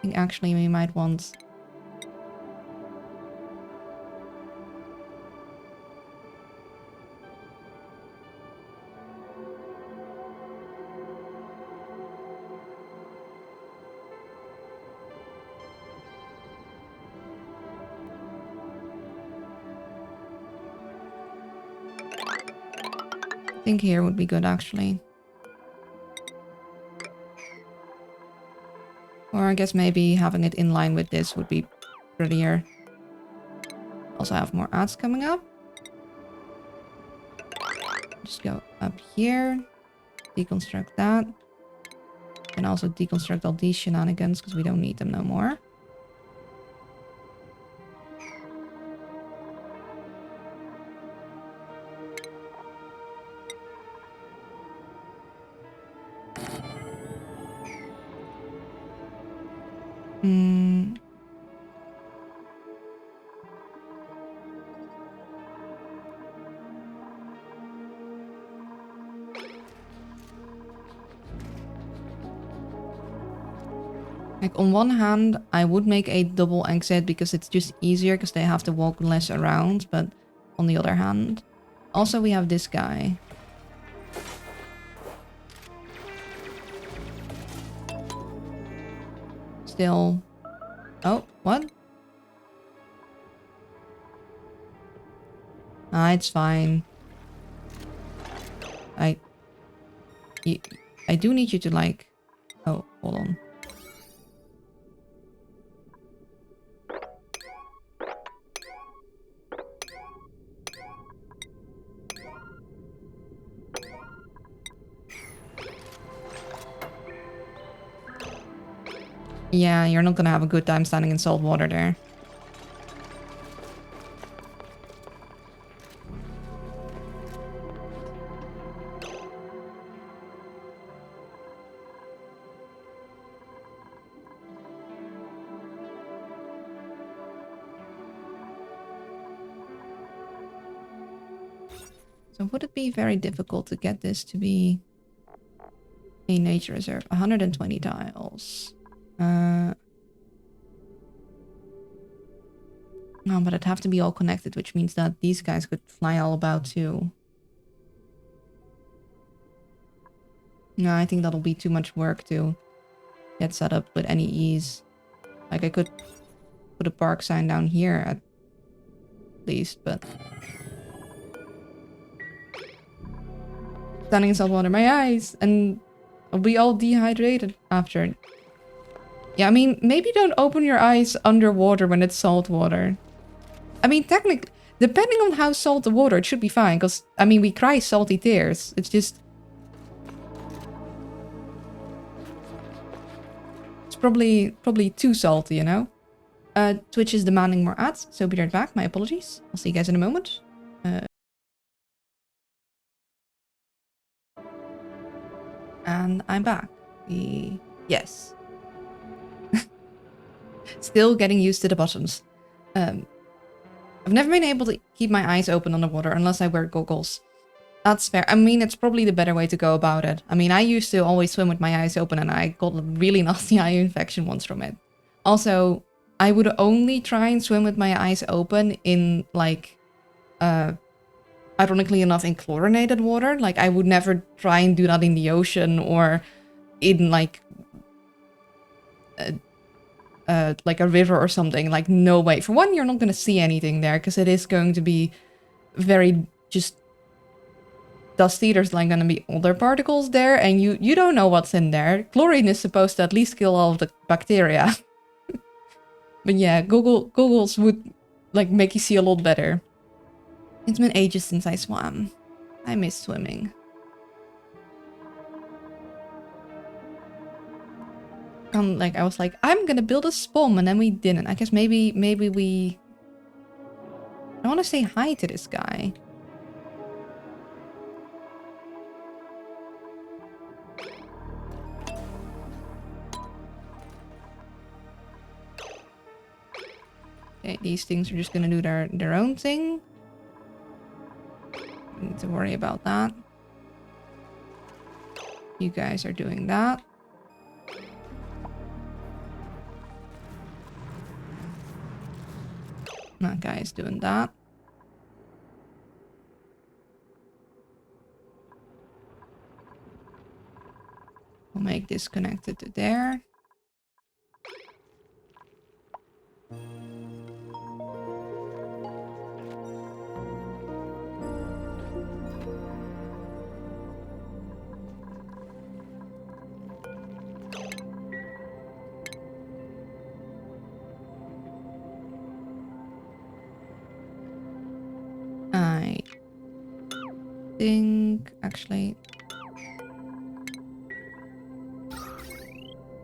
I think actually we might want... I think here would be good, actually. Or I guess maybe having it in line with this would be prettier. Also have more ads coming up. Just go up here. Deconstruct that. And also deconstruct all these shenanigans, because we don't need them no more. Like, on one hand, I would make a double exit because it's just easier because they have to walk less around, but on the other hand... Also, we have this guy. Still... Oh, what? Ah, it's fine. I do need you to, like... Oh, hold on. Yeah, you're not gonna have a good time standing in salt water there. So would it be very difficult to get this to be a nature reserve? 120 tiles. No, but it'd have to be all connected, which means that these guys could fly all about too. No, I think that'll be too much work to get set up with any ease. Like, I could put a park sign down here at least, but... Standing in salt water, my eyes! And I'll be all dehydrated after. Yeah, I mean, maybe don't open your eyes underwater when it's salt water. I mean, technically, depending on how salt the water, it should be fine. Because, I mean, we cry salty tears. It's just... It's probably too salty, you know? Twitch is demanding more ads, so be right back. My apologies. I'll see you guys in a moment. And I'm back. Yes. Still getting used to the buttons. I've never been able to keep my eyes open underwater unless I wear goggles. That's fair. I mean, it's probably the better way to go about it. I mean, I used to always swim with my eyes open and I got a really nasty eye infection once from it. Also, I would only try and swim with my eyes open in, like, ironically enough, in chlorinated water. Like, I would never try and do that in the ocean or in, like a river or something. Like, no way. For one, you're not going to see anything there because it is going to be very just dusty. There's like going to be other particles there and you don't know what's in there. Chlorine is supposed to at least kill all of the bacteria. But yeah, goggles would like make you see a lot better. It's been ages since I swam. I miss swimming. Like I was like, I'm gonna build a spawn, and then we didn't. I guess maybe we. I want to say hi to this guy. Okay, these things are just gonna do their own thing. Don't need to worry about that. You guys are doing that. That guy is doing that. We'll make this connected to there. I think actually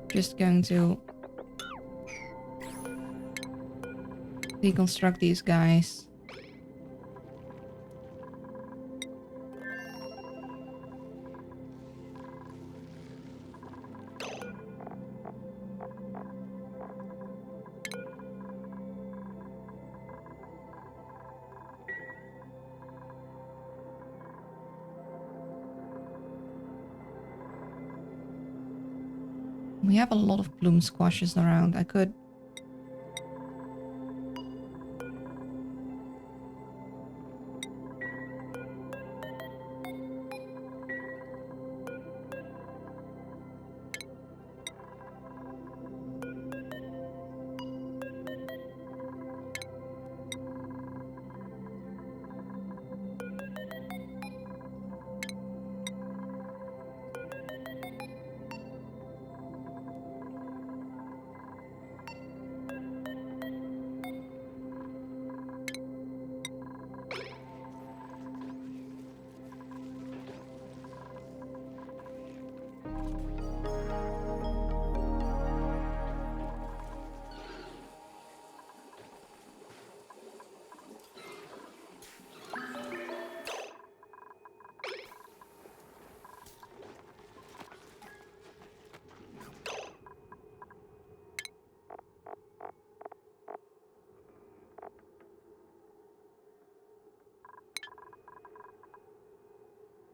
just going to deconstruct these guys. We have a lot of bloom squashes around. I could...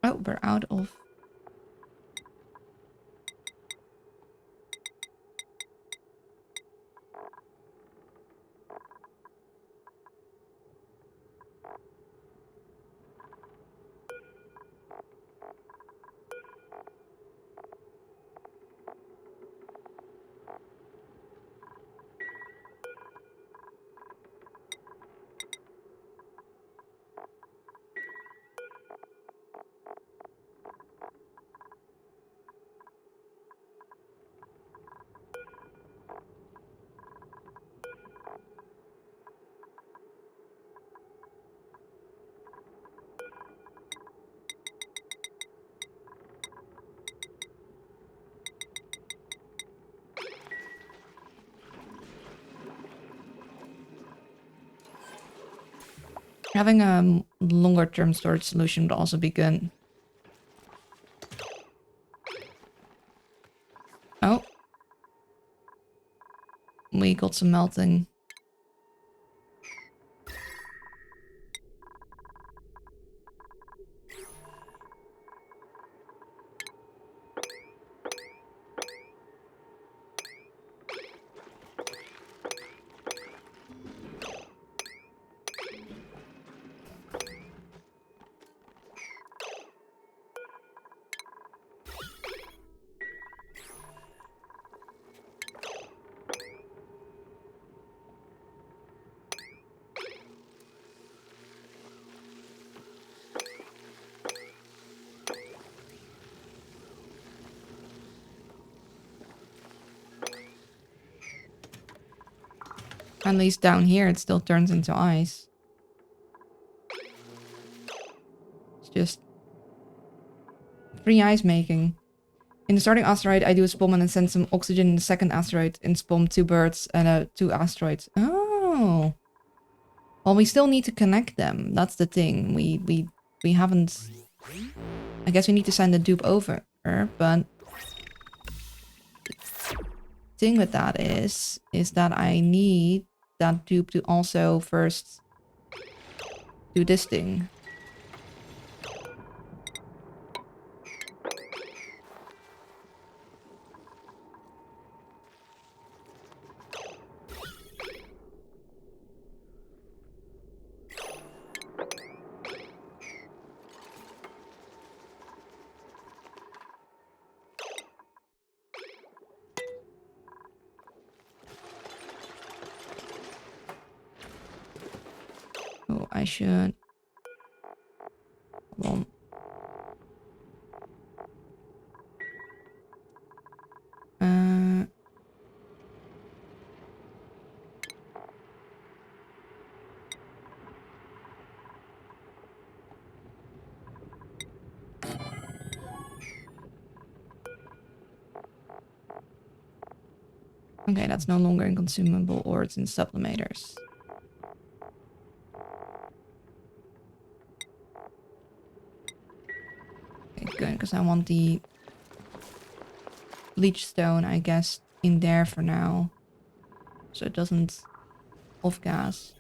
Oh, we're out of... Having a longer term storage solution would also be good. Oh. We got some melting. At least down here it still turns into ice. It's just free ice making. In the starting asteroid, I do a spawn and send some oxygen in the second asteroid and spawn 2 birds and 2 asteroids. Oh. Well, we still need to connect them. That's the thing. We haven't... I guess we need to send the dupe over, but... The thing with that is that I need that dupe to also first do this thing. Oh, I should... Hold on. Okay, that's no longer in consumable or it's in sublimators. Okay, good, because I want the leech stone, I guess, in there for now. So it doesn't off gas.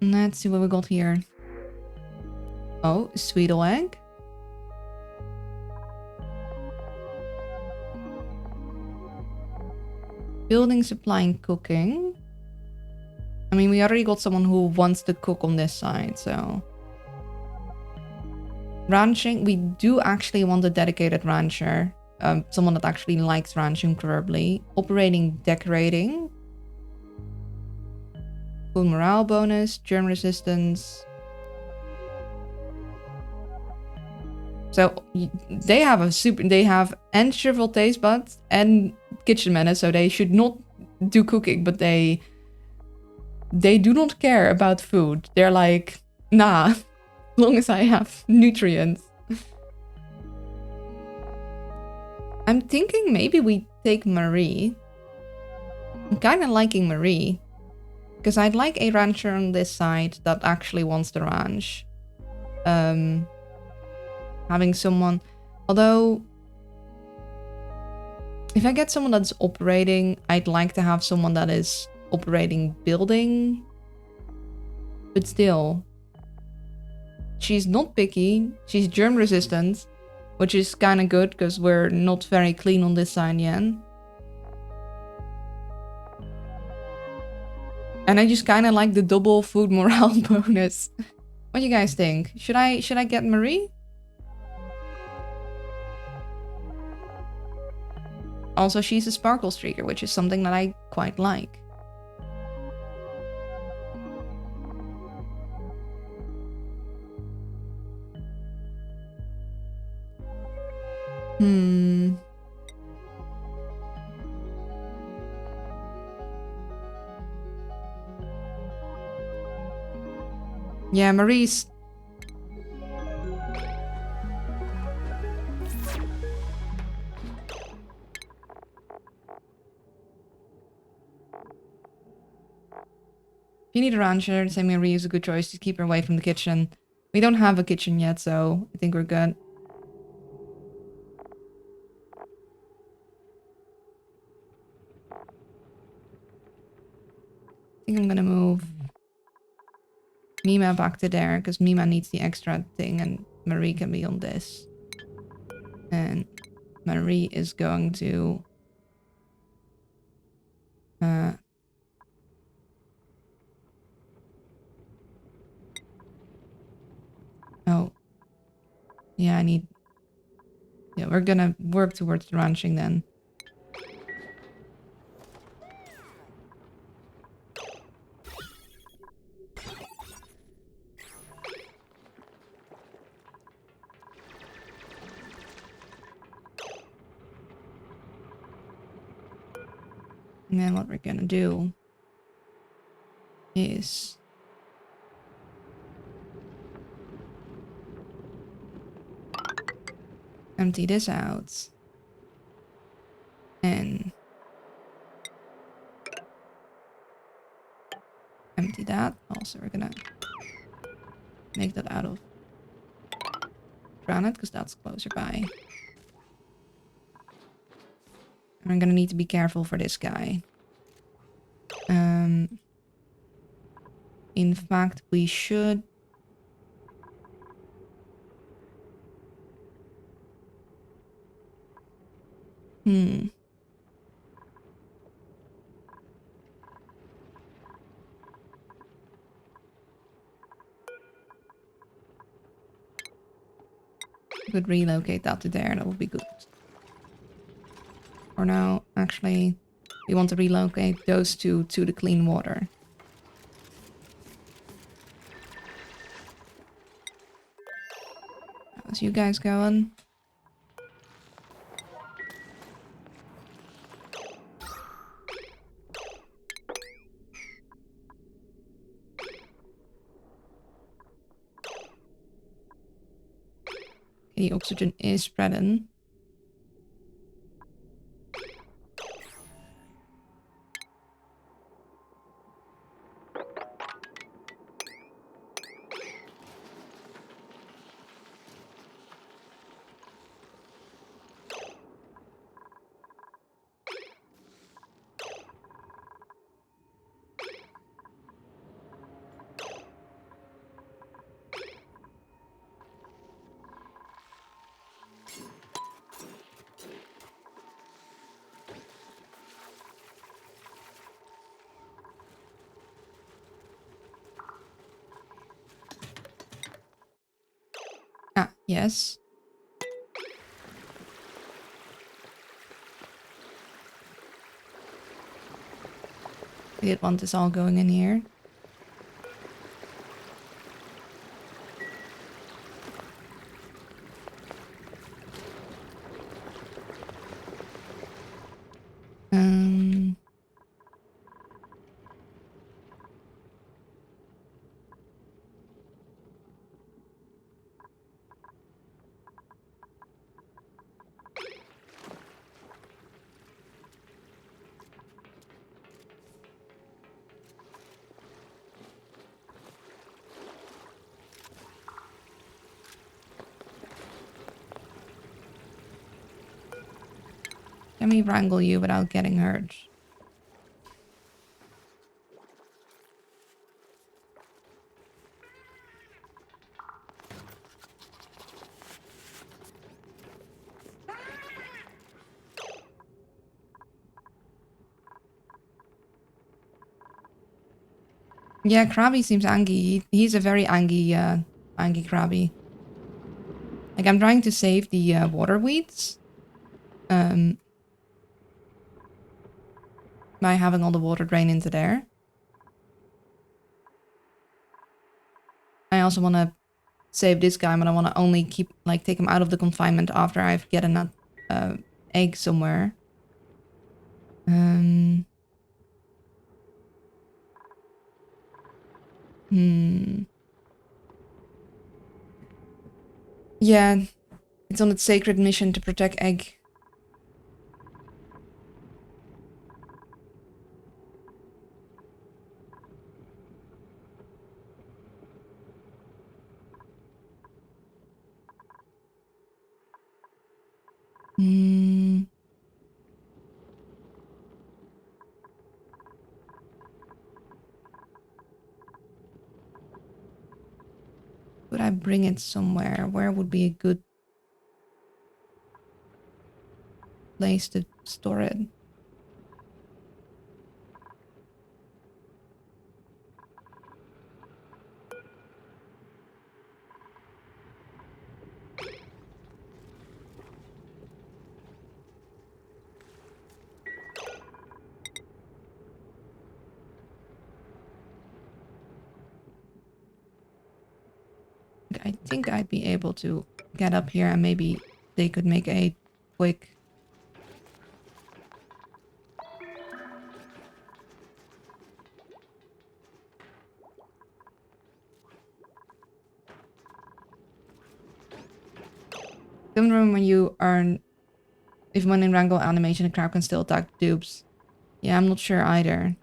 Let's see what we got here. Oh, sweetle egg. Building, supplying, cooking. I mean, we already got someone who wants to cook on this side, so... Ranching. We do actually want a dedicated rancher. Someone that actually likes ranching, preferably. Operating, decorating. Food morale bonus, germ resistance. So they have they have and shrivel taste buds and kitchen manners, so they should not do cooking, but they do not care about food. They're like, nah, as long as I have nutrients. I'm thinking maybe we take Marie. I'm kind of liking Marie. Because I'd like a rancher on this side that actually wants the ranch. Having someone... Although... If I get someone that's operating, I'd like to have someone that is operating building. But still... She's not picky. She's germ resistant. Which is kind of good, because we're not very clean on this side yet. And I just kind of like the double food morale bonus. What do you guys think? Should I get Marie? Also, she's a sparkle streaker, which is something that I quite like. Yeah, Marie's... If you need a rancher, Sammy Marie is a good choice. Just keep her away from the kitchen. We don't have a kitchen yet, so I think we're good. I think I'm gonna move Mima back to there, because Mima needs the extra thing, and Marie can be on this. And Marie is going to... oh. Yeah, I need... yeah, we're gonna work towards the ranching then. And then what we're gonna do is empty this out. And empty that. Also, we're gonna make that out of granite, because that's closer by. And I'm gonna need to be careful for this guy. In fact, we should... could relocate that to there. That would be good. Or now, actually, we want to relocate those two to the clean water. How's you guys going? Okay, oxygen is spreading. Ah, yes. We did want this all going in here. Can we wrangle you without getting hurt? Yeah, Krabby seems angry. He's a very angry, angry Krabby. Like, I'm trying to save the water weeds. By having all the water drain into there. I also want to save this guy, but I want to only keep, like, take him out of the confinement after I've gotten that egg somewhere. Yeah, it's on its sacred mission to protect egg. Hmm. Could I bring it somewhere? Where would be a good place to store it? I think I'd be able to get up here and maybe they could make a quick... Don't remember when you earn... If when in Wrangle animation, the crowd can still attack dupes. Yeah, I'm not sure either.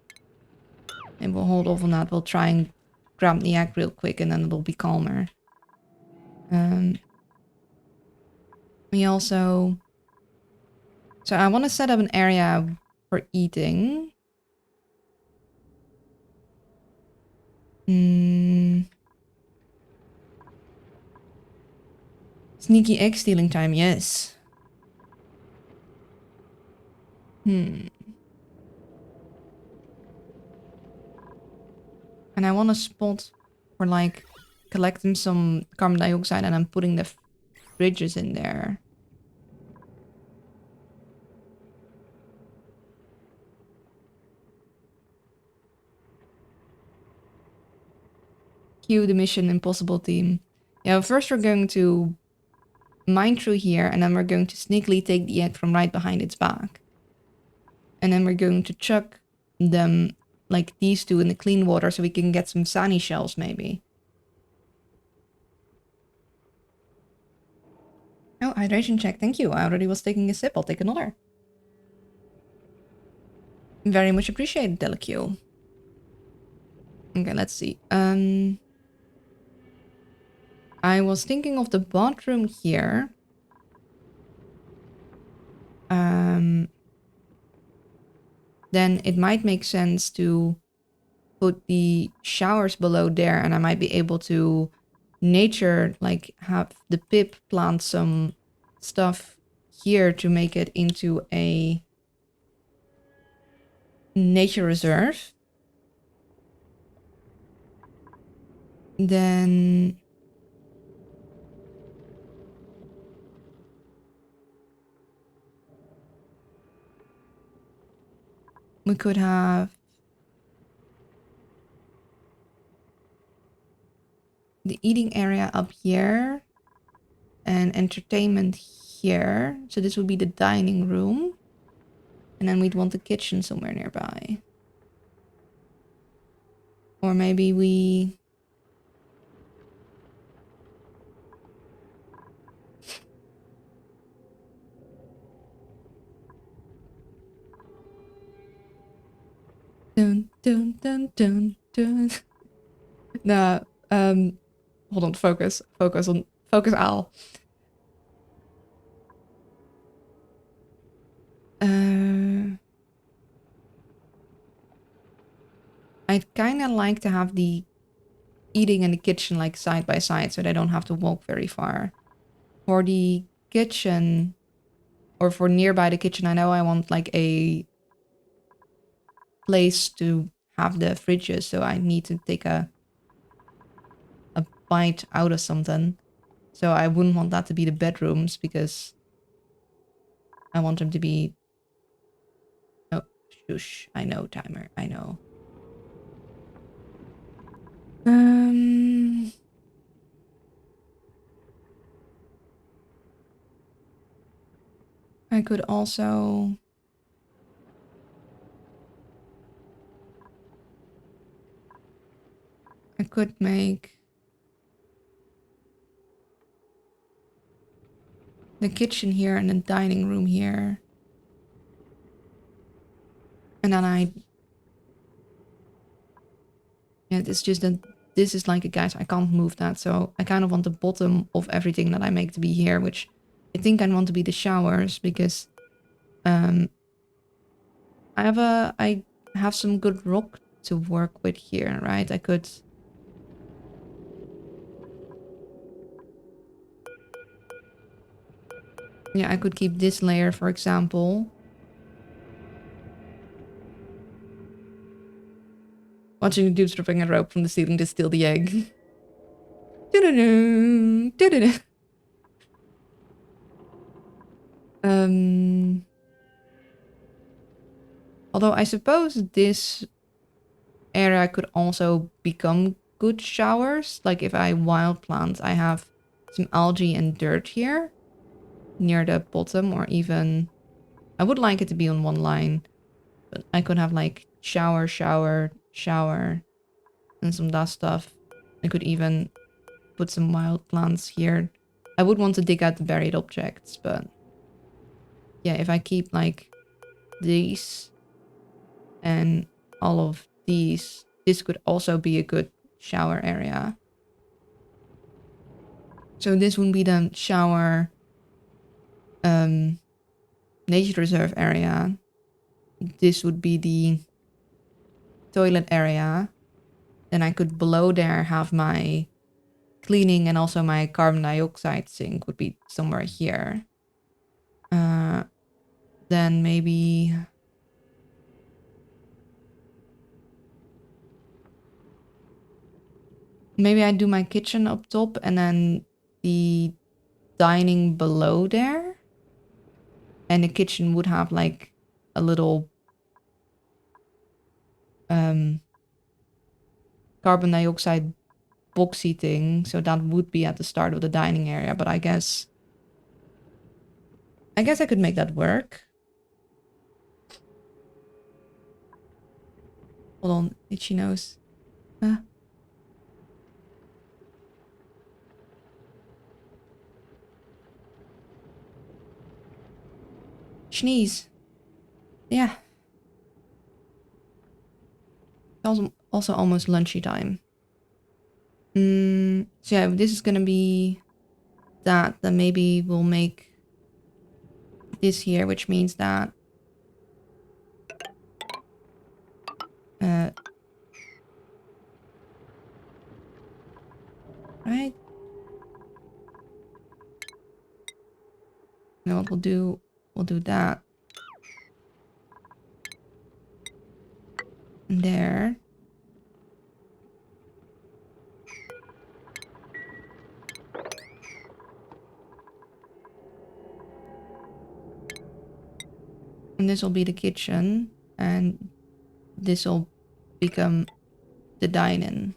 And we'll hold off on that. We'll try and grab the egg real quick and then it'll be calmer. We also... So I want to set up an area for eating. Sneaky egg stealing time, yes. And I want a spot for like collecting some carbon dioxide and I'm putting the fridges in there. Cue the Mission Impossible team. Yeah, first we're going to mine through here and then we're going to sneakily take the egg from right behind its back. And then we're going to chuck them like these two in the clean water so we can get some Sani shells maybe. Oh, hydration check. Thank you. I already was taking a sip. I'll take another. Very much appreciated, Delicue. Okay, let's see. I was thinking of the bathroom here. Then it might make sense to put the showers below there and I might be able to nature, like have the Pip plant some stuff here to make it into a nature reserve. Then we could have the eating area up here and entertainment here. So this would be the dining room. And then we'd want the kitchen somewhere nearby. Or maybe we... Dun, dun, dun, dun, dun. Nah, hold on, focus. Focus Al. I'd kind of like to have the eating and the kitchen like side by side so they don't have to walk very far. For the kitchen, or for nearby the kitchen, I know I want like a place to have the fridges, so I need to take a bite out of something. So I wouldn't want that to be the bedrooms because I want them to be... Oh, shush. I know, timer. I know. I could also... I could make the kitchen here and the dining room here. And then yeah, it's just that this is like a guys, I can't move that. So I kind of want the bottom of everything that I make to be here, which I think I want to be the showers because I have some good rock to work with here, right? I could keep this layer, for example. Watching the dude stripping a rope from the ceiling to steal the egg. um, Although I suppose this area could also become good showers. Like if I wild plant, I have some algae and dirt here near the bottom, or even I would like it to be on one line, but I could have like shower, shower, shower, and some dust stuff. I could even put some wild plants here. I would want to dig out the buried objects, but yeah, if I keep like these and all of these, this could also be a good shower area. So this would be the shower nature reserve area. This would be the toilet area. Then I could below there have my cleaning, and also my carbon dioxide sink would be somewhere here. Then maybe I do my kitchen up top and then the dining below there. And the kitchen would have like a little carbon dioxide boxy thing. So that would be at the start of the dining area. But I guess I could make that work. Hold on, itchy nose. Sneeze. Yeah. Also almost lunchy time. So yeah, if this is gonna be that, then maybe we'll make this here, which means that right? You know what we'll do? We'll do that. And there. And this will be the kitchen. And this will become the dine-in.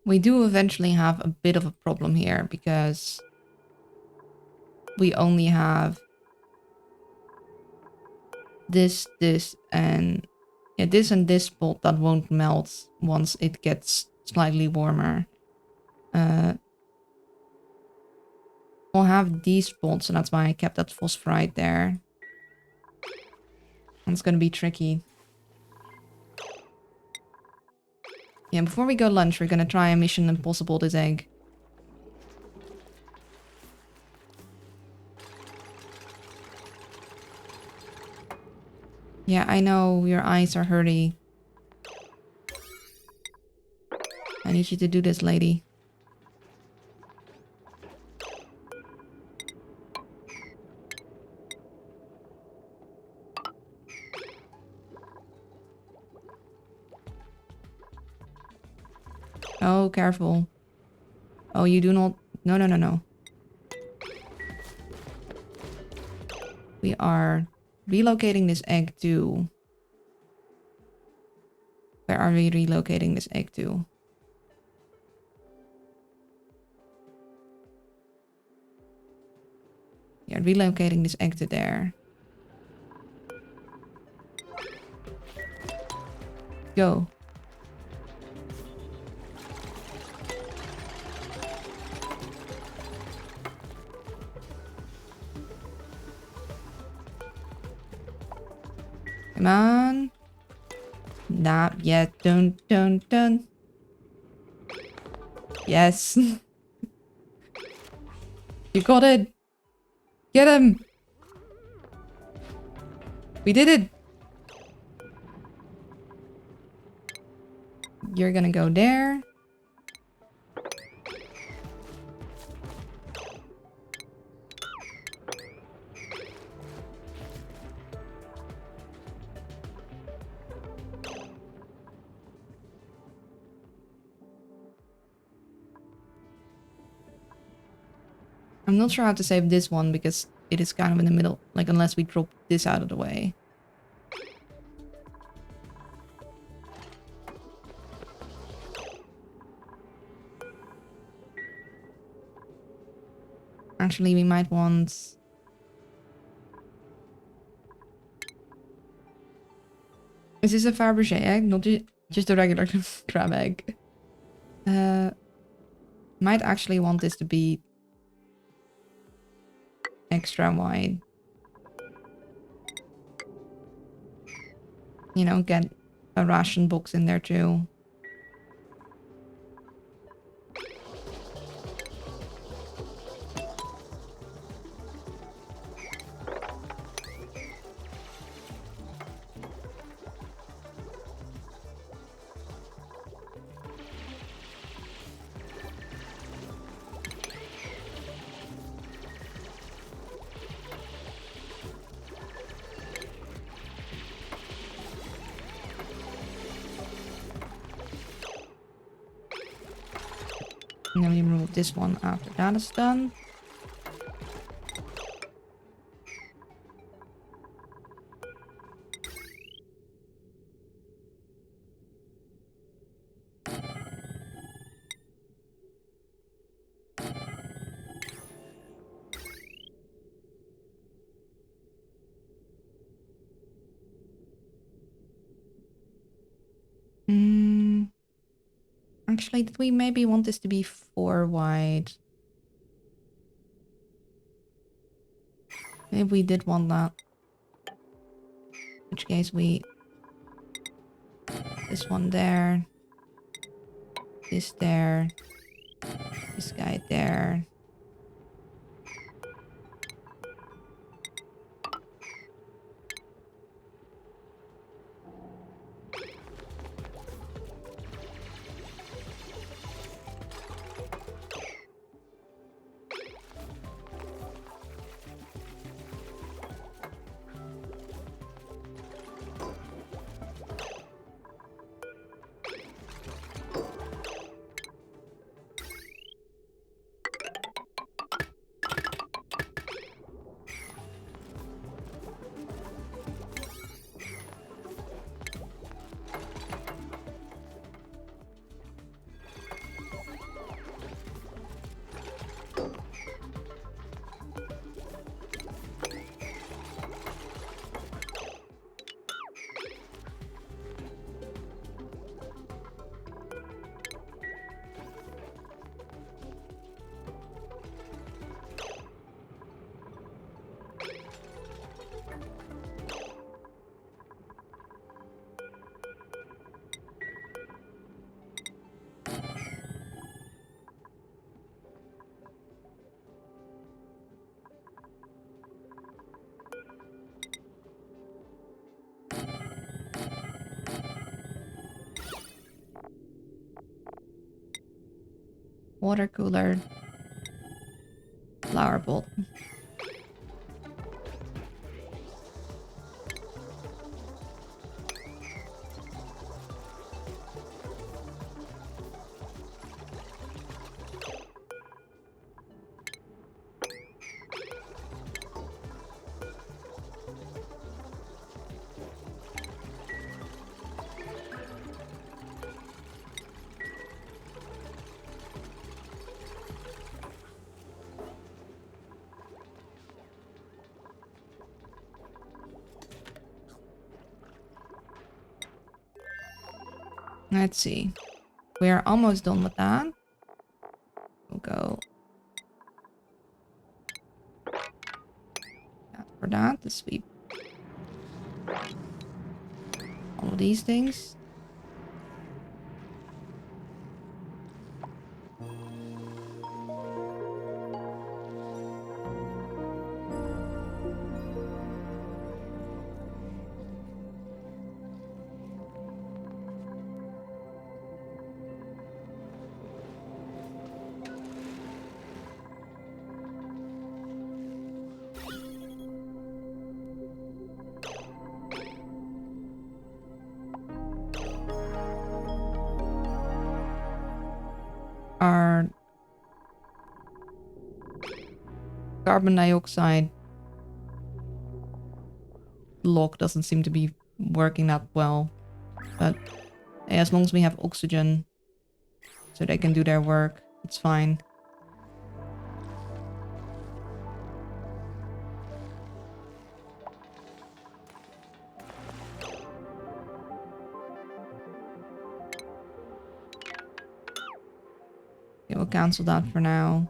We do eventually have a bit of a problem here because we only have this, and yeah, this and this spot that won't melt once it gets slightly warmer. We'll have these spots, and that's why I kept that phosphorite there. And it's gonna be tricky. Yeah, before we go lunch, we're gonna try a Mission Impossible this egg. Yeah, I know your eyes are hurting. I need you to do this, lady. Oh, careful. Oh, you do not... No, no, no, no. We are relocating this egg to... Where are we relocating this egg to? Yeah, relocating this egg to there. Go. Come on. Not yet. Dun, dun, dun. Yes. You got it. Get him. We did it. You're gonna go there. I'm not sure how to save this one because it is kind of in the middle. Like, unless we drop this out of the way. Actually, we might want... Is this a Fabergé egg? Not just a regular crab egg. Might actually want this to be extra wide. You know, get a ration box in there too. And then we remove this one after that is done. Actually, did we maybe want this to be 4 wide? Maybe we did want that. In which case we... This one there. This there. This guy there. water cooler, flower pot. Let's see. We are almost done with that. We'll go for that to sweep all of these things. Our carbon dioxide lock doesn't seem to be working that well, but as long as we have oxygen so they can do their work, it's fine. Okay, we'll cancel that for now.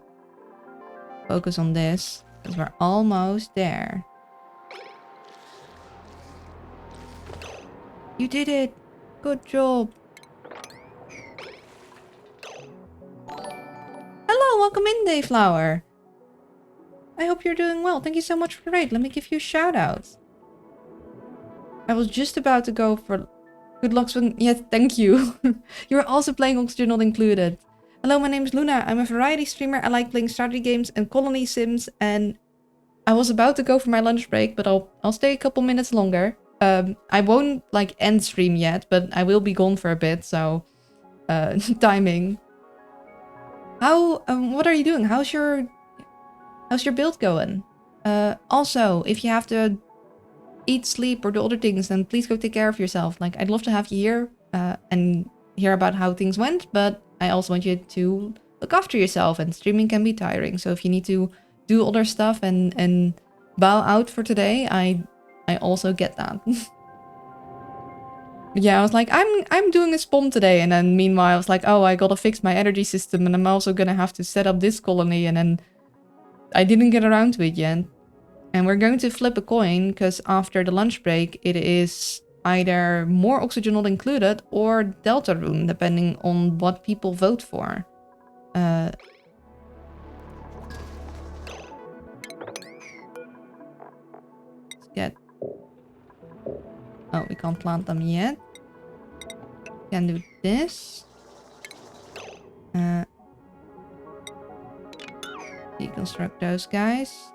Focus on this, because we're almost there. You did it! Good job! Hello, welcome in, Dayflower! I hope you're doing well. Thank you so much for the raid. Let me give you a shout out. I was just about to go for... Good luck with... Yes, thank you. You're also playing Oxygen Not Included. Hello, my name is Luna. I'm a variety streamer. I like playing strategy games and colony sims, and I was about to go for my lunch break, but I'll stay a couple minutes longer. I won't like end stream yet, but I will be gone for a bit, so timing. How what are you doing? How's your build going? Also, if you have to eat, sleep, or do other things, then please go take care of yourself. Like, I'd love to have you here and hear about how things went, but I also want you to look after yourself, and streaming can be tiring. So if you need to do other stuff and bow out for today, I also get that. Yeah, I was like, I'm doing a spawn today, and then meanwhile I was like, oh, I gotta fix my energy system, and I'm also gonna have to set up this colony, and then I didn't get around to it yet. And we're going to flip a coin, because after the lunch break, it is either more Oxygen Not Included or Deltarune, depending on what people vote for. Let's get... Oh, we can't plant them yet. Can do this. Deconstruct those guys.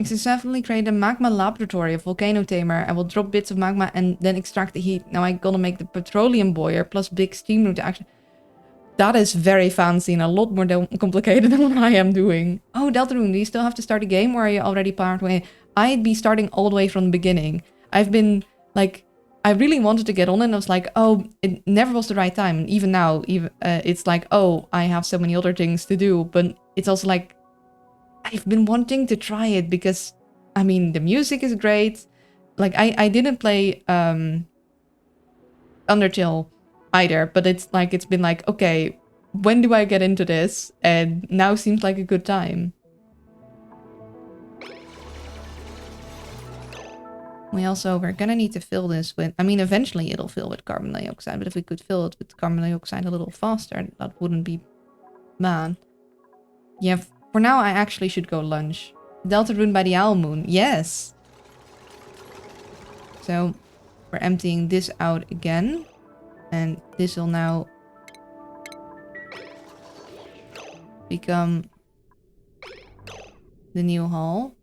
Successfully create a magma laboratory, a volcano tamer. I will drop bits of magma and then extract the heat. Now I gotta make the petroleum boiler plus big steam room to action. That is very fancy and a lot more complicated than what I am doing. Oh, Deltarune, do you still have to start a game, or are you already part way? I'd be starting all the way from the beginning. I've been like, I really wanted to get on, and I was like, oh, it never was the right time. And even now, it's like, oh, I have so many other things to do. But it's also like, I've been wanting to try it because, I mean, the music is great. Like, I didn't play Undertale either, but it's like, it's been like, okay, when do I get into this? And now seems like a good time. We're gonna need to fill this with, I mean, eventually it'll fill with carbon dioxide, but if we could fill it with carbon dioxide a little faster, that wouldn't be man. Yeah, for now I actually should go lunch. Delta rune by the owl moon. Yes. So we're emptying this out again. And this will now become the new hall.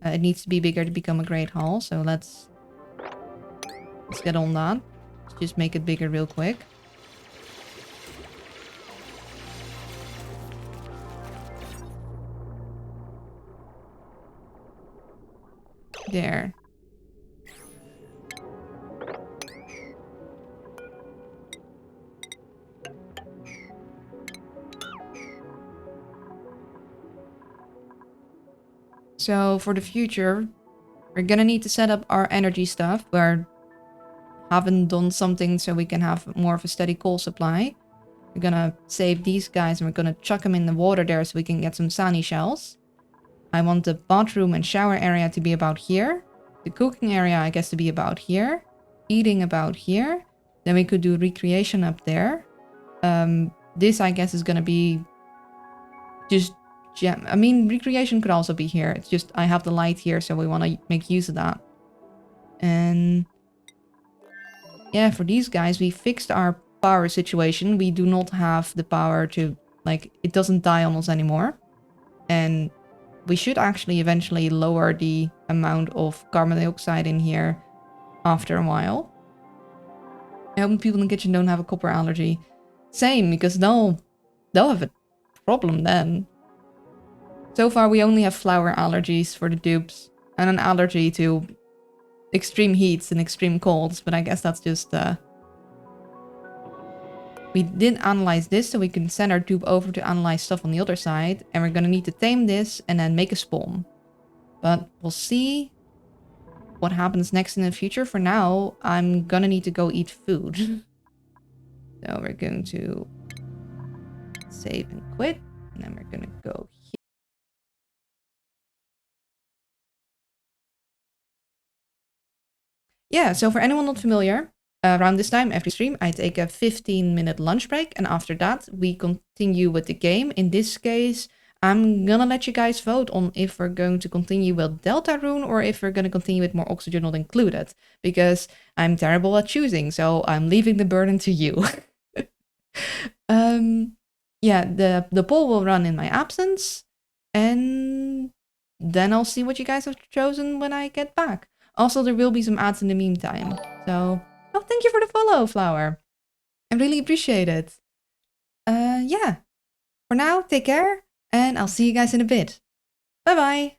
It needs to be bigger to become a great hall. So let's get on that. Let's just make it bigger real quick. There. So for the future, we're gonna need to set up our energy stuff. We haven't done something so we can have more of a steady coal supply. We're gonna save these guys and we're gonna chuck them in the water there so we can get some sani shells. I want the bathroom and shower area to be about here. The cooking area, I guess, to be about here. Eating about here. Then we could do recreation up there. This, I guess, is gonna be just gem. I mean, recreation could also be here. It's just I have the light here, so we want to make use of that. And yeah, for these guys, we fixed our power situation. We do not have the power to, like, it doesn't die on us anymore. And we should actually eventually lower the amount of carbon dioxide in here after a while. I hope people in the kitchen don't have a copper allergy. Same, because they'll have a problem then. So far, we only have flour allergies for the dupes. And an allergy to extreme heats and extreme colds. But I guess that's just... We did analyze this, so we can send our dupe over to analyze stuff on the other side. And we're gonna need to tame this and then make a spawn. But we'll see what happens next in the future. For now, I'm gonna need to go eat food. So we're going to save and quit. And then we're gonna go here. Yeah, so for anyone not familiar, around this time every stream, I take a 15-minute lunch break. And after that, we continue with the game. In this case, I'm gonna let you guys vote on if we're going to continue with Delta Rune or if we're gonna continue with more oxygen not included. Because I'm terrible at choosing, so I'm leaving the burden to you. Yeah, the poll will run in my absence. And then I'll see what you guys have chosen when I get back. Also, there will be some ads in the meantime. So, oh, thank you for the follow, Flower. I really appreciate it. Yeah. For now, take care, and I'll see you guys in a bit. Bye-bye.